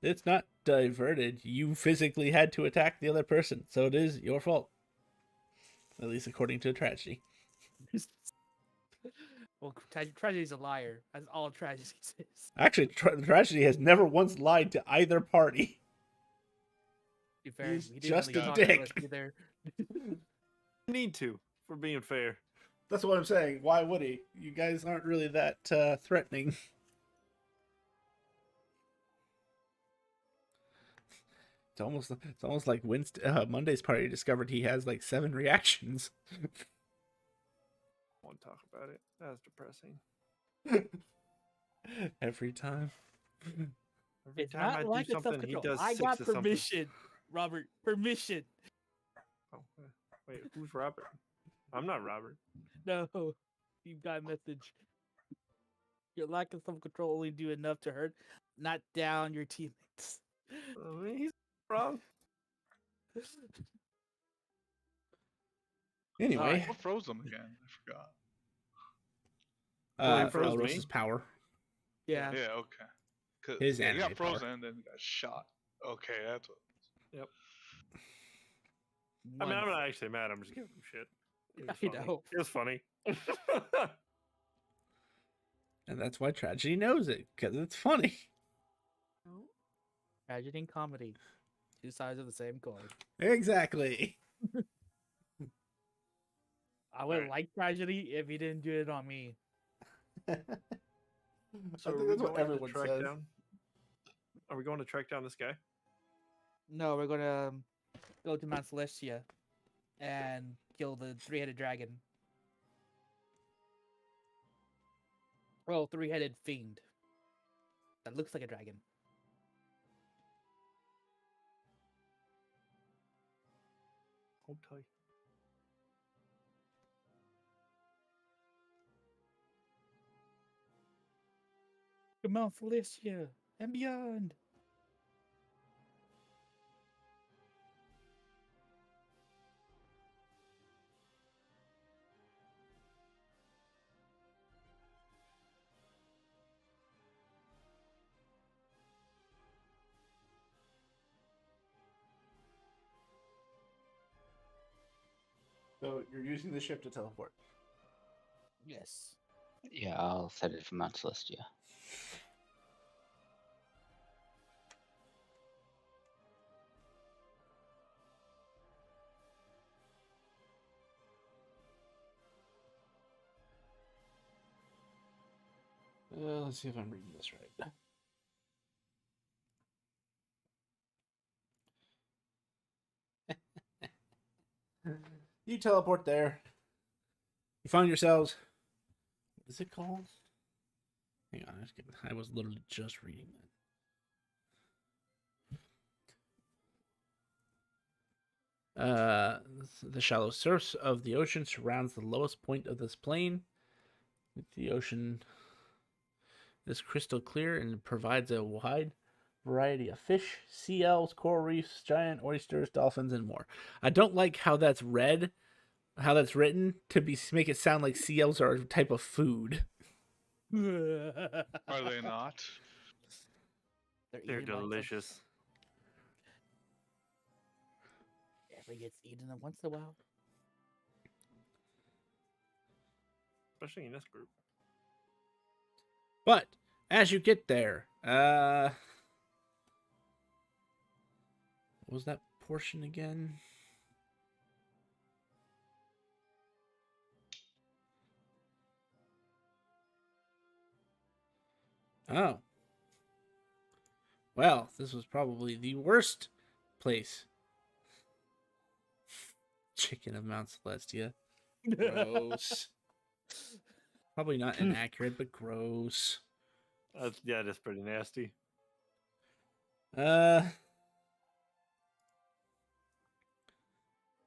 It's not diverted. You physically had to attack the other person, so it is your fault. At least according to tragedy. Well, tragedy's a liar. That's all tragedy is. Actually, tragedy has never once lied to either party. To be fair, He's he didn't just really a talk to dick. us either. Need to, for being fair. That's what I'm saying. Why would he? You guys aren't really that threatening. It's almost like Monday's party discovered he has like 7 reactions. I won't talk about it. That's depressing. Every time. Every It's time not I like do it's something, he self-control. does I 6 got of something. permission, Robert. Permission. Oh, wait, who's Robert? I'm not Robert. No, you got a message. Your lack of self-control only do enough to hurt, not down your teammates. I mean, he's wrong. Anyway, What froze them again? I forgot. Well, he froze me. Elros's power. Yeah. Yeah, okay. 'Cause His he anime got power. frozen and then got shot. Okay, that's what. I mean, I'm Once. not actually mad. I'm just giving him shit. It was I funny. know. It was funny. And that's why tragedy knows it, because it's funny. Tragedy and comedy. Two sides of the same coin. Exactly. I would Alright. like tragedy if he didn't do it on me. So I are think we that's what going to everyone track says. down? Are we going to track down this guy? No, we're gonna go to Mount Celestia and kill the 3-headed dragon. Well, 3-headed fiend. That looks like a dragon. Hold tight. To Mount Celestia and beyond. So you're using the ship to teleport. Yes. Yeah, I'll set it for Mount Celestia. Let's see if I'm reading this right. You teleport there. You find yourselves. What is it called? Hang on, I was literally just reading that. The shallow surface of the ocean surrounds the lowest point of this plain. The ocean is crystal clear and provides a wide variety of fish, sea elves, coral reefs, giant oysters, dolphins, and more. I don't like how that's read, how that's written to make it sound like sea elves are a type of food. Are they not? They're eating by delicious. Every gets eaten once in a while. especially in this group. But as you get there, what was that portion again? Oh. Well, this was probably the worst place. Chicken of Mount Celestia. Gross. Probably not inaccurate, but gross. Yeah, that's pretty nasty.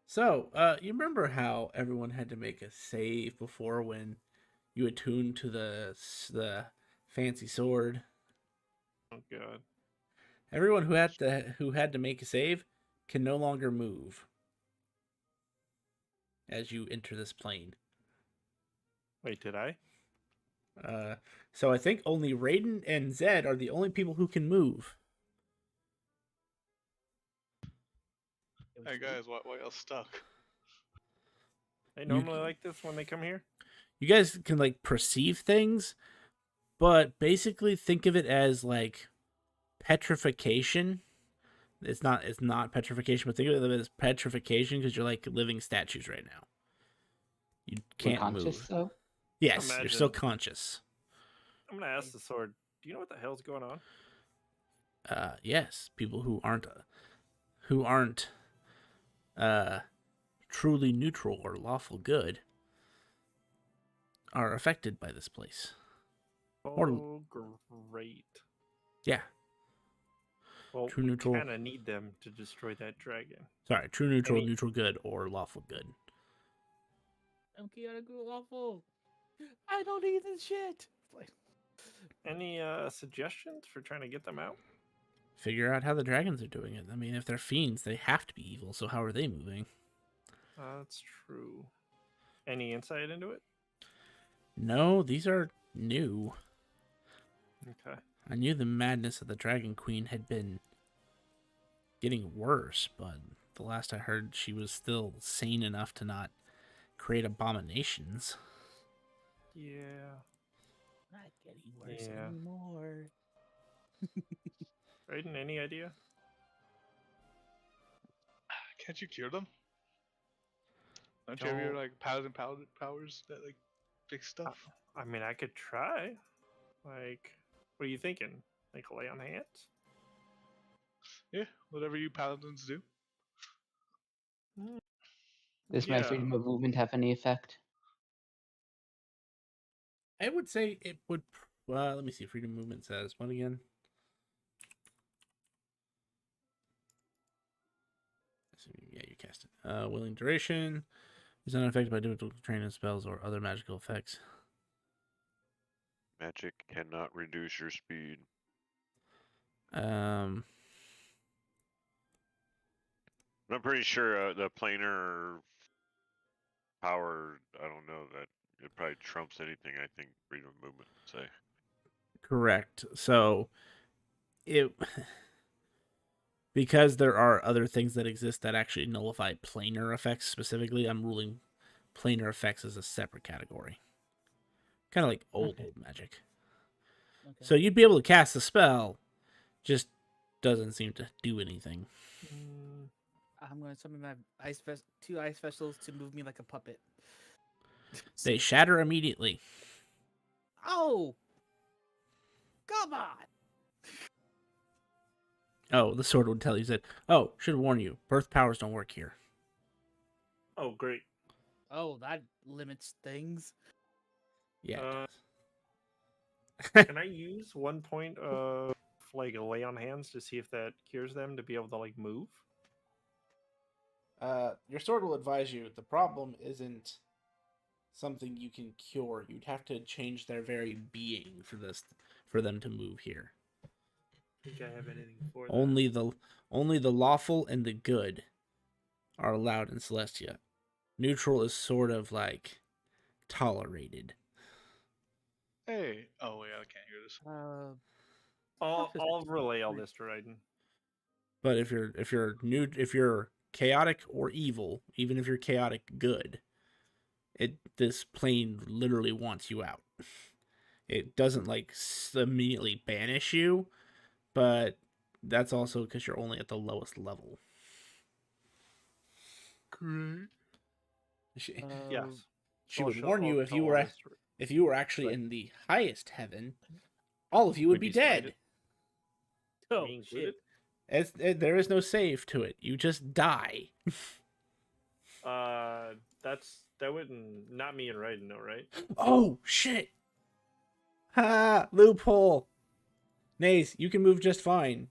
So, you remember how everyone had to make a save before when you attuned to the fancy sword? Oh god. Everyone who had to make a save can no longer move as you enter this plane. Wait, did I? So I think only Raiden and Zed are the only people who can move. Hey guys, why y'all stuck? They normally like this when they come here. You guys can like perceive things, but basically think of it as like petrification. It's not petrification, but think of it as petrification because you're like living statues right now. You We're can't conscious, move. though? Yes, you're still Imagine- conscious. I'm gonna ask the sword. Do you know what the hell's going on? Yes, people who aren't truly neutral or lawful good are affected by this place. Or- Oh, great. Yeah, Well, True we neutral. kind of need them to destroy that dragon. sorry, true neutral, Any- neutral good, or lawful good. I'm chaotic awful. I don't need this shit. Like, Any suggestions for trying to get them out? Figure out how the dragons are doing it. I mean, if they're fiends, they have to be evil. So how are they moving? That's true. Any insight into it? No, these are new. Okay. I knew the madness of the Dragon Queen had been getting worse, but the last I heard, she was still sane enough to not create abominations. Yeah. not getting worse Yeah. anymore. Raiden, any idea? Can't you cure them? Don't you have your Don't- like paladin powers that like fix stuff? I mean, I could try. Like, what are you thinking? Like lay on hands? Yeah, whatever you paladins do. Does my Yeah. freedom of movement have any effect? I would say it would. Let me see. Freedom movement says what again? Yeah, you cast it. Willing duration is not affected by difficult training spells or other magical effects. Magic cannot reduce your speed. Um, I'm pretty sure the planar power, I don't know, that it probably trumps anything I think freedom of movement would say. correct. So it because there are other things that exist that actually nullify planar effects specifically. I'm ruling planar effects as a separate category, kind of like old magic. Okay. So you'd be able to cast the spell, just doesn't seem to do anything. Mm, I'm gonna summon my two ice vessels to move me like a puppet. They shatter immediately. Oh, come on! Oh, the sword would tell you that. Oh, should warn you, birth powers don't work here. Oh, great. Oh, that limits things. Yeah. it Uh, does. Can I use 1 point of like a lay on hands to see if that cures them to be able to like move? Your sword will advise you the problem isn't something you can cure. You'd have to change their very being for them to move here. Think I have anything for that? Only the lawful and the good are allowed in Celestia. Neutral is sort of like tolerated. Hey, oh wait, I can't hear this. I'll relay all this to Raiden. But if you're chaotic or evil, even if you're chaotic good, this plane literally wants you out. It doesn't like immediately banish you, but that's also because you're only at the lowest level. Great. Yes. She I'll would show- warn I'll you if tell you all were this to her. if you were actually Right. in the highest heaven, all of you would Would be you slide dead. Oh Me shit! included? There is no save to it. You just die. That wouldn't not me and Raiden, though, right? Oh shit! Ha! Loophole. Naze, you can move just fine.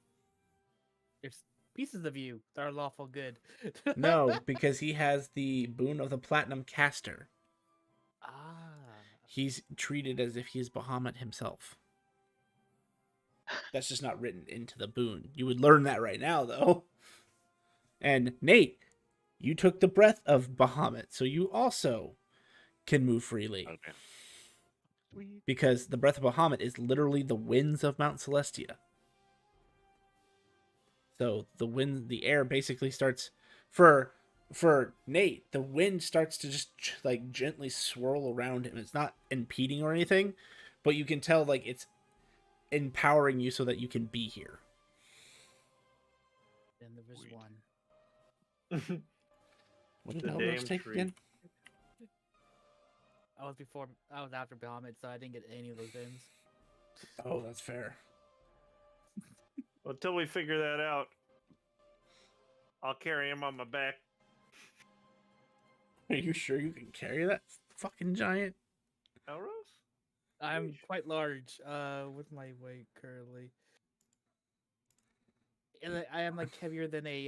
There's pieces of you that are lawful good. No, because he has the boon of the Platinum Caster. Ah. He's treated as if he is Bahamut himself. That's just not written into the boon. You would learn that right now, though. And Nate, you took the breath of Bahamut, so you also can move freely. Okay. Sweet. Because the breath of Bahamut is literally the winds of Mount Celestia. So the air basically starts for Nate, the wind starts to just like gently swirl around him. It's not impeding or anything, but you can tell like it's empowering you so that you can be here. Then there was Sweet. one. What did The the Elros damn take tree. again? I was after Bahamut, so I didn't get any of those bins. Oh, that's fair. Until we figure that out, I'll carry him on my back. Are you sure you can carry that fucking giant? Elros? I'm Yeesh. quite large, with my weight currently. And I am like heavier than a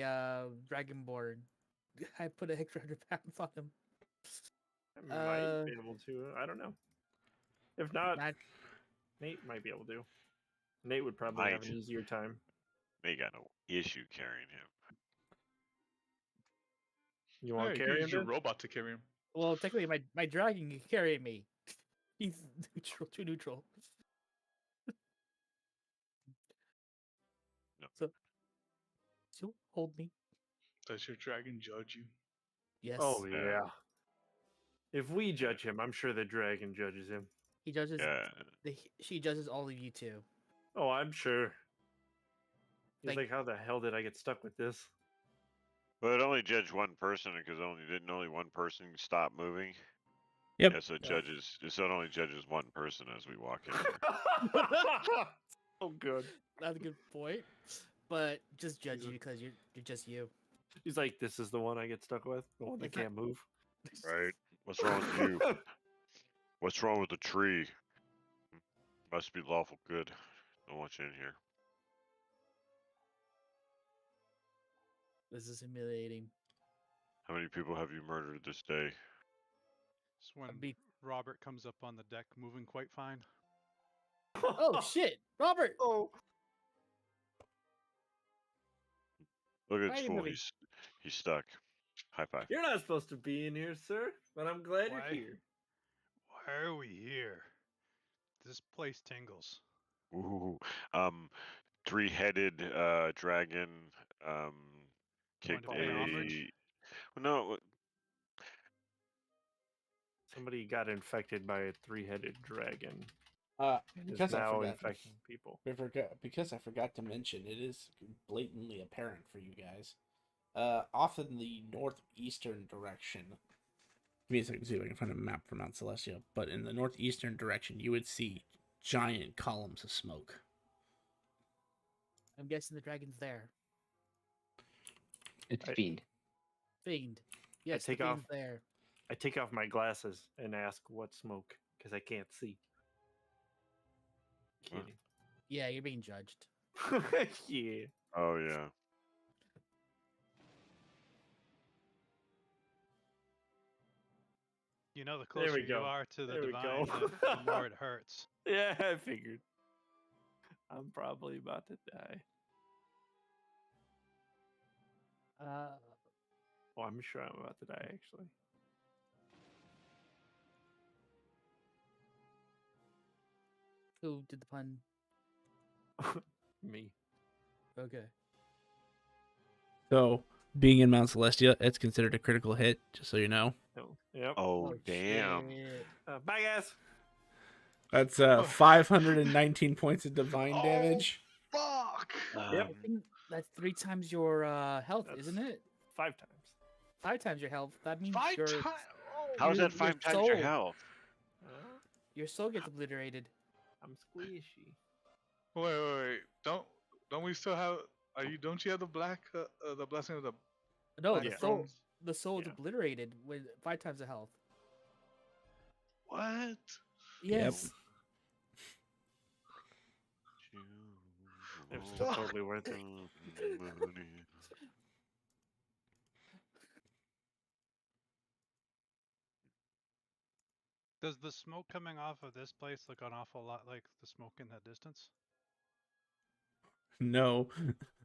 dragonborn. I put an extra 100 pounds on him. I might Uh, be able to. I don't know. If not, Not- Nate might be able to. Nate would probably have an Might. easier time. They got no issue carrying him. You want Hey, to you carry him? use your then? robot to carry him. Well, technically, my dragon can carry me. He's neutral, too neutral. No. So hold me. Does your dragon judge you? Yes. Oh Yeah. yeah. If we judge him, I'm sure the dragon judges him. He judges. Yeah. She judges all of you too. Oh, I'm sure. He's Like- like, how the hell did I get stuck with this? But it only judged one person because only one person stop moving. Yep. Yeah, so it judges. So it only judges one person as we walk in. Oh, good. That's a good point. But just judge He's you a- because you're just you. He's like, this is the one I get stuck with, the one that It's not- can't move. Right? What's wrong with you? What's wrong with the tree? Must be lawful good. Don't want you in here. This is humiliating. How many people have you murdered this day? It's when Be- Robert comes up on the deck moving quite fine. Oh shit, Robert! Oh, Look Why at are his you fool. moving? He's stuck. High five. you're not supposed to be in here, sir, but I'm glad Why? you're here. Why are we here? This place tingles. Ooh. Three-headed dragon kicked to pay homage? No, Somebody got infected by a three-headed dragon Uh, and is because I now forgot, infecting people. because I forgot to mention, it is blatantly apparent for you guys. Off in the northeastern direction. Give me a second to see if I can find a map for Mount Celestia. But in the northeastern direction, you would see giant columns of smoke. I'm guessing the dragon's there. It's I- Fiend. Fiend. Yes, take the off- fiend's there. I take off my glasses and ask what smoke, because I can't see. Huh. Kidding. Yeah, you're being judged. Yeah. oh yeah. You know, the There we closer you go. are to the There we divine, go. the more it hurts. Yeah, I figured. I'm probably about to die. Oh, I'm sure I'm about to die, actually. Who did the pun? Me. Okay. So being in Mount Celestia, it's considered a critical hit, just so you know. No. Yep. Oh, damn. shit. Bye, guys. That's 519 points of divine Oh. damage. Fuck! Yep. I think that's 3 times your health, That's- isn't it? 5 times. 5 times your health. That means 5 your times. Oh, How's your that 5 times your soul. health? your soul gets obliterated. I'm squishy. wait. Don't we still have? Don't you have the black? The blessing of the No, black the Yeah. soul stones? the soul is Yeah. obliterated with 5 times the health. What? Yes. It's Fuck. totally worth it. Does the smoke coming off of this place look an awful lot like the smoke in that distance? No,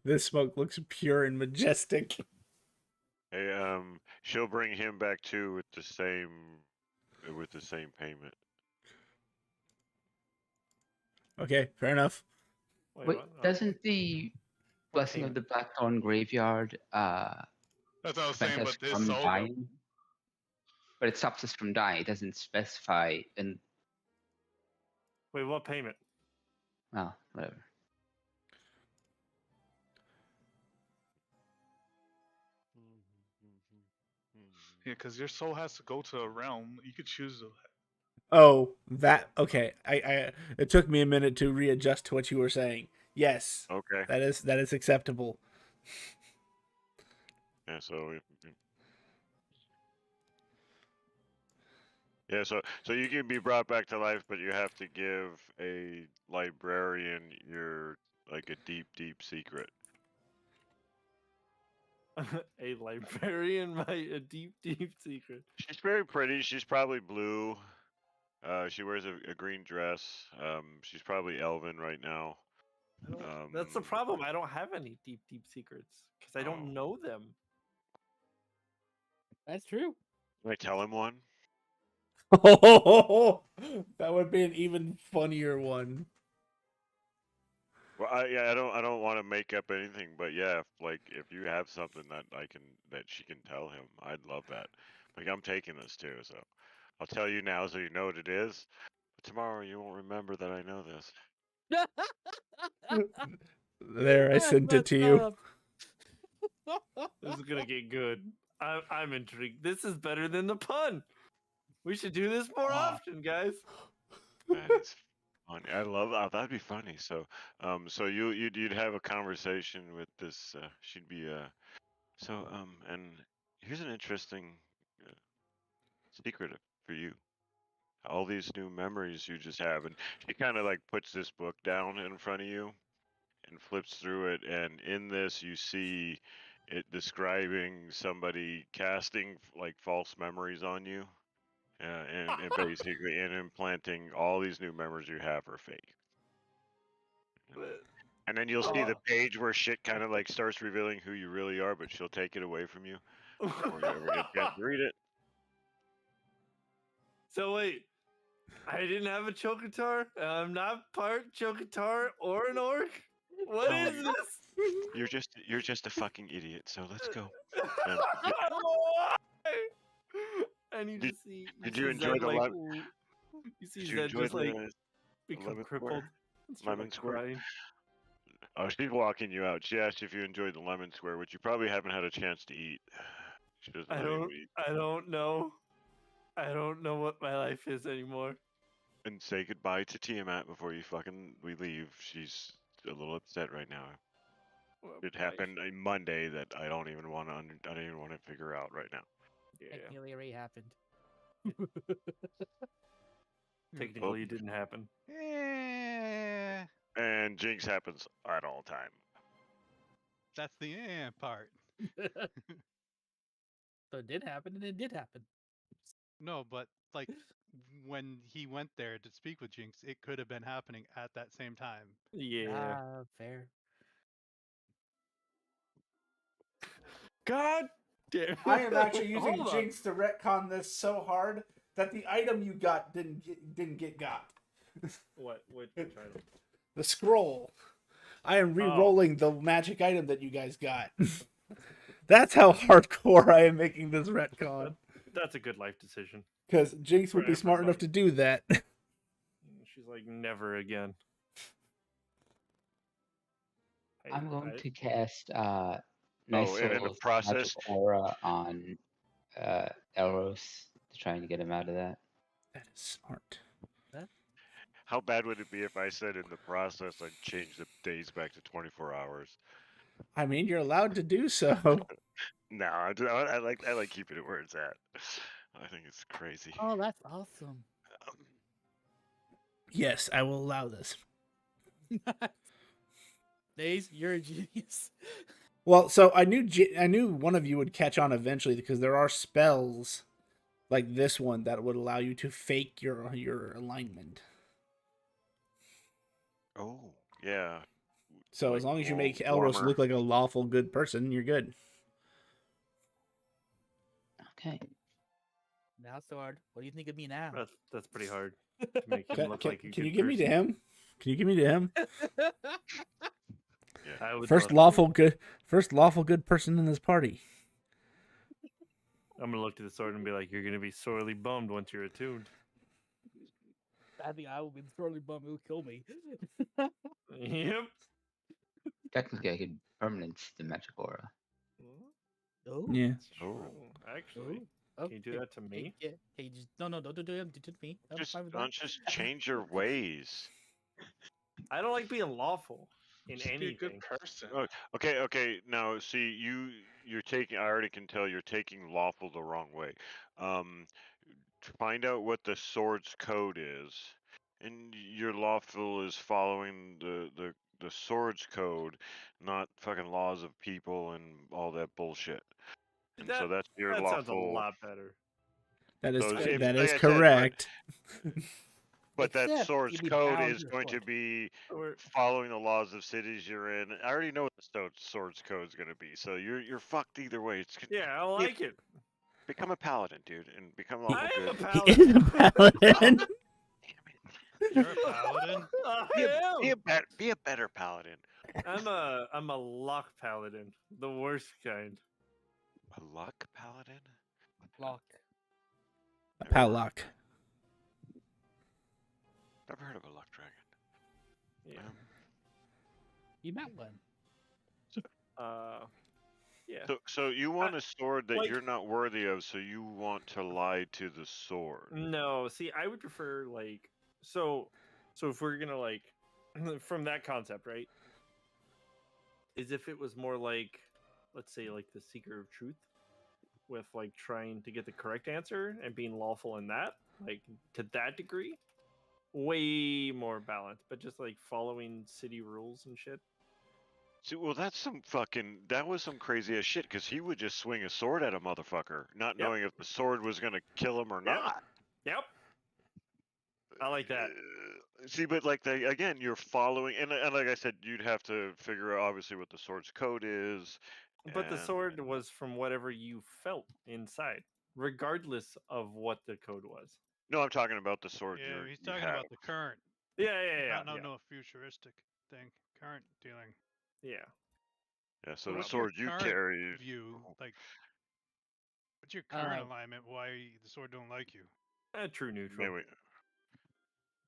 this smoke looks pure and majestic. Hey, she'll bring him back too with the same payment. Okay, fair enough. Wait, Wait, what? Oh. doesn't the Blessing of payment? the Blackthorn Graveyard That's what I was saying. prevent us But this from soul. dying? But it stops us from dying. It doesn't specify. And Wait, what payment? well, whatever. Yeah, because your soul has to go to a realm. You could choose. Oh, that okay. I it took me a minute to readjust to what you were saying. Yes, Okay. that is acceptable. Yeah. Yeah. So you can be brought back to life, but you have to give a librarian your like a deep secret. A librarian, a deep secret. She's very pretty. She's probably blue. She wears a green dress. She's probably elven right now. That's the problem. I don't have any deep secrets because I don't Oh. know them. That's true. Can I tell him one? That would be an even funnier one. Well, I don't want to make up anything, but yeah, if you have something that she can tell him, I'd love that. Like I'm taking this too, so I'll tell you now so you know what it is. But tomorrow you won't remember that I know this. There, I sent it to you. This is gonna get good. I'm intrigued. This is better than the pun. We should do this more often, guys. That is funny. I love that. That'd be funny. So, so you'd have a conversation with this. She'd be and here's an interesting secret for you. All these new memories you just have, and she kind of like puts this book down in front of you and flips through it, and in this you see it describing somebody casting like false memories on you. And basically, and implanting all these new memories you have are fake. And then you'll see the page where shit kind of like starts revealing who you really are, but she'll take it away from you before you ever get a chance to read it. So wait, I didn't have a Cho'Gatar. I'm not part Cho'Gatar or an orc. What Oh, is this? You're just a fucking idiot. So let's go. Why? And you Did- just see. did see you enjoy Zed, the like, lem- you see Did you Zed enjoy just like the become lemon crippled. square? and start, Lemon like, square? crying. Oh, she's walking you out. She asked if you enjoyed the lemon square, which you probably haven't had a chance to eat. She doesn't I let you don't. eat. I don't know. I don't know what my life is anymore. And say goodbye to Tiamat before we leave. She's a little upset right now. Well, It bye. happened on Monday that I don't even want to figure out right now. Yeah. Technically already happened. Technically, it didn't happen. Eh, And Jinx happens at all time. that's the part. So it did happen, and it did happen. No, but like when he went there to speak with Jinx, it could have been happening at that same time. Yeah. Fair. God damn. I am actually using Hold on. Jinx to retcon this so hard that the item you got didn't get got. What? Which item? The scroll. I am re-rolling the magic item that you guys got. That's how hardcore I am making this retcon. That's a good life decision. Because Jinx would For be smart enough to do that. She's like, never again. I'm going I- to cast and in the Nice process- Magic Aura on Elros to try and get him out of that. That is smart. How bad would it be if I said in the process I'd change the days back to 24 hours? I mean, you're allowed to do so. No, I like keeping it where it's at. I think it's crazy. Oh, that's awesome. Yes, I will allow this. Days, you're a genius. Well, so I knew one of you would catch on eventually because there are spells like this one that would allow you to fake your alignment. Oh, yeah. So Like as long as you war- make Elros warmer. look like a lawful good person, you're good. Okay. Now, Sword, what do you think of me now? That's pretty hard to make him look like a Can you good give me to person. him? Can you give me to him? I would First love to. lawful good person in this party. I'm gonna look to the sword and be like, "You're gonna be sorely bummed once you're attuned." I think I will be sorely bummed. It will kill me. Yep. Technically, I could permanence the Magic Aura. Oh, Yeah. That's true. Actually, can you do that to me? Yeah. Hey, just no, don't do it. Do it to me. I'm Just fine with don't that. just change your ways. I don't like being lawful in Just be a anything. good person. Oh, okay. Now, see, you're taking. I already can tell you're taking lawful the wrong way. Find out what the sword's code is, and your lawful is following the sword's code, not fucking laws of people and all that bullshit. And so that's your That lawful. sounds a lot better. That is So if- that like is I said, correct. But that Except sword's you'd be code bound is to going to enforce it. be Or- following the laws of cities you're in. I already know what the sword's code is going to be, so you're fucked either way. It's Yeah, I be- like it. become a paladin, dude, and become lawful I am a good. He is paladin. a paladin. You're a paladin. Be a better paladin. I'm a lock paladin, the worst kind. A luck paladin? Lock. Pallock. Never heard of a luck dragon. Yeah. You met one. Yeah. So you want a sword that like- you're not worthy of, so you want to lie to the sword. No, see, I would prefer like so if we're gonna like from that concept, right? Is if it was more like, let's say, like the Seeker of Truth, with like trying to get the correct answer and being lawful in that, like to that degree, way more balanced. But just like following city rules and shit. See, well, that was some crazy ass shit, because he would just swing a sword at a motherfucker, not Yep. knowing if the sword was gonna kill him or Yep. not. Yep. I like that. See, but like again, you're following, and like I said, you'd have to figure out obviously what the sword's code is. But the and- sword was from whatever you felt inside, regardless of what the code was. No, I'm talking about the sword. Yeah, he's you talking have. about the current. Yeah. No futuristic thing. Current dealing. Yeah. Yeah, so What the about your sword you current carry. View like. What's your current Uh, alignment? Why the sword don't like you? True neutral. Anyway,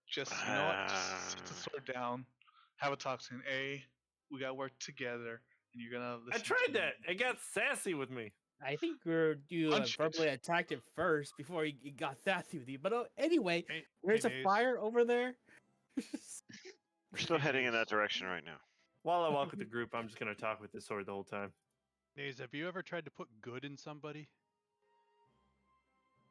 Just you know what? Just sit the sword down. Have a talk to him. We gotta work together, and you're gonna listen. I to tried me. that. It got sassy with me. I think you Punch it. verbally attacked it first before he got sassy with you. But anyway, Hey, there's hey, a Daze. fire over there. we're still heading in that direction right now. While I walk with the group, I'm just gonna talk with this sword the whole time. Daze, have you ever tried to put good in somebody?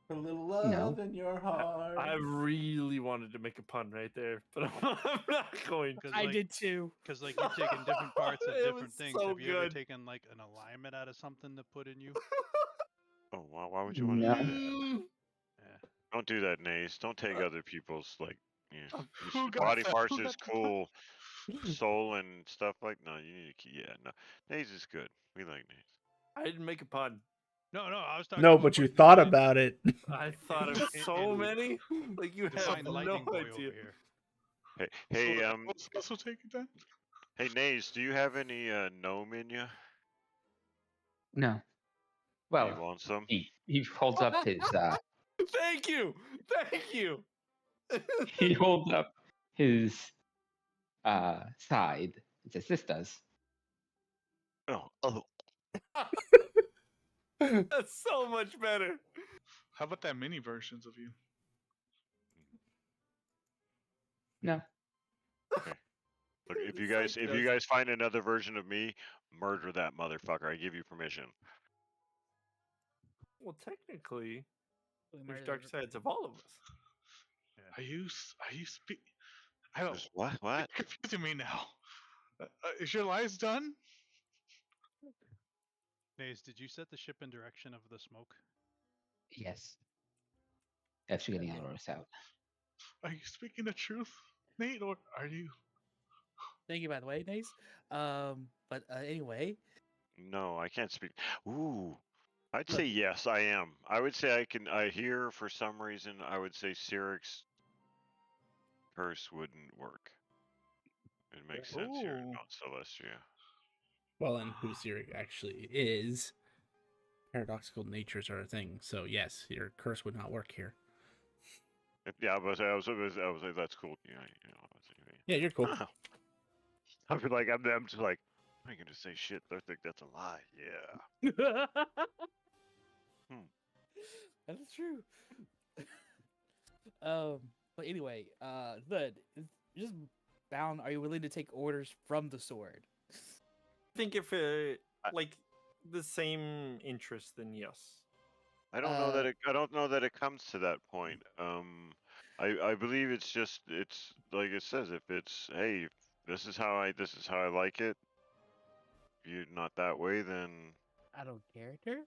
A little love in your heart. I really wanted to make a pun right there, but I'm not going. Because I did too. Because like you've taken different parts of It different was things. so Have you ever good. taken like an alignment out of something to put in you? Oh, why would you want to No. do that? Mm, Yeah. Don't do that, Nace. Don't take other people's like Who got body that? parts Who is got that? cool. Soul and stuff like no, you need to keep no. Naze is good. We like Naze. I didn't make a pun. No, I was talking. No, about but you putting thought good in- about it. I thought of so many. Like you have Divine no lightning boy idea. over here. Hey, So let's also take it then. hey, Naze, do you have any gnome in you? No. He Well, wants some. he holds up his Thank you. Thank you. he holds up his side and says, "This does." Oh. That's so much better. How about that mini versions of you? No. Look, if you It's like guys find another version of me, murder that motherfucker. I give you permission. Well, technically, We there's murdered dark sides of all of us. Are you speak? I don't. Just what? You're What? confusing me now. Is your lies done? Naze, did you set the ship in direction of the smoke? Yes. That's getting Elros out. Are you speaking the truth, Nate, or are you? Thank you, by the way, Nace. But anyway, No, I can't speak. Ooh. I'd Look. say yes, I am. I would say I hear for some reason I would say Syric's curse wouldn't work. It makes sense here Ooh. about Celestia. Well, and who Sirik actually is. Paradoxical natures are a thing. So yes, your curse would not work here. Yeah, but I was like, that's cool. Yeah, you know, I was like, Yeah, you're cool. I feel like I'm just like, I'm gonna say shit. I think that's a lie. Yeah. that's true. But anyway, Thud, just bound. Are you willing to take orders from the sword? I think if it I- like the same interest, then yes. I don't know that I don't know that it comes to that point. I believe it's like it says, if it's, hey, this is how I like it. If you're not that way, then I don't character.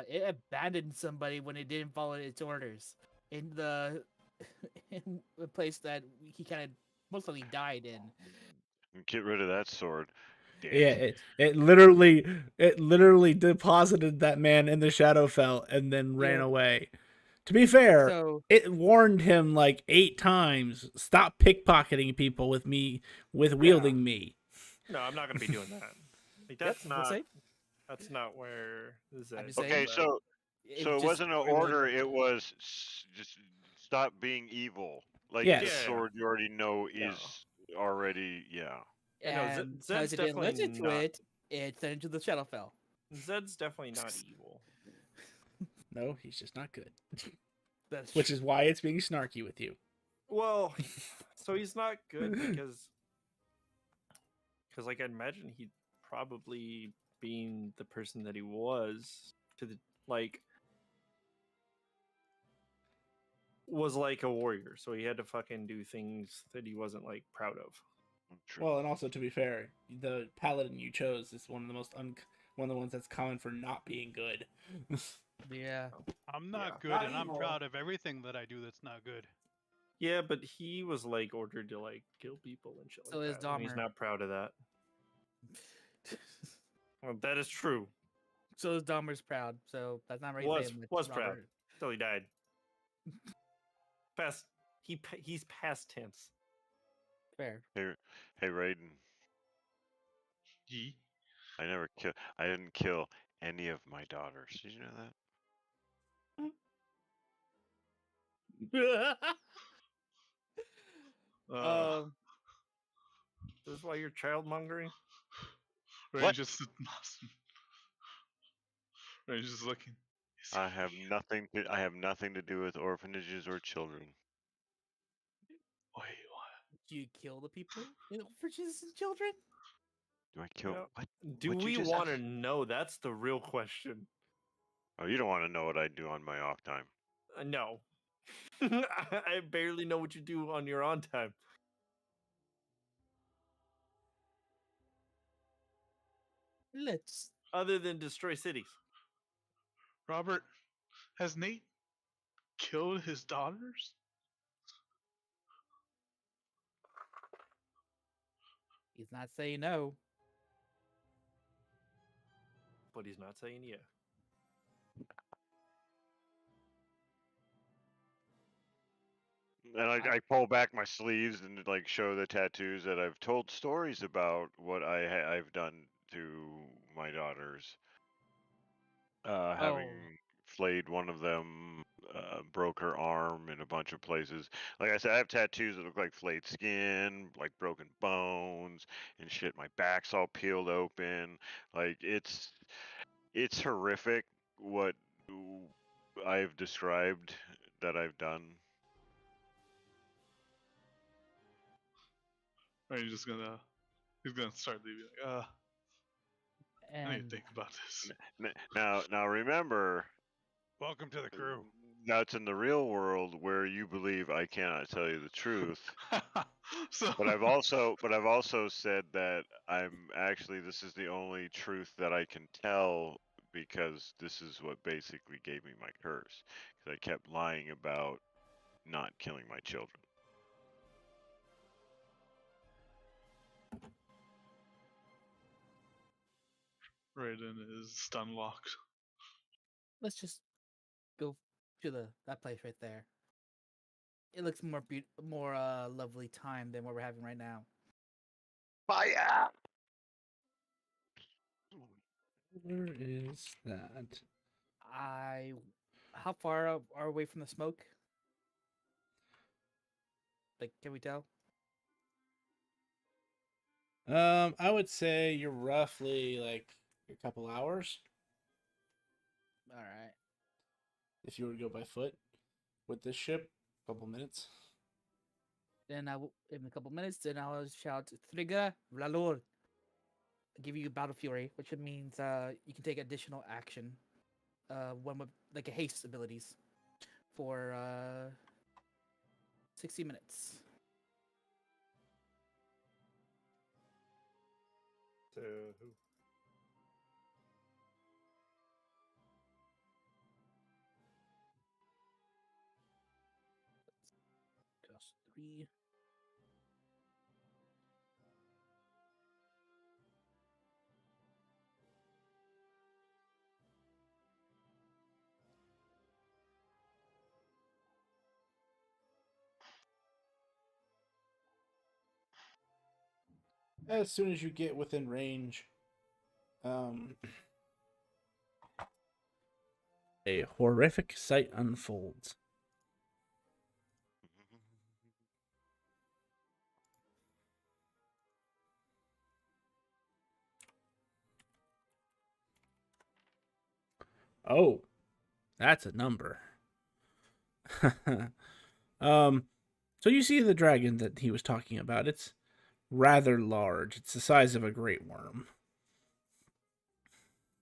It abandoned somebody when it didn't follow its orders in the in the place that he kind of mostly died in. get rid of that sword. Dick. Yeah, it literally deposited that man in the Shadowfell and then ran Yeah. away. To be fair, So it warned him like 8 times, stop pickpocketing people with wielding me. No, I'm not gonna be doing that. Like, Yep, that's not where Zed just is saying. Okay, at. so it so it just wasn't an really order. fucked It up. was just stop being evil. Like Yes. the Yeah. sword you already know Yeah. is already I know, And Zed's because it didn't definitely listen to not. it, it sent into the Shadowfell. Zed's definitely not evil. No, he's just not good. That's Which is why it's being snarky with you. Well, so he's not good because like I imagine he'd probably being the person that he was to the like was like a warrior, so he had to fucking do things that he wasn't like proud of. true. Well, and also to be fair, the paladin you chose is one of the most one of the ones that's common for not being good. yeah. I'm not Yeah. good, Not and I'm evil. proud of everything that I do that's not good. Yeah, but he was like ordered to like kill people and shit So like is that. And he's Dahmer. not proud of that. Well, that is true. So is Dahmer's proud. So that's not really Was saying much, was proud Robert. till he died. He's past tense. Fair. Hey, Raiden. Ye. I didn't kill any of my daughters. Did you know that? um, This is why you're child mongering. What? Just Ray's just looking. I have nothing to do with orphanages or children. Wait, what? do you kill the people in orphanages and children? Do I kill Yeah. what? Do What'd you we just want to ask? know? That's the real question. Oh, you don't want to know what I do on my off time. No. I barely know what you do on your on time. Let's. Other than destroy cities. Robert, has Nate killed his daughters? He's not saying no. But he's not saying yeah. And I pull back my sleeves and like show the tattoos that I've told stories about what I've done to my daughters. Having Oh. flayed one of them, broke her arm in a bunch of places. Like I said, I have tattoos that look like flayed skin, like broken bones and shit. My back's all peeled open. Like it's horrific what I've described that I've done. Or are you just gonna? He's gonna start leaving. Like, I need to And think about this. Now remember, Welcome to the crew. that's in the real world where you believe I cannot tell you the truth. So, But I've also said that this is the only truth that I can tell because this is what basically gave me my curse. Because I kept lying about not killing my children. Raiden is stun locked. let's just go to that place right there. It looks more lovely time than what we're having right now. Fire! Where is that? How far are we away from the smoke? Like, can we tell? I would say you're roughly like a couple hours All right. if you were to go by foot with this ship. Couple minutes. Then in a couple minutes, then I'll shout Trigger Valor. Give you Battle Fury, which means you can take additional action, one with like a haste abilities, for 60 minutes. To who? Just 3. As soon as you get within range, a horrific sight unfolds. Oh, that's a number. So you see the dragon that he was talking about. It's rather large. It's the size of a great worm.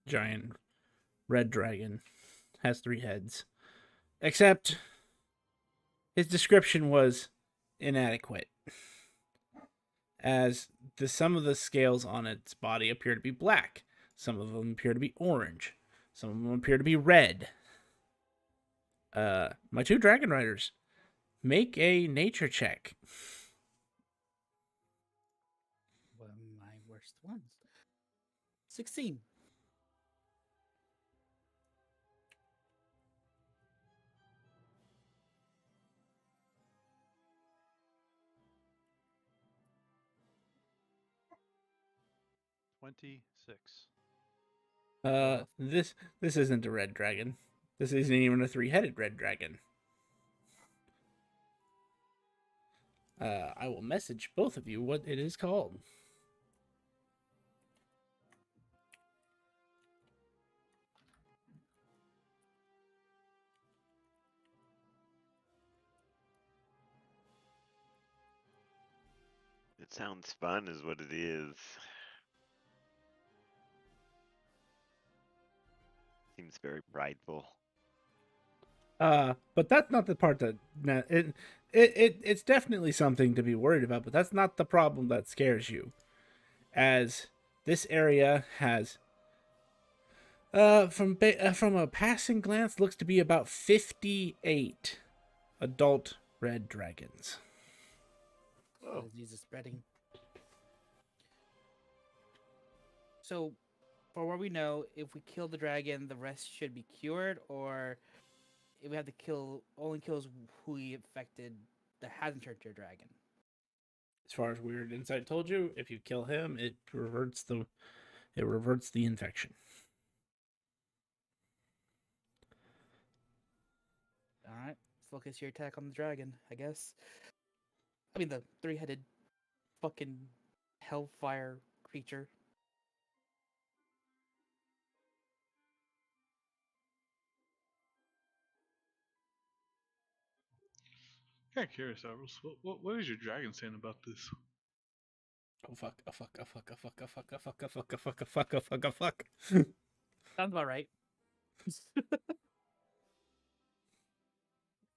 Giant red dragon. Has 3 heads. Except his description was inadequate, as some of the scales on its body appear to be black. Some of them appear to be orange. Some of them appear to be red. My 2 dragon riders, make a nature check. One of my worst ones. 16. This isn't a red dragon. This isn't even a 3-headed red dragon. I will message both of you what it is called. It sounds fun, is what it is. Seems very prideful. But that's not the part that it's definitely something to be worried about, but that's not the problem that scares you. As this area has from a passing glance looks to be about 58 adult red dragons. Oh, these are spreading. So, for what we know, if we kill the dragon, the rest should be cured, or if we have to only kills who we affected that hasn't turned to a dragon. As far as Weird Insight told you, if you kill him, it reverts the infection. focus your attack on the dragon, I guess. I mean, the three-headed fucking hellfire creature. Kind of curious, Arvos. What is your dragon saying about this? Oh fuck! Oh fuck! Oh fuck! Oh fuck! Oh fuck! Oh fuck! Oh fuck! Oh fuck! Oh fuck! Oh fuck! Oh fuck! Sounds about right.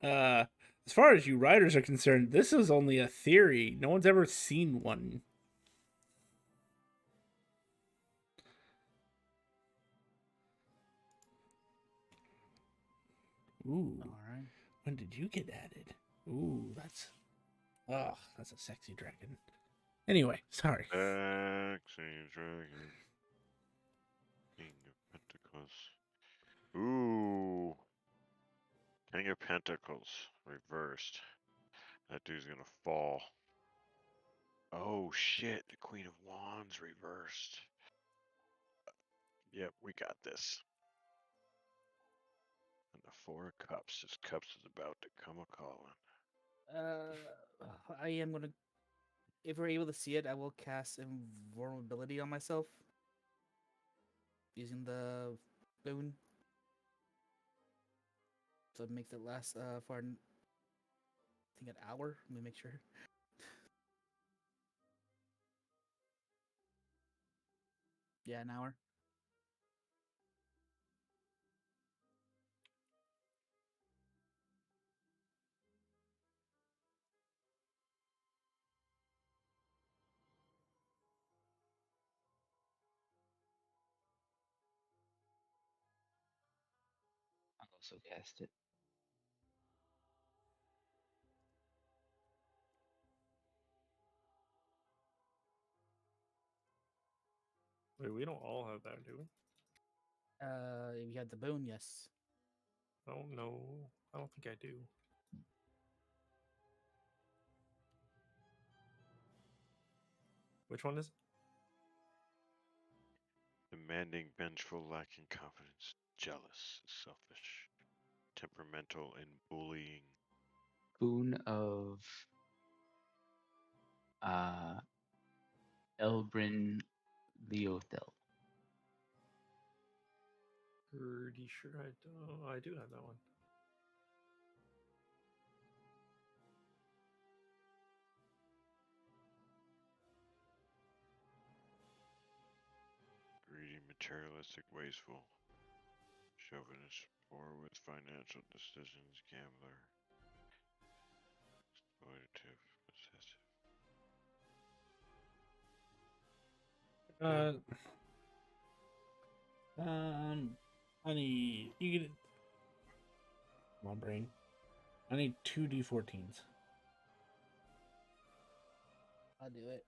As far as you writers are concerned, this is only a theory. No one's ever seen one. Ooh, All right. when did you get added? Ooh, that's a sexy dragon. Anyway, sorry. Sexy dragon. King of Pentacles. Ooh. King of Pentacles reversed. That dude's gonna fall. Oh shit, the Queen of Wands reversed. Yep, we got this. And the Four of Cups. This Cups is about to come a calling. I am gonna. If we're able to see it, I will cast invulnerability on myself using the boon. So it makes it last for I think an hour. Let me make sure. Yeah, an hour. I'll also cast it. Wait, we don't all have that, do we? If you had the boon, yes. Oh no, I don't think I do. Which one is it? Demanding, vengeful, lacking confidence, jealous, selfish, temperamental, and bullying. Boon of Elbrin Leothel. Pretty sure I do have that one. Greedy, materialistic, wasteful, chauvinist, poor with financial decisions, gambler, exploitative, possessive. I need you get. Come on, brain. I need 2 D14s. I'll do it.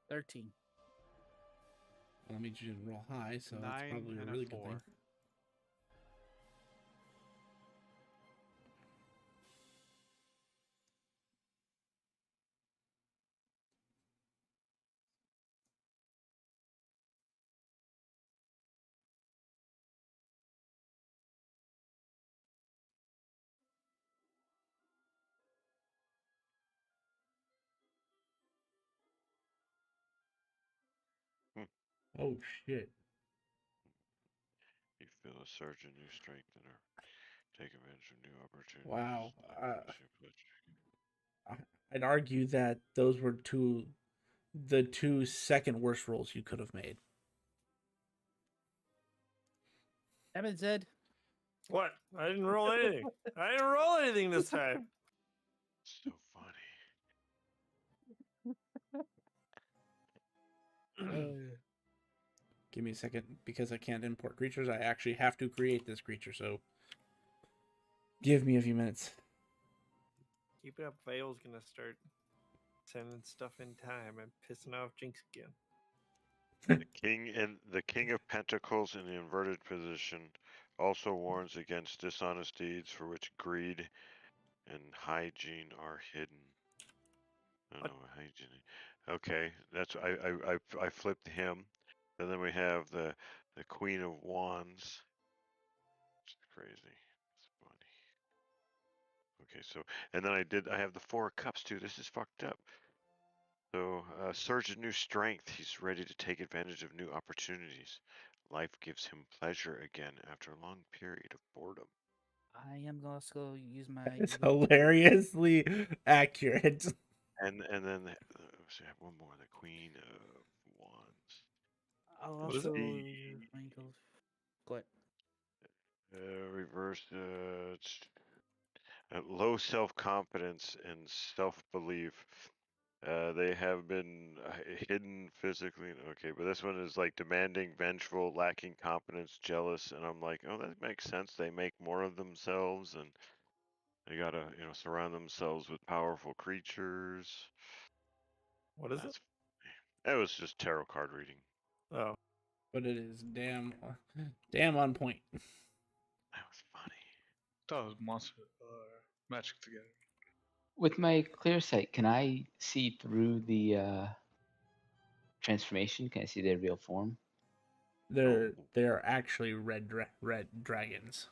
13. Well, that means you didn't roll high, so that's 9 probably a and really a good 4. thing. Oh shit! You feel a surge in new strength and are take advantage of new opportunities. Wow. Legacy pleasure. I'd argue that those were the two second worst rolls you could have made. That being said, What? I didn't roll anything. I didn't roll anything this time. So funny. Give me a second, because I can't import creatures. I actually have to create this creature, so give me a few minutes. Keep it up. Vale's gonna start sending stuff in time and pissing off Jinx again. The King of Pentacles in the inverted position also warns against dishonest deeds for which greed and hygiene are hidden. I don't know what hygiene. Okay, that's I flipped him, and then we have the Queen of Wands. crazy. It's funny. Okay, so and then I have the 4 of Cups too. This is fucked up. So surge of new strength. He's ready to take advantage of new opportunities. Life gives him pleasure again after a long period of boredom. I am going to go use my. It's ability- hilariously accurate. And then so I have one more. The Queen of Wands. I'll What is it? also The use Wrinkles. Go ahead. reverse. Low self-confidence and self-belief. They have been hidden physically. Okay, but this one is like demanding, vengeful, lacking confidence, jealous, and I'm like, oh, that makes sense. They make more of themselves, and they gotta, surround themselves with powerful creatures. What is it? That's That was just tarot card reading. Oh, But it is damn on point. That was funny. That was monster magic together. With my clear sight, can I see through the transformation? Can I see their real form? They're actually red dragons.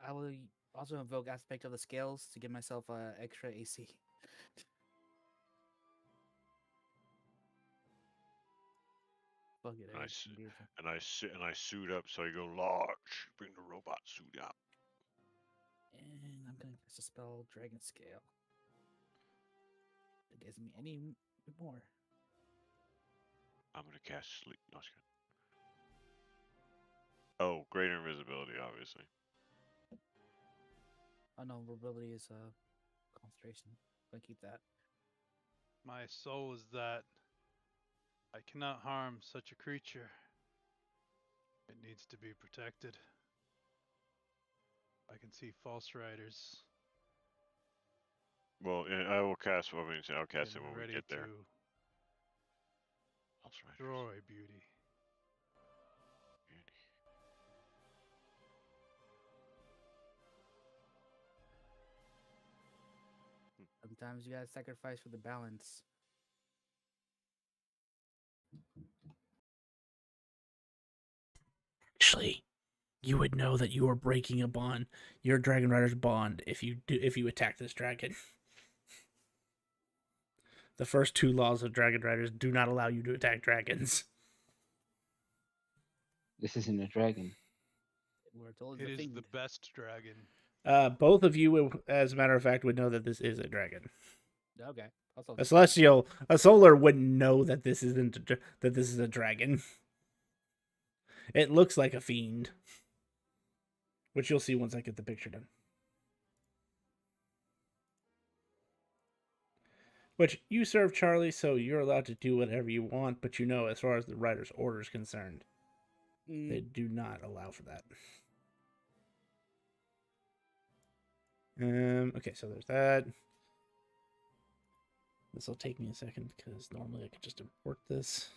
I will also invoke aspect of the scales to give myself extra AC. Fuck it. And I I s- can do it. And I suit up, so I go large. Bring the robot suit out. And I'm gonna cast a spell, Dragon Scale. It gives me any more. I'm gonna cast sleep. No, just kidding. Oh, greater invisibility, obviously. Oh no, ability is concentration. I'm gonna keep that. My soul is that I cannot harm such a creature. It needs to be protected. I can see false riders. Well, yeah, I will cast. I'll cast it and when we ready get there. to False Riders. destroy beauty. Beauty. Sometimes you gotta sacrifice for the balance. Actually, you would know that you are breaking a bond, your Dragon Rider's bond, if you attack this dragon. The first 2 laws of Dragon Riders do not allow you to attack dragons. This isn't a dragon. We're told It it's a is fiend. the best dragon. Both of you, as a matter of fact, would know that this is a dragon. Okay. Also, A celestial, a solar wouldn't know that this isn't that this is a dragon. It looks like a fiend, which you'll see once I get the picture done. Which you serve Charlie, so you're allowed to do whatever you want, but as far as the writer's order is concerned, they do not allow for that. Okay, so there's that. This will take me a second because normally I could just import this.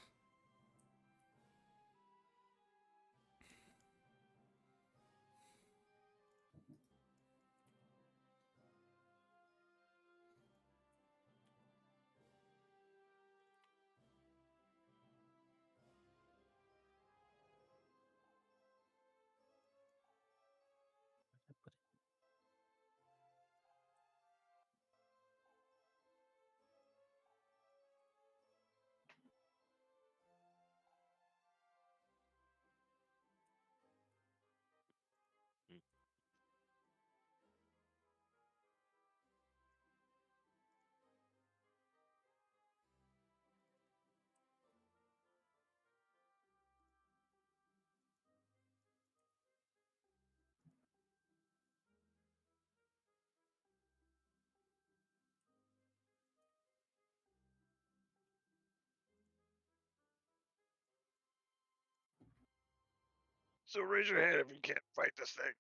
So raise your hand if you can't fight this thing.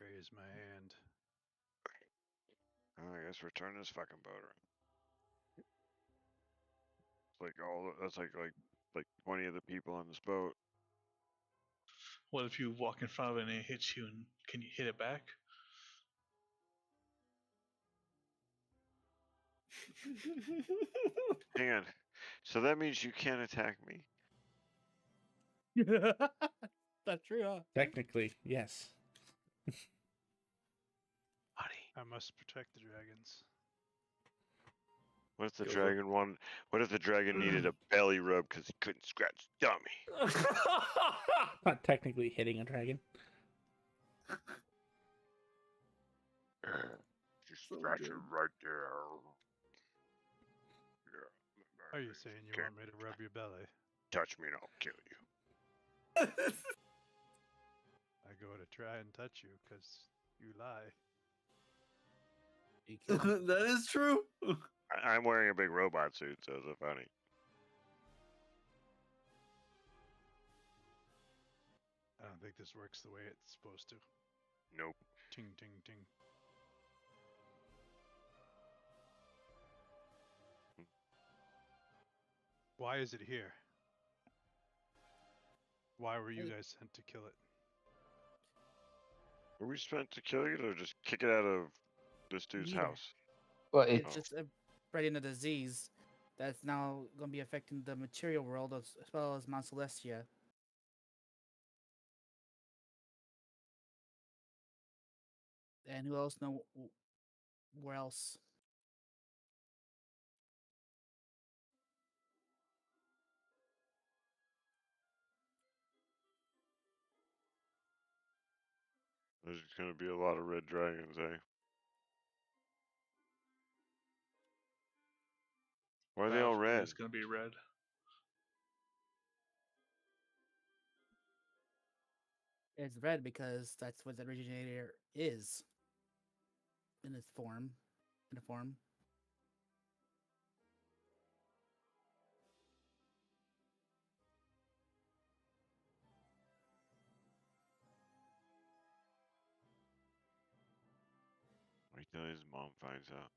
Raise my hand. I guess we're turning this fucking boat around. It's like that's like 20 of the people on this boat. What if you walk in front of it and it hits you? And can you hit it back? Hang on. So that means you can't attack me? That's true, huh? Technically, yes. I must protect the dragons. What if the Go for it. dragon wanted? What if the dragon needed a belly rub because he couldn't scratch dummy? Not technically hitting a dragon. Just So scratch good. it right there. Yeah. Are you saying you Can't want me to rub your belly? touch me and I'll kill you. I go to try and touch you because you lie. You kill him. That is true. I'm wearing a big robot suit, so it's funny. I don't think this works the way it's supposed to. Nope. Ting, ting, ting. Why is it here? Why were you Hey. guys sent to kill it? Were we spent to kill it or just kick it out of this dude's Neither. house? Well, It's it's just spreading a disease that's now going to be affecting the material world as well as Mount Celestia. And who else know where else? There's gonna be a lot of red dragons, eh? Why are they all red? It's gonna be red. It's red because that's what the originator is in its form. In a form. Wait till his mom finds out.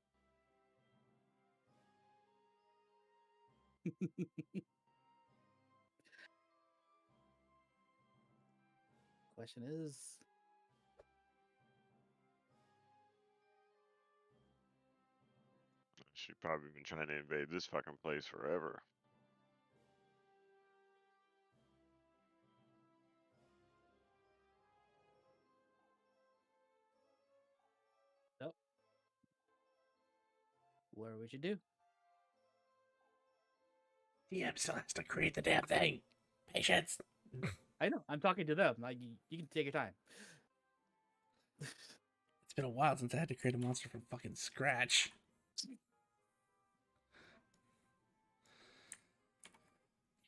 Question is, She's probably been trying to invade this fucking place forever. what would you do? DM still has to create the damn thing. Patience. I know. I'm talking to them. Like you can take your time. It's been a while since I had to create a monster from fucking scratch.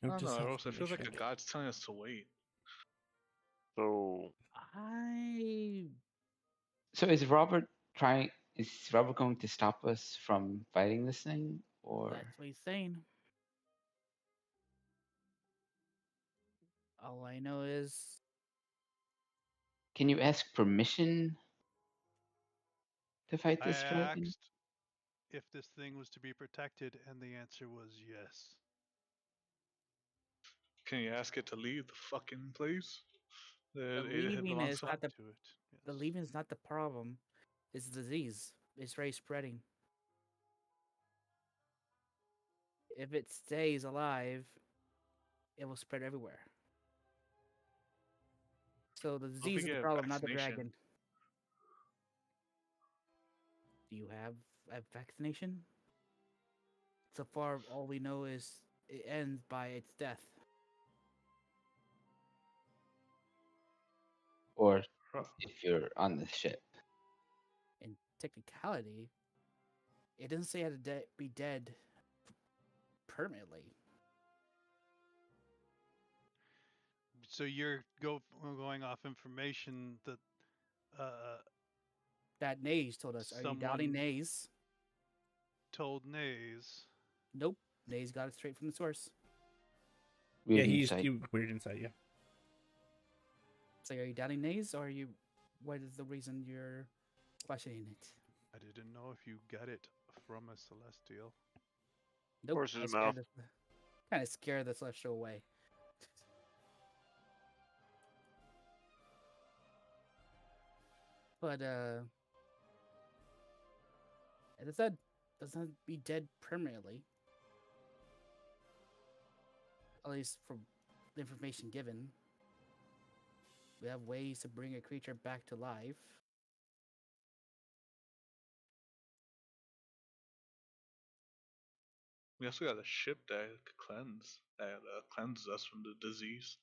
I Note don't to know, self, Rose. I feel make like sure the god's telling us to wait. So so is Robert trying? Is Robert going to stop us from fighting this thing, or That's what he's saying. All I know is can you ask permission to fight I this dragon? asked if this thing was to be protected, and the answer was yes. Can you ask it to leave the fucking place that the it leaving belongs is to? not the To it. the Yes. leaving is not the problem. It's the disease. It's already spreading. If it stays alive, it will spread everywhere. So the What if we disease is the get a problem, not the vaccination? dragon. Do you have a vaccination? So far, all we know is it ends by its death. Or Huh. if you're on the ship? In technicality, it doesn't say how to be dead permanently. So you're going off information that That Nays told us. Are you doubting Someone- Nays? told Nays. Nope. Nays got it straight from the source. Yeah, Weird he's insight. weird insight, yeah. So are you doubting Nays, or are you? What is the reason you're questioning it? I didn't know if you got it from a celestial. Nope. Horse's mouth. Kind of scared the celestial away. But as I said, doesn't be dead permanently. At least from information given. We have ways to bring a creature back to life. We also got a ship that cleanses us from the disease.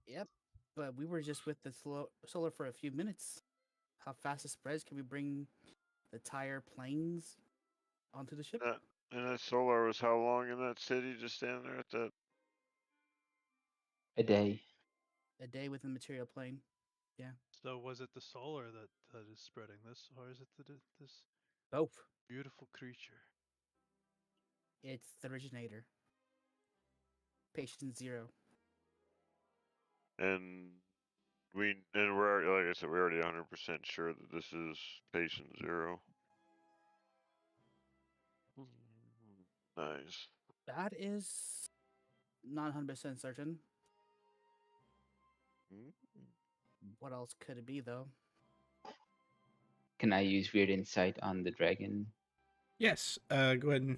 Yep, but we were just with the solar for a few minutes. How fast it spreads? Can we bring the entire planes onto the ship? And that solar was how long in that city? Just standing there at that. A day. A day with the material plane. So was it the solar that is spreading this, or is it this Both. beautiful creature? It's the originator. Patient 0. And we're like I said, we're already 100% sure that this is patient 0. Nice. That is not 100% certain. Mm. What else could it be, though? Can I use weird insight on the dragon? Yes. Go ahead and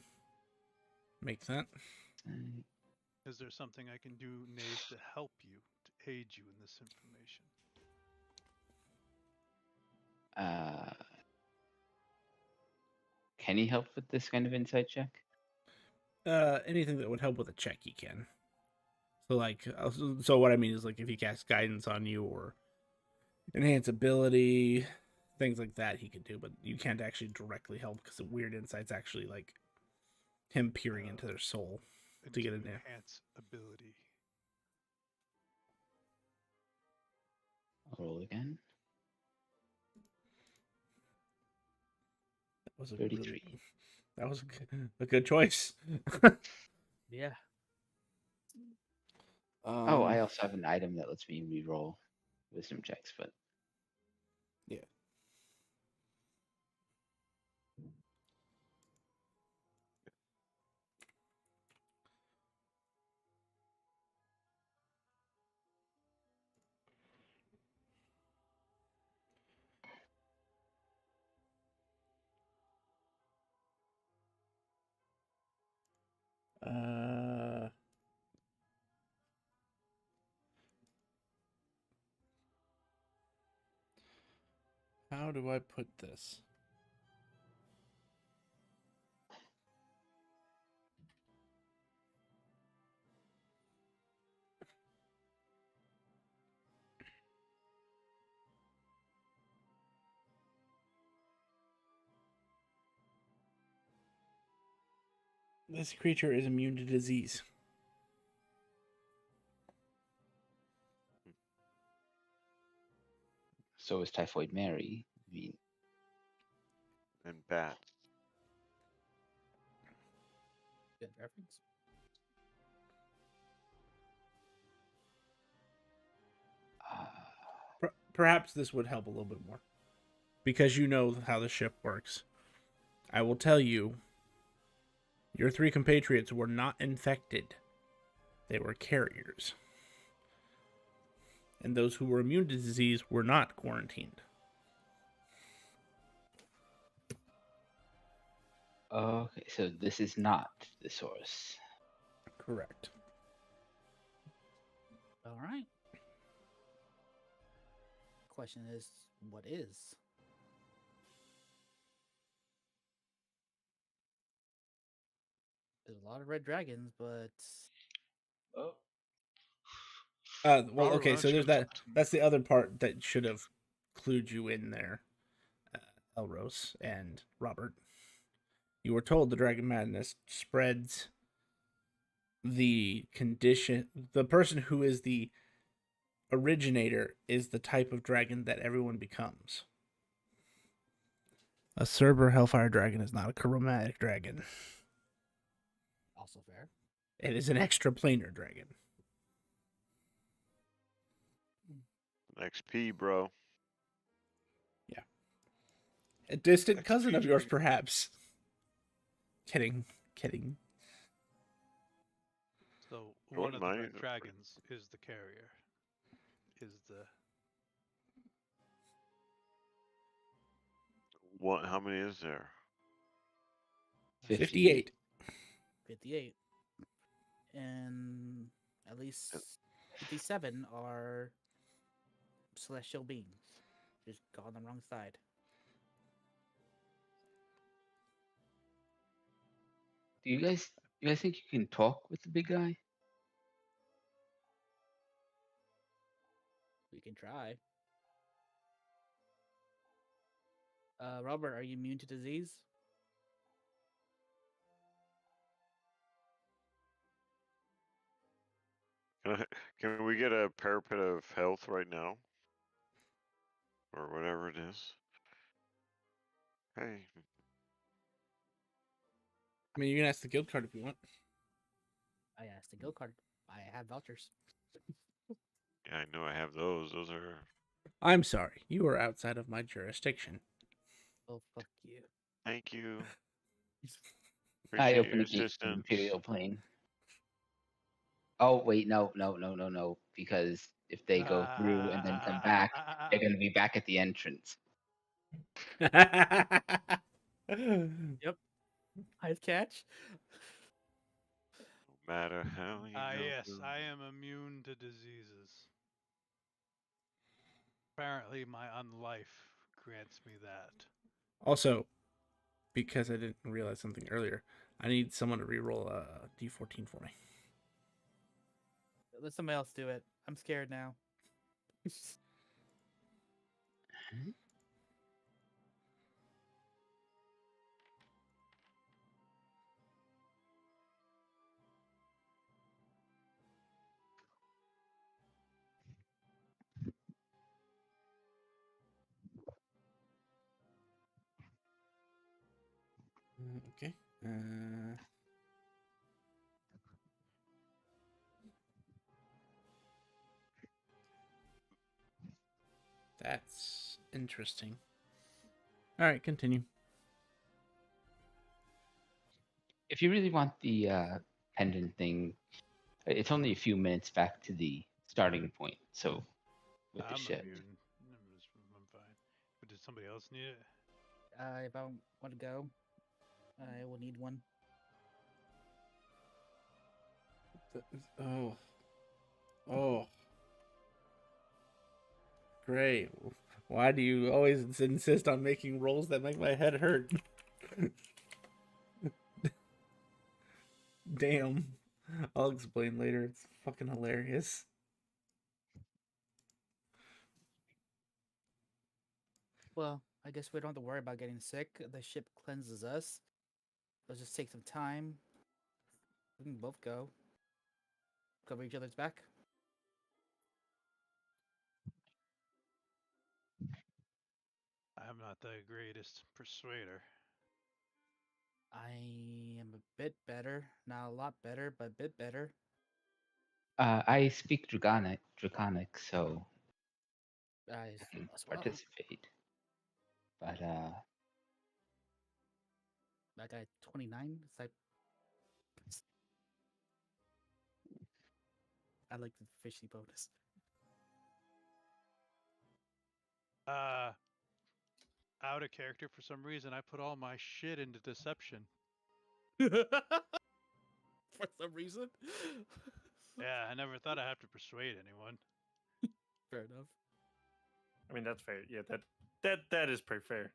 make that. Is there something I can do, Nave, to help you, to aid you in this information? Can he help with this kind of insight check? Anything that would help with a check, you can. So like, so what I mean is like if he casts guidance on you or enhance ability, things like that he could do, but you can't actually directly help because the weird insight's actually like him peering into their soul to get in there. Enhance ability. I'll roll again. That was a 33. that was a good choice. Yeah. Oh, I also have an item that lets me reroll wisdom checks, but yeah. How do I put this? This creature is immune to disease. so is Typhoid Mary. I mean, And bats. Good reference. Perhaps this would help a little bit more. Because you know how the ship works. I will tell you, your 3 compatriots were not infected. They were carriers. And those who were immune to disease were not quarantined. okay, so this is not the source. Correct. All right. Question is, what is? There's a lot of red dragons, but Oh. Well, Robert, why okay, don't so you there's that. talk to me? That's the other part that should have clued you in there, Elros and Robert. You were told the Dragon Madness spreads the condition. The person who is the originator is the type of dragon that everyone becomes. A Cerber Hellfire Dragon is not a chromatic dragon. also fair. It is an extraplanar dragon. XP, bro. A distant XP cousin of is yours, pretty cool. perhaps. Kidding. So Jordan one of the might, red but- dragons is the carrier. Is the What? How many is there? 58. 58. And At least 57 are celestial beings. Just got on the wrong side. Do you guys think you can talk with the big guy? We can try. Robert, are you immune to disease? Can we get a parapet of health right now? Or whatever it is. Hey, I mean, you can ask the guild card if you want. I asked the guild card. I have vouchers. yeah, I know I have those. Those are. I'm sorry, you are outside of my jurisdiction. Oh, fuck you. Thank you. I Appreciate your open the gate to the assistance. Imperial plane. Oh wait, no, because if they go through and then come back, they're gonna be back at the entrance. Yep. Nice catch. No matter how you know Yes, them. I am immune to diseases. Apparently, my unlife grants me that. Also, because I didn't realize something earlier, I need someone to reroll a D14 for me. Let somebody else do it. I'm scared now. Okay. That's interesting. All right, continue. If you really want the pendant thing, it's only a few minutes back to the starting point. So with the I'm ship. immune. I'm fine. But did somebody else need it? If I want to go, I will need one. Oh. Great. Why do you always insist on making rolls that make my head hurt? Damn. I'll explain later. It's fucking hilarious. Well, I guess we don't have to worry about getting sick. The ship cleanses us. Let's just take some time. We can both go. Cover each other's back. I'm not the greatest persuader. I am a bit better. Not a lot better, but a bit better. I speak Draconic, so I I can as well. participate. But I got 29. It's like I like the fishy bonus. Out of character for some reason, I put all my shit into deception. For some reason. Yeah, I never thought I'd have to persuade anyone. Fair enough. I mean, that's fair. Yeah, that is pretty fair.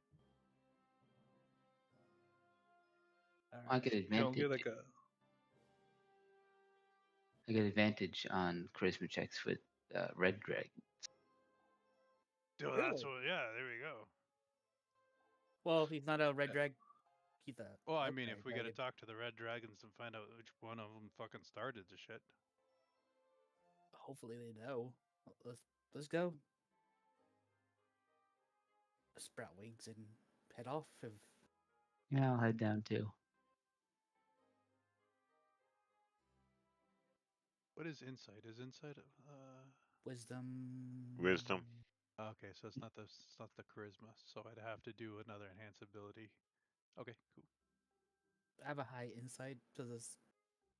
I get You don't advantage. get like a. I get advantage on charisma checks with Red Dragon. Oh, that's what. Yeah, there we go. Well, he's not a red drag. He's a. Well, I white mean, drag if we gotta dragon. talk to the red dragons and find out which one of them fucking started the shit. Hopefully they know. Let's go. Sprout wings and head off. If Yeah, I'll head down too. What is insight? Is insight? wisdom. Wisdom. Okay, so it's not the charisma. So I'd have to do another enhance ability. Okay, cool. I have a high insight to this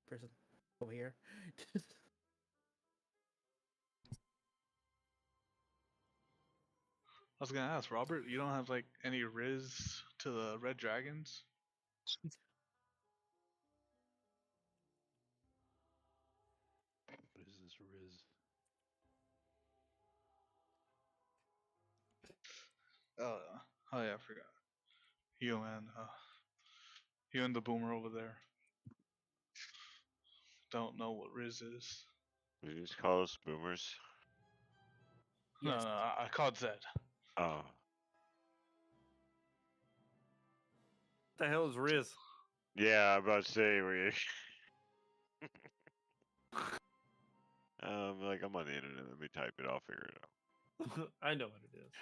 person over here. I was gonna ask Robert. You don't have like any riz to the red dragons? What is Oh yeah, I forgot. You and the boomer over there don't know what Riz is. You just call us boomers. No, Yes. I called Zed. Oh, What the hell is Riz? yeah. I'm about to say we. Like I'm on the internet. Let me type it. I'll figure it out. I know what it is.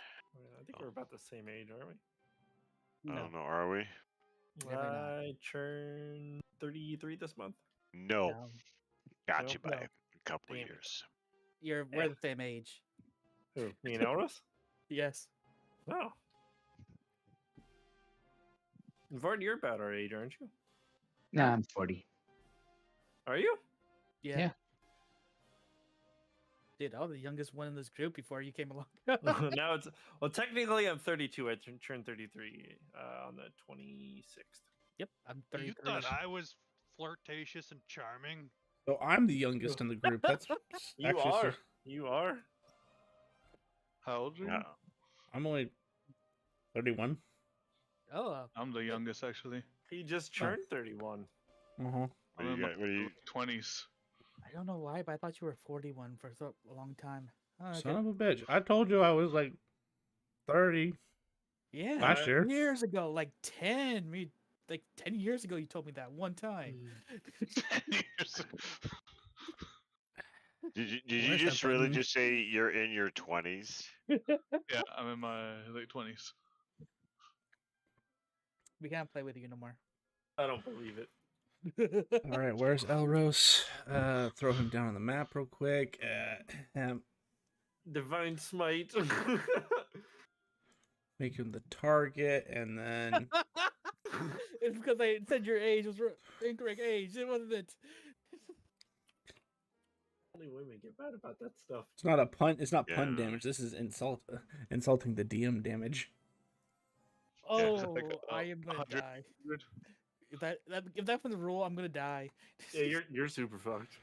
I think Oh. we're about the same age, aren't we? I No. don't know. Are we? Definitely not. I turned 33 this month. No. No. Got No? you by No. a couple Damn it. years. We're Yeah. the same age. Who? Me and Elros? Yes. No. Vard, you're about our age, aren't you? No, I'm 40. Are you? Yeah. Yeah. Dude, I was the youngest one in this group before you came along. Now it's technically I'm 32. I turned 33 on the 26th. Yep, I'm You 33. thought I was flirtatious and charming? So I'm the youngest in the group. That's You actually are. You are. How old are you? Yeah. I'm only 31. Oh, I'm the youngest actually. He just turned 31. Uh-huh. What I'm do you in my got? What do you? 20s. I don't know why, but I thought you were 41 for so a long time. Oh, okay. Son of a bitch. I told you I was like 30 Yeah, last year. years ago, like 10 years ago, you told me that one time. Did you Where's that just really button? just say you're in your 20s? Yeah, I'm in my late 20s. We can't play with you no more. I don't believe it. All right, where's Elros? Throw him down on the map real quick. Divine Smite. Make him the target, and then It's because I said your age was incorrect age. It wasn't it. Only women get mad about that stuff. it's not a pun. It's not pun Yeah. damage. This is insulting the DM damage. Oh, like, I am gonna 100. die. If that's the rule, I'm gonna die. Yeah, you're super fucked.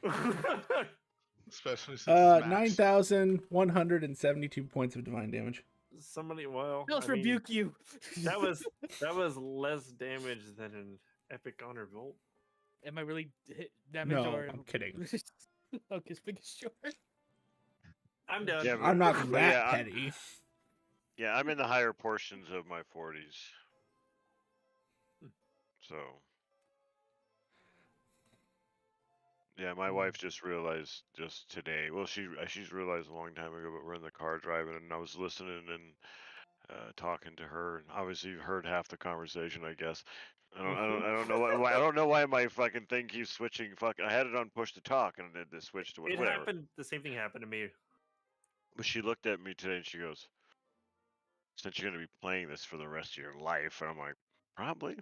Especially since it's max. 9,172 points of divine damage. Somebody, well, I'll I mean, rebuke you. that was less damage than an epic honor bolt. Am I really hit damage No, or? I'm kidding. Okay, speaking short. I'm done. Yeah, I'm not but that yeah, petty. Yeah, I'm in the higher portions of my 40s. So. Yeah, my wife just realized just today. Well, she's realized a long time ago, but we're in the car driving, and I was listening and talking to her, and obviously you heard half the conversation, I guess. I don't know why. I don't know why my fucking thing keeps switching. I had it on push to talk, and it did switch to It whatever. happened. The same thing happened to me. But she looked at me today and she goes, "Since you're gonna be playing this for the rest of your life," and I'm like, "Probably."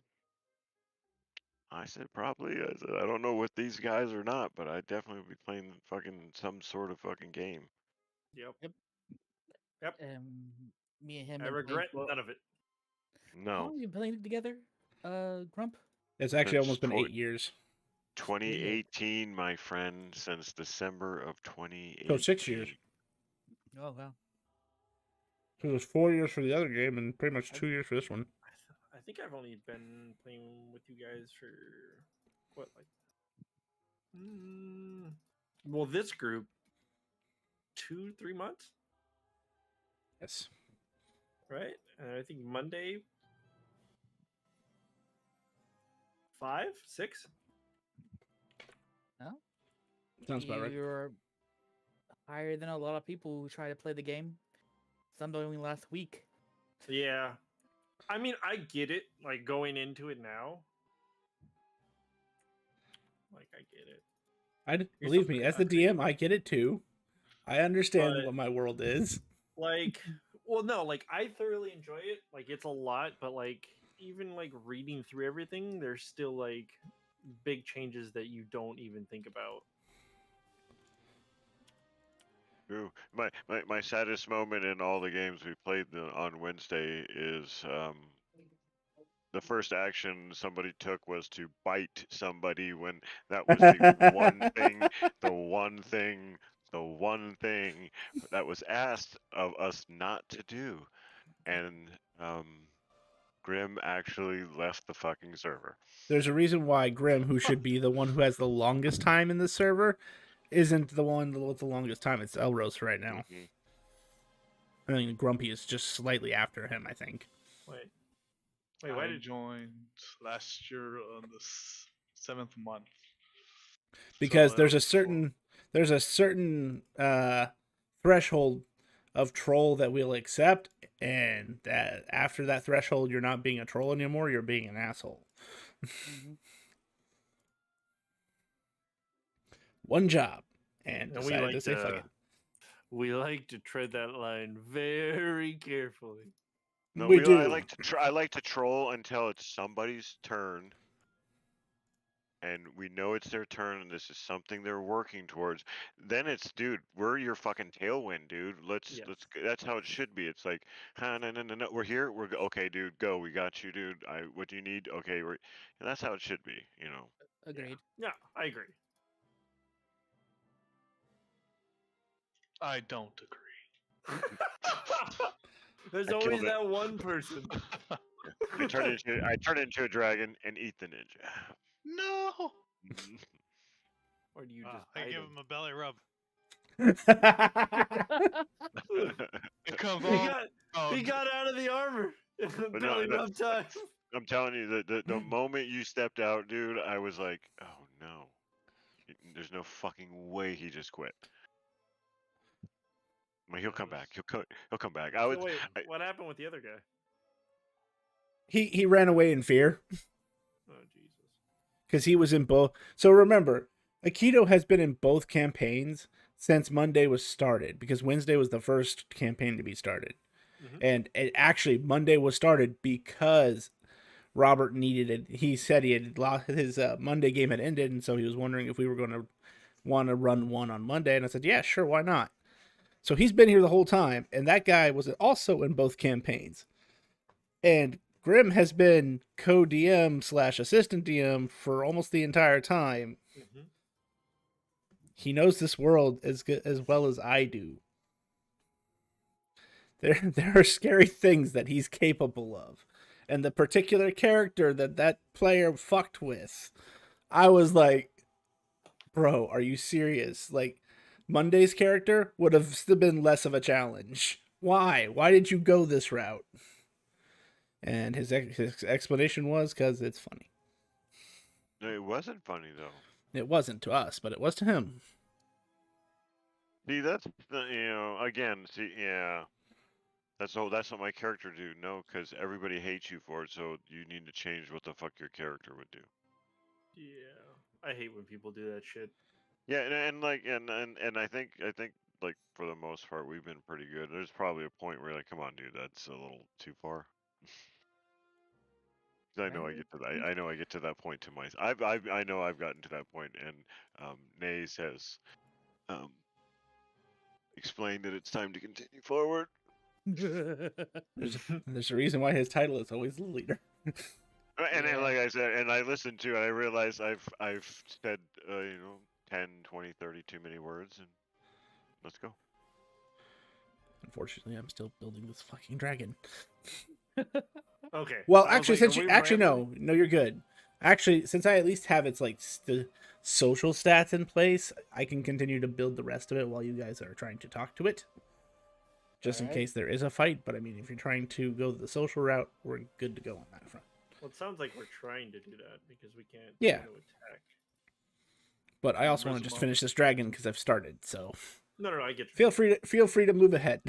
I said, "Probably." I said, "I don't know with these guys or not, but I definitely will be playing fucking some sort of fucking game." Yep. Me and him. I been playing regret for- none of it. How No, long have you been playing together, Grump? It's actually Since almost been 20 8 years. 2018, my friend, since December of 2018. So 6 years. Oh wow. So it was 4 years for the other game and pretty much 2 years for this one. I think I've only been playing with you guys for what, like, well, this group 2-3 months, Yes. right? And I think Monday 5, 6. Sounds about right. You're higher than a lot of people who try to play the game. Some only last week. Yeah, I mean, I get it. Like, going into it now, like, I get it. You're Believe still me, pretty as the hungry. DM, I get it too. I understand But- what my world is. Like, well, no, like, I thoroughly enjoy it. Like, it's a lot, but like, even like reading through everything, there's still like big changes that you don't even think about. Ooh, my saddest moment in all the games we played on Wednesday is the first action somebody took was to bite somebody when that was the one thing that was asked of us not to do. and Grim actually left the fucking server. There's a reason why Grim, who should be the one who has the longest time in the server, isn't the one with the longest time. It's Elros right now. Mhm. I mean, Grumpy is just slightly after him, I think. Wait, why I did joined last year on the 7th month. Because So there's that a was before. certain threshold of troll that we'll accept, and that after that threshold, you're not being a troll anymore. You're being an asshole. Mhm. One job, and And we decided to like say fuck to it. we like to tread that line very carefully. No, We I do. like to I like to troll until it's somebody's turn, and we know it's their turn, and this is something they're working towards. Then it's, dude, we're your fucking tailwind, dude. Yeah. That's how it should be. It's like, no, we're here. Okay, dude, go. We got you, dude. What do you need? Okay, and that's how it should be, you know. Agreed. Yeah, I agree. I don't agree. There's I killed always it. that one person. I turn into a dragon and eat the ninja. No. Or do you just I bite give him? him a belly rub. It comes He off. got Oh, he got out of the armor. But Belly rub time. I'm telling you, the moment you stepped out, dude, I was like, oh no, there's no fucking way he just quit. I mean, he'll come back. He'll come back. So wait, what happened with the other guy? he ran away in fear Oh Jesus. because he was in both. So remember, Aikido has been in both campaigns since Monday was started, because Wednesday was the first campaign to be started. Mhm. And actually, Monday was started because Robert needed it. He said he had lost his Monday game had ended, and so he was wondering if we were going to want to run one on Monday. And I said, yeah, sure, why not? So he's been here the whole time, and that guy was also in both campaigns. And Grim has been co-DM / assistant DM for almost the entire time. Mhm. He knows this world as well as I do. There are scary things that he's capable of. And the particular character that player fucked with, I was like, bro, are you serious? Like, Monday's character would have still been less of a challenge. Why? Why did you go this route? And his explanation was because it's funny. No, it wasn't funny though. It wasn't to us, but it was to him. See, again, yeah. That's what my character do. No, because everybody hates you for it, so you need to change what the fuck your character would do. Yeah, I hate when people do that shit. Yeah, and I think like for the most part we've been pretty good. There's probably a point where you're like, come on, dude, that's a little too far. I know I get to that. I know I get to that point to myself. I know I've gotten to that point, and Nays has explained that it's time to continue forward. There's a reason why his title is always the leader. And like I said, and I listened to it, I realized I've said 10, 20, 30 too many words, and let's go. Unfortunately, I'm still building this fucking dragon. Okay. Well, I was like, are we rambling? no, you're good. Actually, since I at least have its like the social stats in place, I can continue to build the rest of it while you guys are trying to talk to it. Just in Alright. case there is a fight, but I mean, if you're trying to go the social route, we're good to go on that front. Well, it sounds like we're trying to do that because we can't. Yeah. Attack. But I also want to just finish this dragon because I've started. So No, I get you. feel free to move ahead.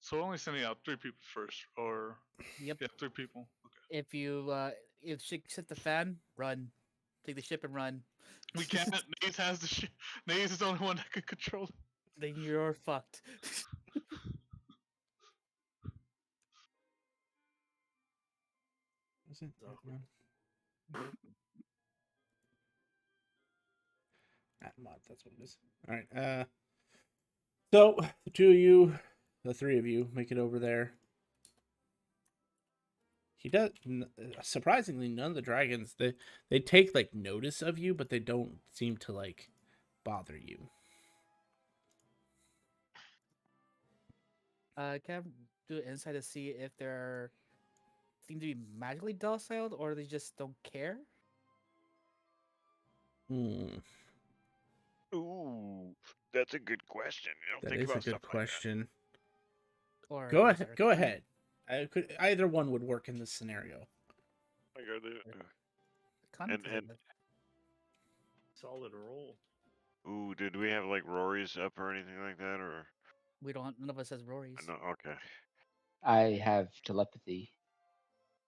So we're only sending out 3 people first, or Yep. yeah, 3 people. Okay. If you if shit hit the fan, run. Take the ship and run. We can't. Nays has the ship. Nays is the only one that can control it. Then you're fucked. Is it? Mod, that's what it is. All right. So the two of you, the three of you, make it over there. He does. Surprisingly, none of the dragons they take like notice of you, but they don't seem to like bother you. Can I do an insight to see if they're seem to be magically docile or they just don't care? Hmm, Ooh, that's a good question. You don't that think is a about good stuff like that. question. Or Go is ahead. there a Go con- ahead. I could either one would work in this scenario. Like, are they, con and- because and- Solid roll. ooh, did we have like Rory's up or anything like that, or we don't. None of us has Rory's. no? Okay. I have telepathy,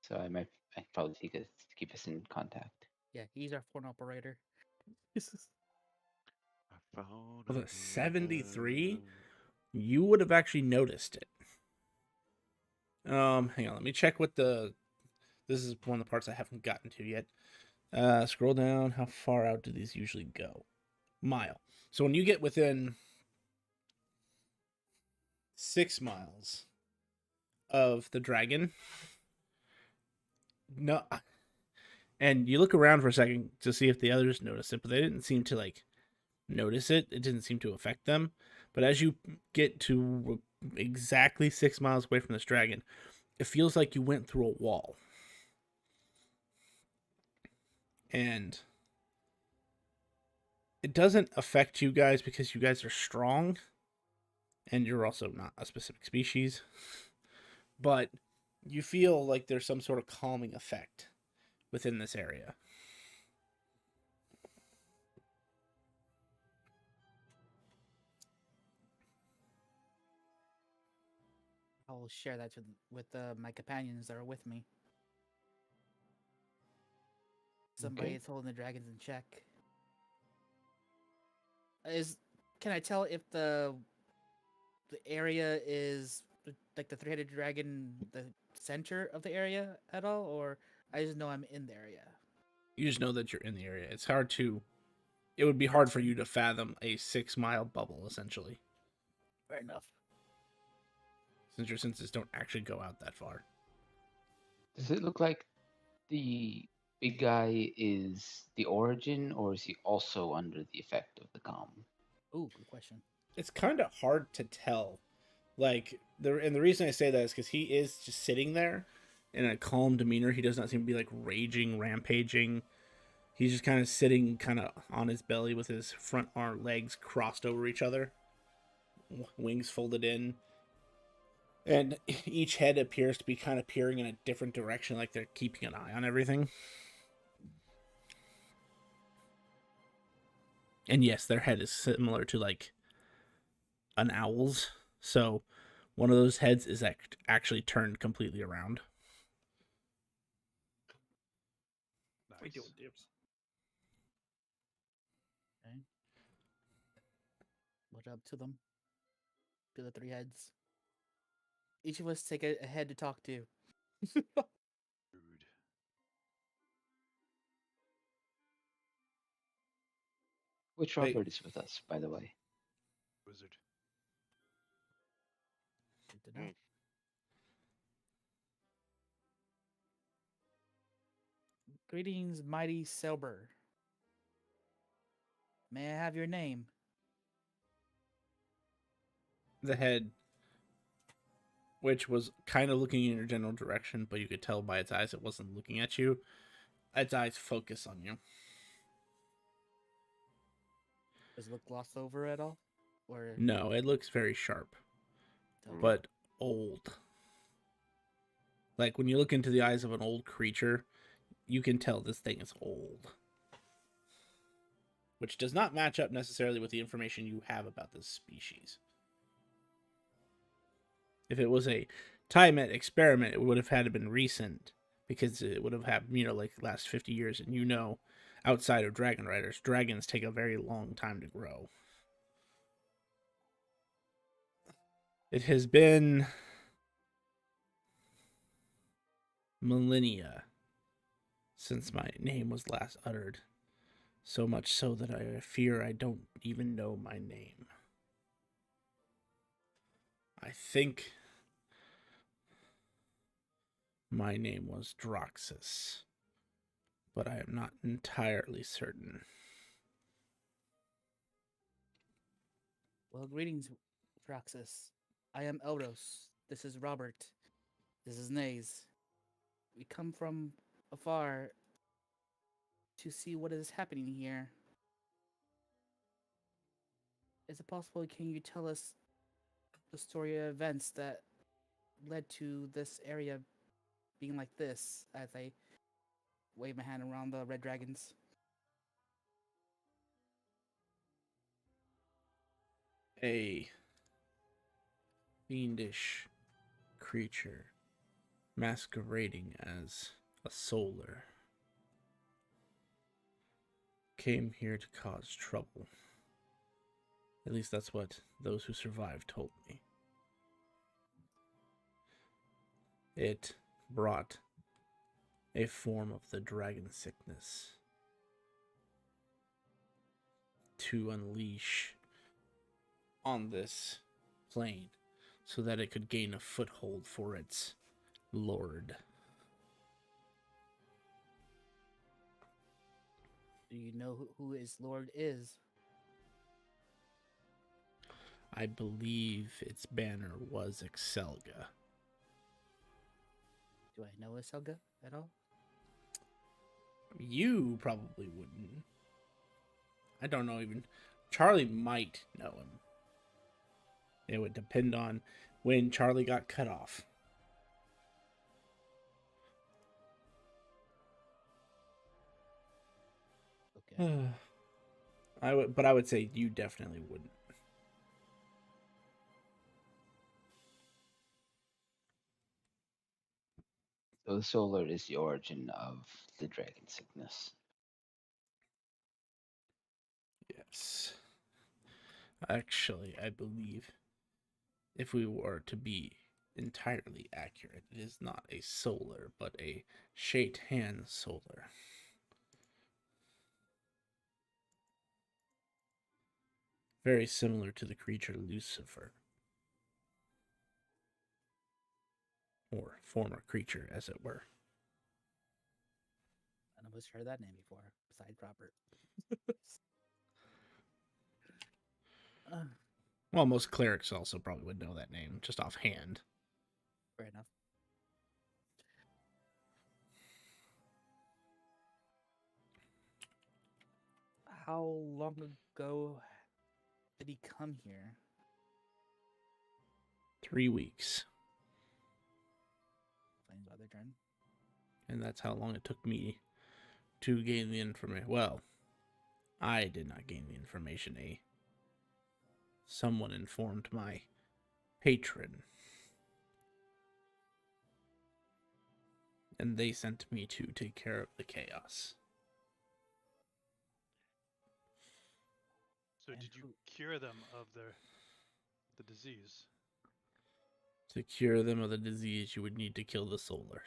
so I probably take us to keep us in contact. Yeah, he's our phone operator. I found With a a 73, heaven. you would have actually noticed it. Hang on, let me check what the. This is one of the parts I haven't gotten to yet. Scroll down. How far out do these usually go? Mile. So when you get within 6 miles of the dragon, no, and you look around for a second to see if the others notice it, but they didn't seem to like notice it. It didn't seem to affect them. But as you get to exactly 6 miles away from this dragon, it feels like you went through a wall. And it doesn't affect you guys because you guys are strong and you're also not a specific species. But you feel like there's some sort of calming effect within this area. I will share that with my companions that are with me. Somebody Okay. is holding the dragons in check. Can I tell if the area is like the three-headed dragon, the center of the area at all, or I just know I'm in the area? You just know that you're in the area. It's hard to. It would be hard for you to fathom a 6 mile bubble, essentially, Fair enough. since your senses don't actually go out that far. Does it look like the big guy is the origin, or is he also under the effect of the calm? Ooh, good question. It's kind of hard to tell. Like the reason I say that is because he is just sitting there in a calm demeanor. He does not seem to be like raging, rampaging. He's just kind of sitting, kind of on his belly with his front arm legs crossed over each other, wings folded in, and each head appears to be kind of peering in a different direction, like they're keeping an eye on everything. And yes, their head is similar to like an owl's. So one of those heads is actually turned completely around. We Nice. doing dibs. Okay. What up to them? To the three heads. Each of us take a head to talk to. Rude. Which Wait. Robert is with us, by the way? Wizard. Good to know. Mm. Greetings, mighty Selber. May I have your name? The head, which was kind of looking in your general direction, but you could tell by its eyes it wasn't looking at you. Its eyes focus on you. Does it look glossed over at all? Or No, it looks very sharp, don't- but old. Like when you look into the eyes of an old creature, you can tell this thing is old. Which does not match up necessarily with the information you have about this species. If it was a TIEMET experiment, it would have had to been recent, because it would have happened, like last 50 years, and outside of Dragon Riders, dragons take a very long time to grow. It has been millennia since my name was last uttered. So much so that I fear I don't even know my name. I think my name was Droxus, but I am not entirely certain. Well, greetings, Roxas. I am Elros. This is Robert. This is Nays. We come from afar to see what is happening here. Is it possible? Can you tell us the story of events that led to this area being like this? As I wave my hand around the red dragons. A fiendish creature masquerading as a solar came here to cause trouble. At least that's what those who survived told me. It brought a form of the dragon sickness to unleash on this plane so that it could gain a foothold for its lord. Do you know who his lord is? I believe its banner was Excelga. Do I know Iselga at all? You probably wouldn't. I don't know even. Charlie might know him. It would depend on when Charlie got cut off. Okay. But I would say you definitely wouldn't. So solar is the origin of the dragon sickness. Yes. Actually, I believe if we were to be entirely accurate, it is not a solar, but a Shaitan solar. Very similar to the creature Lucifer. Or former creature, as it were. None of us heard that name before, besides Robert. Well, most clerics also probably would know that name, just offhand. Fair enough. How long ago did he come here? 3 weeks. Flames by their turn. And that's how long it took me to gain the information. Well, I did not gain the information. Someone informed my patron. And they sent me to take care of the chaos. So And did you who- cure them of the disease? To cure them of the disease, you would need to kill the solar.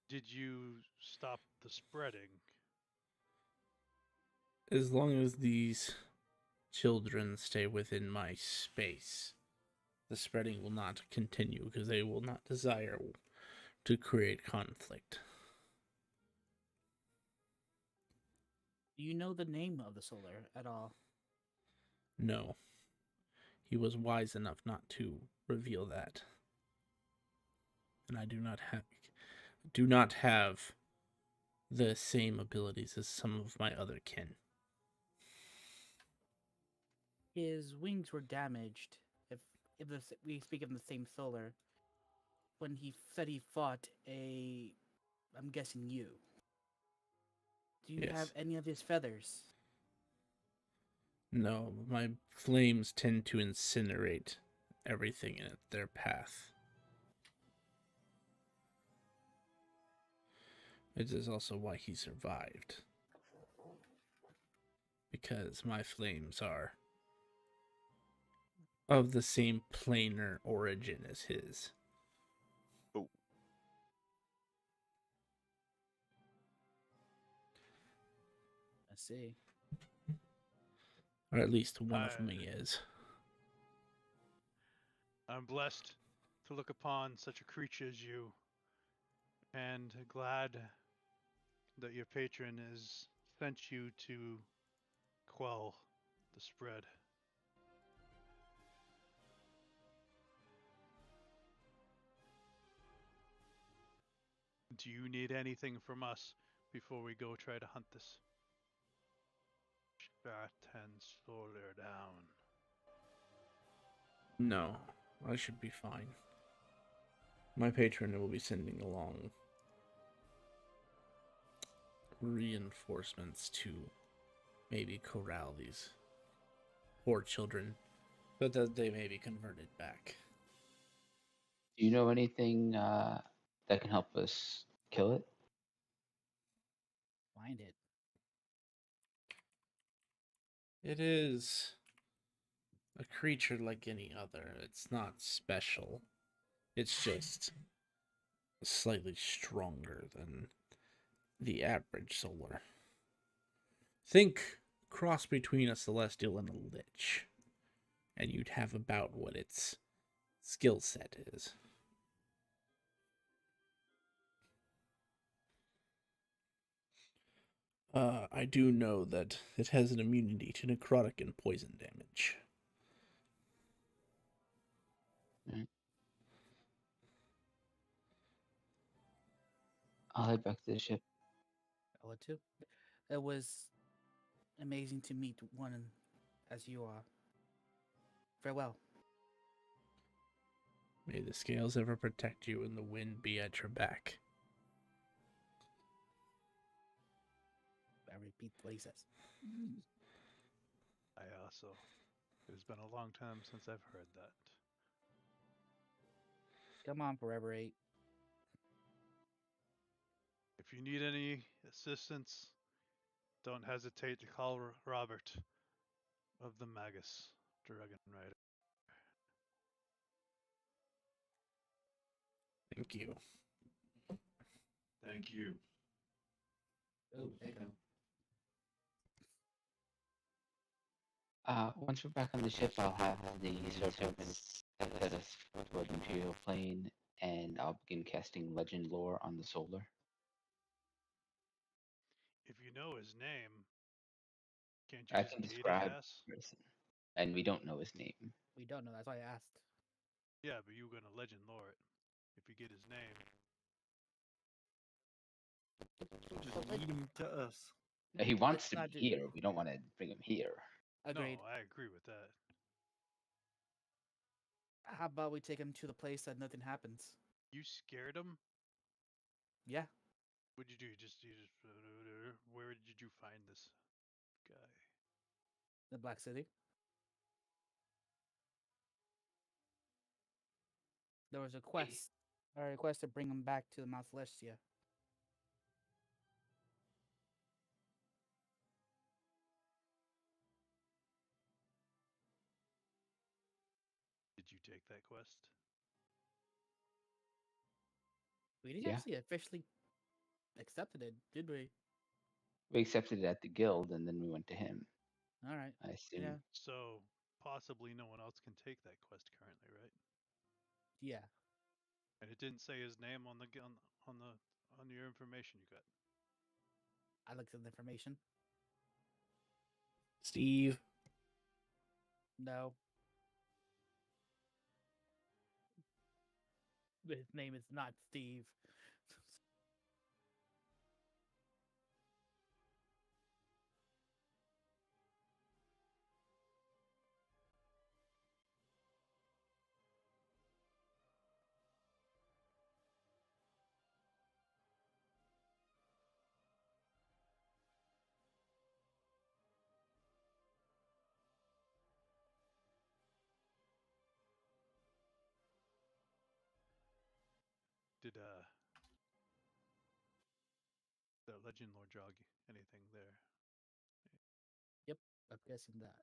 Did you stop the spreading? As long as these children stay within my space, the spreading will not continue because they will not desire to create conflict. Do you know the name of the solar at all? No. He was wise enough not to reveal that. And I do not have the same abilities as some of my other kin. His wings were damaged. If we speak of the same solar, when he said he fought I'm guessing you. Do you have Yes. any of his feathers? No, my flames tend to incinerate everything in their path. It is also why he survived. Because my flames are of the same planar origin as his. I see. Or at least one of me is. I'm blessed to look upon such a creature as you, and glad that your patron has sent you to quell the spread. Do you need anything from us before we go try to hunt this Shatan Solar down? No, I should be fine. My patron will be sending along reinforcements to maybe corral these poor children, but that they may be converted back. Do you know anything that can help us kill it? Find it. It is a creature like any other. It's not special. It's just slightly stronger than the average solar. Think cross between a celestial and a lich, and you'd have about what its skill set is. I do know that it has an immunity to necrotic and poison damage. I'll head back to the ship. I would too. It was amazing to meet one as you are. Farewell. May the scales ever protect you and the wind be at your back. I repeat what he says. I also. It has been a long time since I've heard that. Come on, Forever 8. If you need any assistance, don't hesitate to call Robert of the Magus Dragon Rider. Thank you. Thank you. Oh, echo. Once we're back on the ship, I'll have the servants set us toward the Imperial plane, and I'll begin casting legend lore on the solar. If you know his name, can't you I just can beta describe cast? the person, and we don't know his name. We don't know. That's why I asked. Yeah, but you were gonna legend lore it. If you get his name, Just lead him to us. He wants Let's to not be do- here. We don't want to bring him here. Agreed. no, I agree with that. How about we take him to the place that nothing happens? You scared him? Yeah. What'd you do? You just where did you find this guy? The Black City. There was a request to bring him back to the Mount Celestia. Did you take that quest? We didn't Yeah. actually officially accepted it, did we? We accepted it at the guild, and then we went to him. All right. I assume. Yeah. So possibly no one else can take that quest currently, right? Yeah. And it didn't say his name on your information you got. I looked at the information. Steve. No. His name is not Steve. Did the legend lore jog anything there? Yep, I'm guessing that.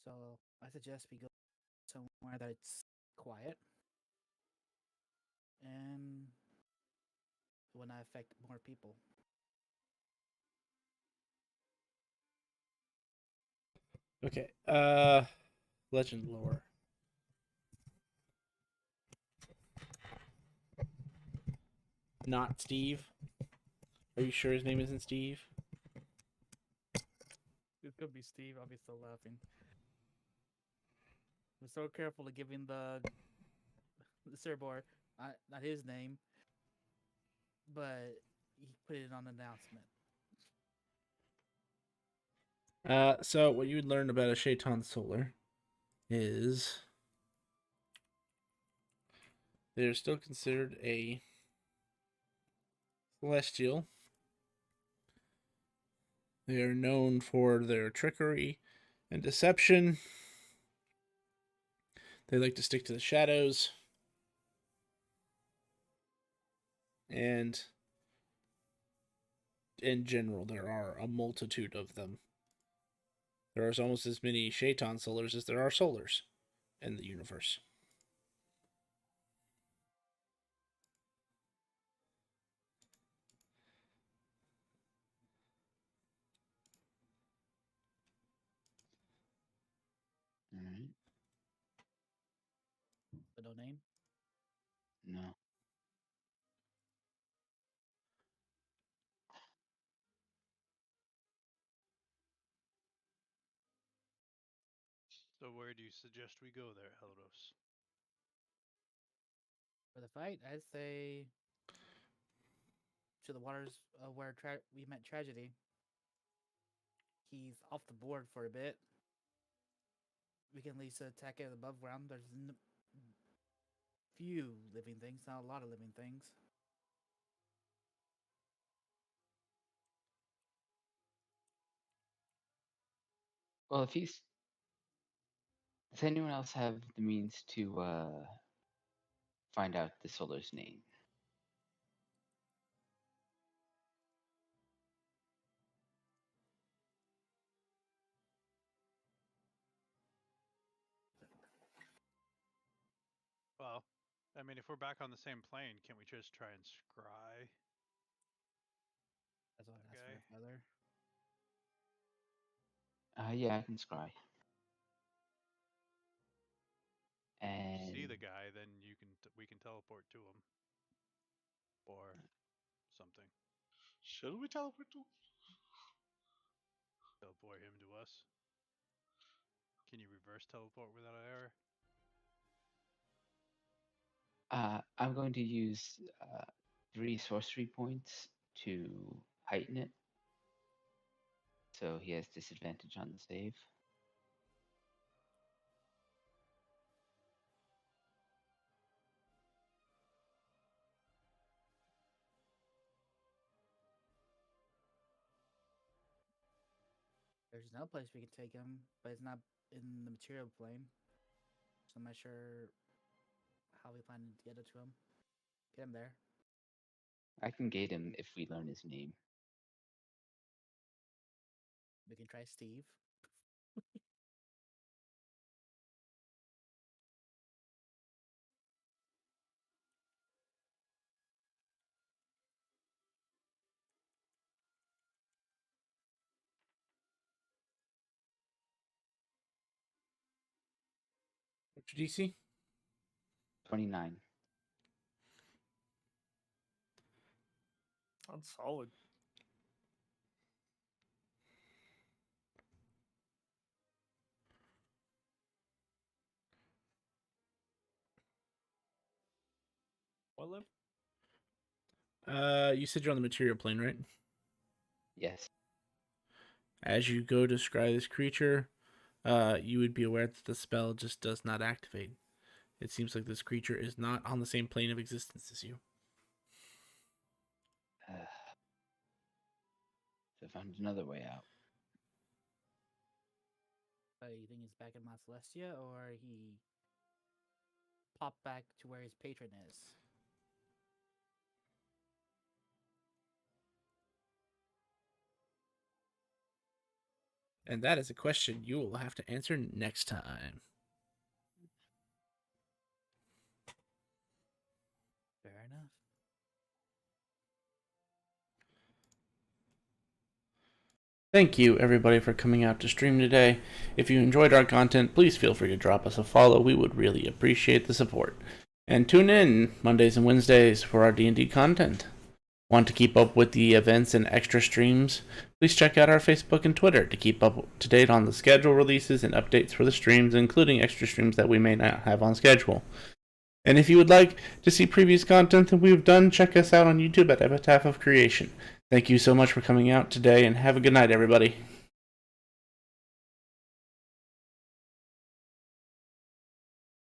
So I suggest we go somewhere that it's quiet and will not affect more people. Okay. Legend lore. not Steve? Are you sure his name isn't Steve? It could be Steve. I'll be still laughing. I'm so careful of giving the Cerbor not his name, but he put it on the announcement. So what you would learn about a Shaitan Solar is they're still considered a celestial. They are known for their trickery and deception. They like to stick to the shadows. And in general, there are a multitude of them. There are almost as many Shaitan Solars as there are Solars in the universe. Alright. But no name. No. So where do you suggest we go there, Elros? For the fight, I'd say to the waters where we met Tragedy. He's off the board for a bit. We can at least attack it above ground. There's few living things, not a lot of living things. Well, if he's. Does anyone else have the means to find out the Solar's name? Well, I mean, if we're back on the same plane, can't we just try and scry? That's what I asked Okay. for your brother. Yeah, I can scry. If And you see the guy, then we can teleport to him, or something. Should we teleport to? Teleport him to us. Can you reverse teleport without an error? I'm going to use 3 sorcery points to heighten it. So he has disadvantage on the save. There's no place we can take him, but it's not in the material plane. So I'm not sure how we plan to get it to him. Get him there. I can gate him if we learn his name. We can try Steve. What's your DC? 29. That's solid. What live? You said you're on the material plane, right? Yes. As you go to scry this creature, you would be aware that the spell just does not activate. It seems like this creature is not on the same plane of existence as you. So I found another way out. You think he's back in Mount Celestia, or he popped back to where his patron is? And that is a question you will have to answer next time. Fair enough. Thank you, everybody, for coming out to stream today. If you enjoyed our content, please feel free to drop us a follow. We would really appreciate the support. And tune in Mondays and Wednesdays for our D&D content. Want to keep up with the events and extra streams? Please check out our Facebook and Twitter to keep up to date on the schedule releases and updates for the streams, including extra streams that we may not have on schedule. And if you would like to see previous content that we've done, check us out on YouTube at Epitaph of Creation. Thank you so much for coming out today, and have a good night, everybody.